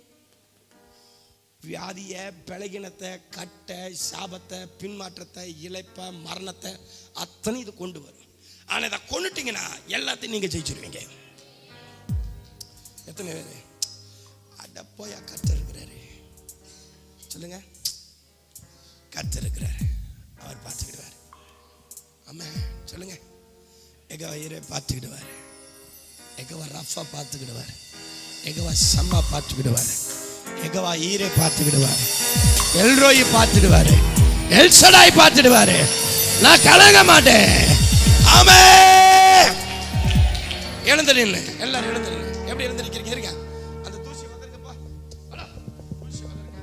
S1: வியாதிய, பலகீனத்தை, கட்டை, சாபத்தை, பின்மாற்றத்தை, இழைப்பை, மரணத்தை அத்தனையும் இது கொண்டு வரும். ஆனா இதை கொண்டுட்டீங்கன்னா எல்லாத்தையும் நீங்க ஜெயிச்சிருவீங்க. எத்தனை பேர் அடப்போயா கர்த்தர் இருக்கிறாரு சொல்லுங்க. கர்த்தர் இருக்கிறாரு, அவர் பார்த்துக்கிடுவார். ஆமா சொல்லுங்க. எகவா ஈரே பார்த்துக்கிடுவார், எகவா ரஃபா பார்த்துக்கிடுவார், எகவா சம்மா பார்த்துக்கிடுவார், எகவா ஈரே பார்த்துக்கிடுவார், எல்ரோயி பார்த்துடுவாரு, எல்சடாய் பார்த்துடுவாரு. நான் கலங்க மாட்டேன். ஆமே. எழுந்து நின்று எல்லாரும் எழுந்து நின்று. எப்படி எழுந்து நிற்கிறீங்க? இருங்க. அந்த தூசி வந்துருங்கப்பா. தூசி வந்துருங்க.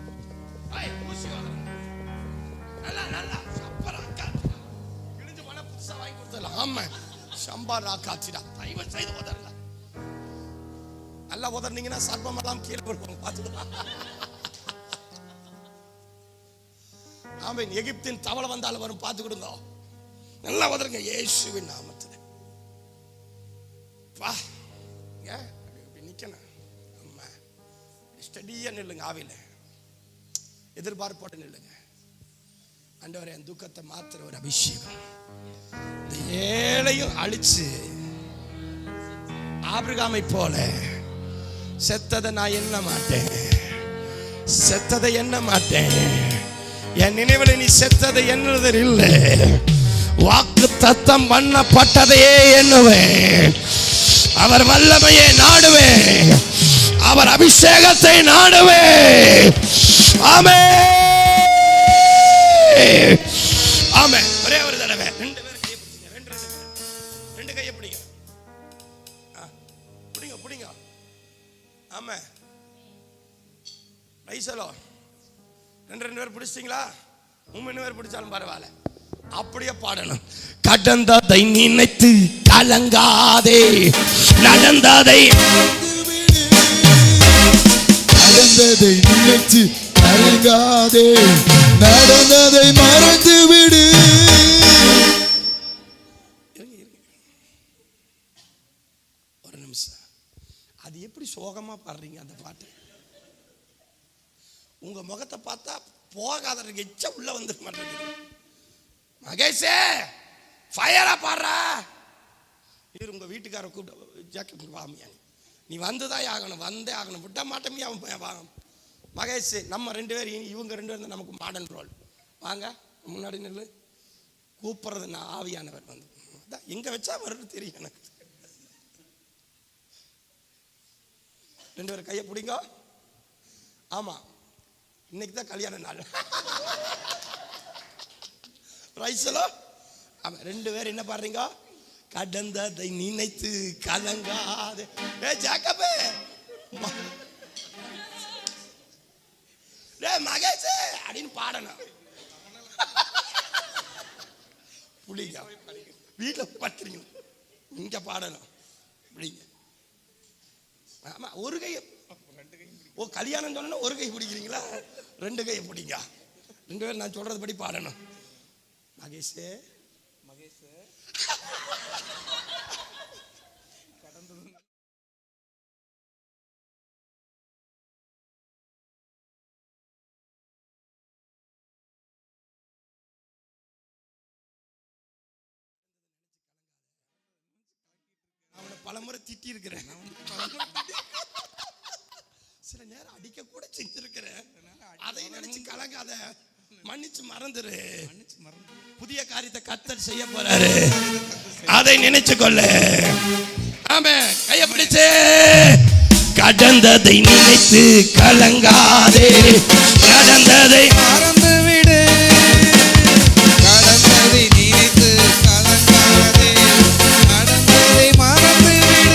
S1: தூசி வந்துருங்க. நல்லா நல்லா சப்பரா காத்து. கிழிஞ்சு போன புதுசா வாங்கி கொடுத்தல. ஆமா சம்பாரா காட்சிடா. தயவு செய்து உதறல. நல்லா உதறினீங்கன்னா சர்ப்பமெல்லாம் கீழே விழுவாங்க. பார்த்துக்கலாம். ஆமென். எகிப்தின் தவளை வந்தாலும் வரும், பார்த்துக்கிடுங்க. நல்லா வந்துருங்க இயேசுவின் நாமத்தில். வா நிக்கணும். அம்மா ஸ்டடியா நில்லுங்க, ஆவில எதிர்பார்ப்போடு நில்லுங்க. ஆண்டவரே, என் துக்கத்தை மாத்திர ஒரு அபிஷேகம். இந்த ஏழையும் அழிச்சு ஆபிரகாமை போல செத்ததை நான் எண்ண மாட்டேன், செத்ததை எண்ண மாட்டேன். என் நினைவில் நீ செத்ததை எண்ணுவதில் இல்லை, வாக்கு தத்தம் பண்ணப்பட்டதையே எண்ணுவேன். அவர் வல்லமையை நாடுவேன், அவர் அபிஷேகத்தை நாடுவேன். ஆமென், ஆமென். ஒரே ஒரு தடவை ரெண்டு பேரும் கையை பிடிங்க, ரெண்டு கையை பிடிங்க, பிடிங்க பிடிங்க. ஆமென். ரைசலோ ரெண்டு பேர் பிடிச்சிட்டீங்களா? 3 பேர் பிடிச்சாலும் பரவாயில்ல, அப்படியே பாடணும். கடந்ததை நினைத்து கலங்காதே, நடந்ததை
S2: நடந்ததை நினைத்து கலங்காதே, நடந்ததை மறந்து விடு.
S1: ஒரு நிமிஷம், அது எப்படி சோகமா பாடுறீங்க அந்த பாட்டு? உங்க முகத்தை பார்த்தா போகாத எச்ச உள்ள வந்து மாட்டேங்குது. மகேஷே ஃபயரா பாடுறா. இவர் உங்க வீட்டுக்கார கூப்பிட்டு ஜாக்கெட் வாமியா, நீ வந்துதான் ஆகணும், வந்தே ஆகணும், விட்ட மாட்டோமே அவன். மகேஷ், நம்ம 2 பேரும், இவங்க 2 பேரும் நமக்கு மாடர்ன் ரோல். வாங்க முன்னாடி நில்லு. கூப்பிட்றது நான் ஆவியானவர் வந்து எங்க வச்சா வருது தெரியும் எனக்கு. 2 பேரும் கையை பிடிங்க. ஆமா, இன்னைக்கு தான் கல்யாண நாள். ரைசலோ. ஆமா, 2 பேரும் என்ன பாடுறீங்க? கடந்ததை நினைத்து கலங்காதே. ஜாக்கபே, மகேஷே அப்படின்னு பாடணும். புளிங்க வீட்டில் படுத்துறீங்க, இங்க பாடணும். புளிங்க. ஆமா, ஒரு கை. ஓ, கல்யாணம் சொன்னா ஒரு கை பிடிக்கிறீங்களா? 2 கையை பிடிங்க. 2 பேரும் நான் சொல்றது படி பாடணும். மகேஷே, மகேஷே பலமுறை திட்டி இருக்கிறேன், சில நேரம் அடிக்க கூட செஞ்சிருக்கிறேன். அதை நினைச்சு கலங்காத, மன்னிச்சு மறந்துரு. புதிய காரியத்தை கர்த்தர் செய்ய போறாரு, அதை நினைச்சு கொள்ள. ஆமென். கையை பிடிச்சு. கடந்ததை நினைத்து கலங்காதே, நடந்ததை
S3: மறந்து விடு. கடந்ததை நினைத்து கலங்காதே, நடந்ததை மறந்து விடு.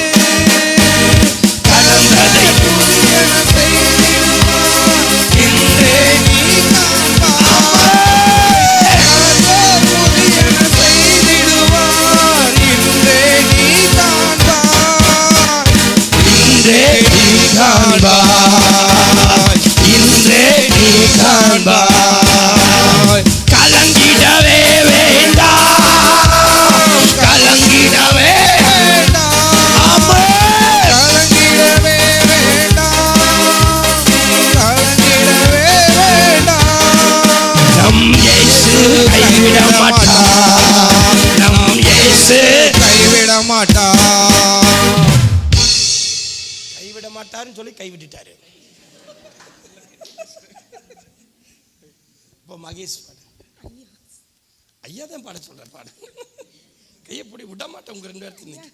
S1: கடந்ததை
S3: புதியன செய்திடுவார், இன்றே நீ காண்பாய். கர்த்தர் புதியன செய்திடுவார், இன்றே நீ காண்பாய்.
S1: இன்றே நீ காண்பாய், இன்றே நீ காண்பாய். கலங்கிடவே வேண்டாம், கலங்கிடவே ஆமென்.
S3: கலங்கிடவே வேண்டாம், கலங்கிடவே வேண்டாம்.
S1: நம் இயேசு கைவிட மாட்டார், நம் இயேசு
S3: கைவிட மாட்டார்.
S1: கைவிட மாட்டாருன்னு சொல்லி கைவிட்டுட்டாரு. இப்போ மகேஷ் பாடு. ஐயா தான் பாட சொல்ற, பாடு. கையை பிடி. விட மாட்டேன் உங்க 2 பேர்த்து. இன்னைக்கு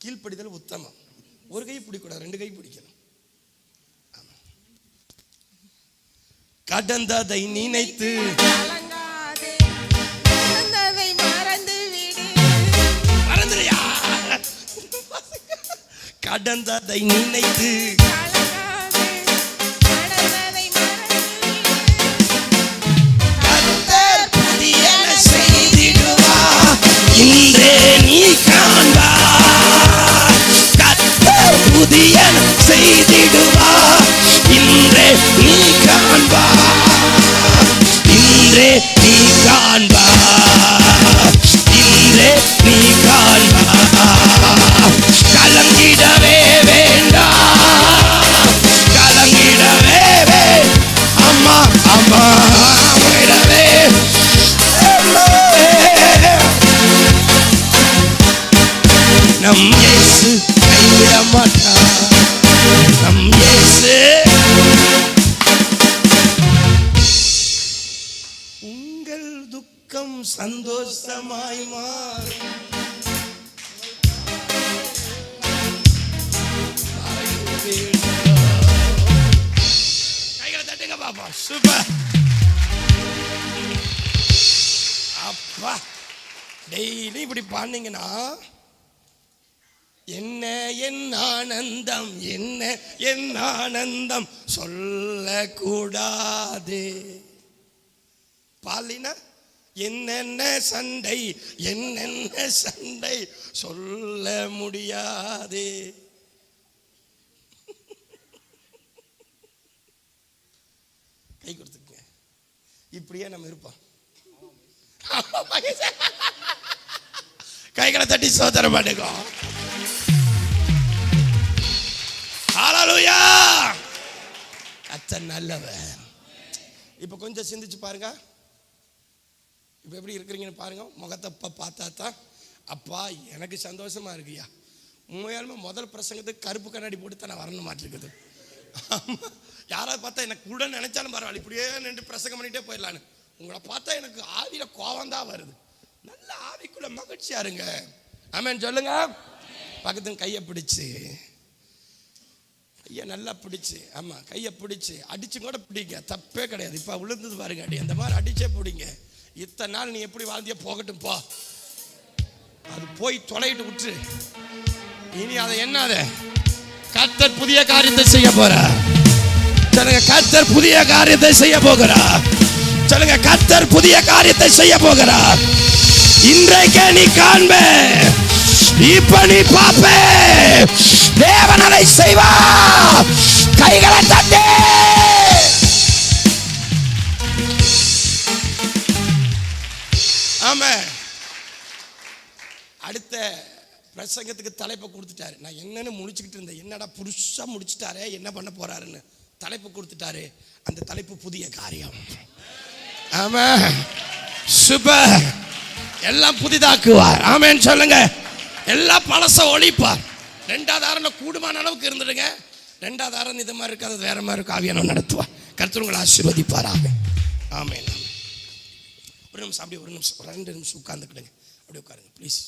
S1: கீழ்ப்படிதல் உத்தமம். ஒரு கை பிடிக்கூடாது, 2 கை பிடிக்கணும். கடந்ததை நினைத்து
S4: கலங்காதே, நடந்ததை மறந்து விடு.
S1: மறந்துறியா? கடந்ததை நினைத்து
S4: கலங்காதே, நடந்ததை மறந்து விடு.
S1: கர்த்தர் புதியன செய்திடுவார், இன்றே நீ காண்பாய். கர்த்தர் புதியன செய்திடுவார், இன்றே நீ காண்பாய். இன்றே நீ காண்பாய், இன்றே நீ காண்பாய். கலங்கிடவே வேண்டாம், கலங்கிடவே அம்மா அம்மா விடவே நம் இயேசு கைவிட மாட்டார், நம் இயேசு. உங்கள் துக்கம் சந்தோஷமாய் மாறும். கைகளை தட்டுங்க பாப்பா. சூப்பர். அப்பா டெய்லி இப்படி பாண்டிங்கன்னா என்ன என் ஆனந்தம், என்ன என் ஆனந்தம் சொல்லக்கூடாது. பாலினா என்னென்ன சண்டை, என்னென்ன சண்டை சொல்ல முடியாது. கை கொடுத்துக்குங்க. இப்படியே நம்ம இருப்போம். கைகளை தட்டி சோதனை பண்ணுங்க. ஹல்லேலூயா. கர்த்தர் நல்லவர். இப்போ கொஞ்சம் சிந்திச்சு பாருங்க. இப்போ எப்படி இருக்கிறீங்கன்னு பாருங்க. முகத்தை பார்த்தா தான் அப்பா எனக்கு சந்தோஷமா இருக்குயா. உண்மையாலுமே முதல் பிரசங்கத்துக்கு கருப்பு கண்ணாடி போட்டு தான் நான் வரணும் மாட்டிருக்குது. யாராவது பார்த்தா எனக்கு கூட நினைச்சாலும் பரவாயில்ல, இப்படியே நின்று பிரசங்கம் பண்ணிட்டே போயிடலான்னு. உங்களை பார்த்தா எனக்கு ஆவியில கோவம் தான் வருது. நல்ல ஆவிக்குள்ள மகிழ்ச்சியா இருங்க. ஆமென் சொல்லுங்க. பக்கத்து கையை பிடிச்சு, கையை நல்லா பிடிச்சு, ஆமாம் கையை பிடிச்சு அடிச்சு கூட பிடிங்க, தப்பே கிடையாது. இப்போ விழுந்தது பாருங்க அடி, அந்த மாதிரி அடிச்சே பிடிங்க. இத்தனை நாள் நீ எப்படி வாழ்ந்திய போகட்டும் போ, அது போய் தொலைட்டு விட்டு இனி அதை என்னது கர்த்தர் புதிய காரியத்தை செய்ய போறார். சொல்லுங்க கர்த்தர் புதிய காரியத்தை செய்ய போகிறார். சொல்லுங்க கர்த்தர் புதிய காரியத்தை செய்ய போகிறார். இன்றைக்கே நீ காண்பே, இப்ப நீ பாப்பே, தேவன் அதை செய்வார். கைகளை தட்டி ஆமென். அடுத்த பிரசங்கத்துக்கு தலைப்பை கொடுத்துட்டாரு. நான் என்னன்னு முடிச்சுக்கிட்டு இருந்தேன், என்னடா புதுசா முடிச்சுட்டாரே, என்ன பண்ண போறாருன்னு தலைப்பு கொடுத்துட்டாரு. அந்த தலைப்பு புதிய காரியம். ஆமென். சூப்பர். எல்லாம் புதிதாக்குவார். ஆமென் சொல்லுங்க. எல்லாம் பழச ஒழிப்பார். ரெண்டாவது ஆரம் கூடுமான அளவுக்கு இருந்துடுங்க. ரெண்டாவது ஆரம் இது மாதிரி இருக்காது, வேற மாதிரி இருக்கும். ஆவியானவர் நடத்துவார். கர்த்தர் உங்களை ஆசீர்வதிப்பாராக. ஆமென். ஒரு நிமிஷம் அப்படியே, ஒரு நிமிஷம், 2 நிமிஷம் உட்கார்ந்துக்கிடுங்க. அப்படியே உட்காருங்க ப்ளீஸ்.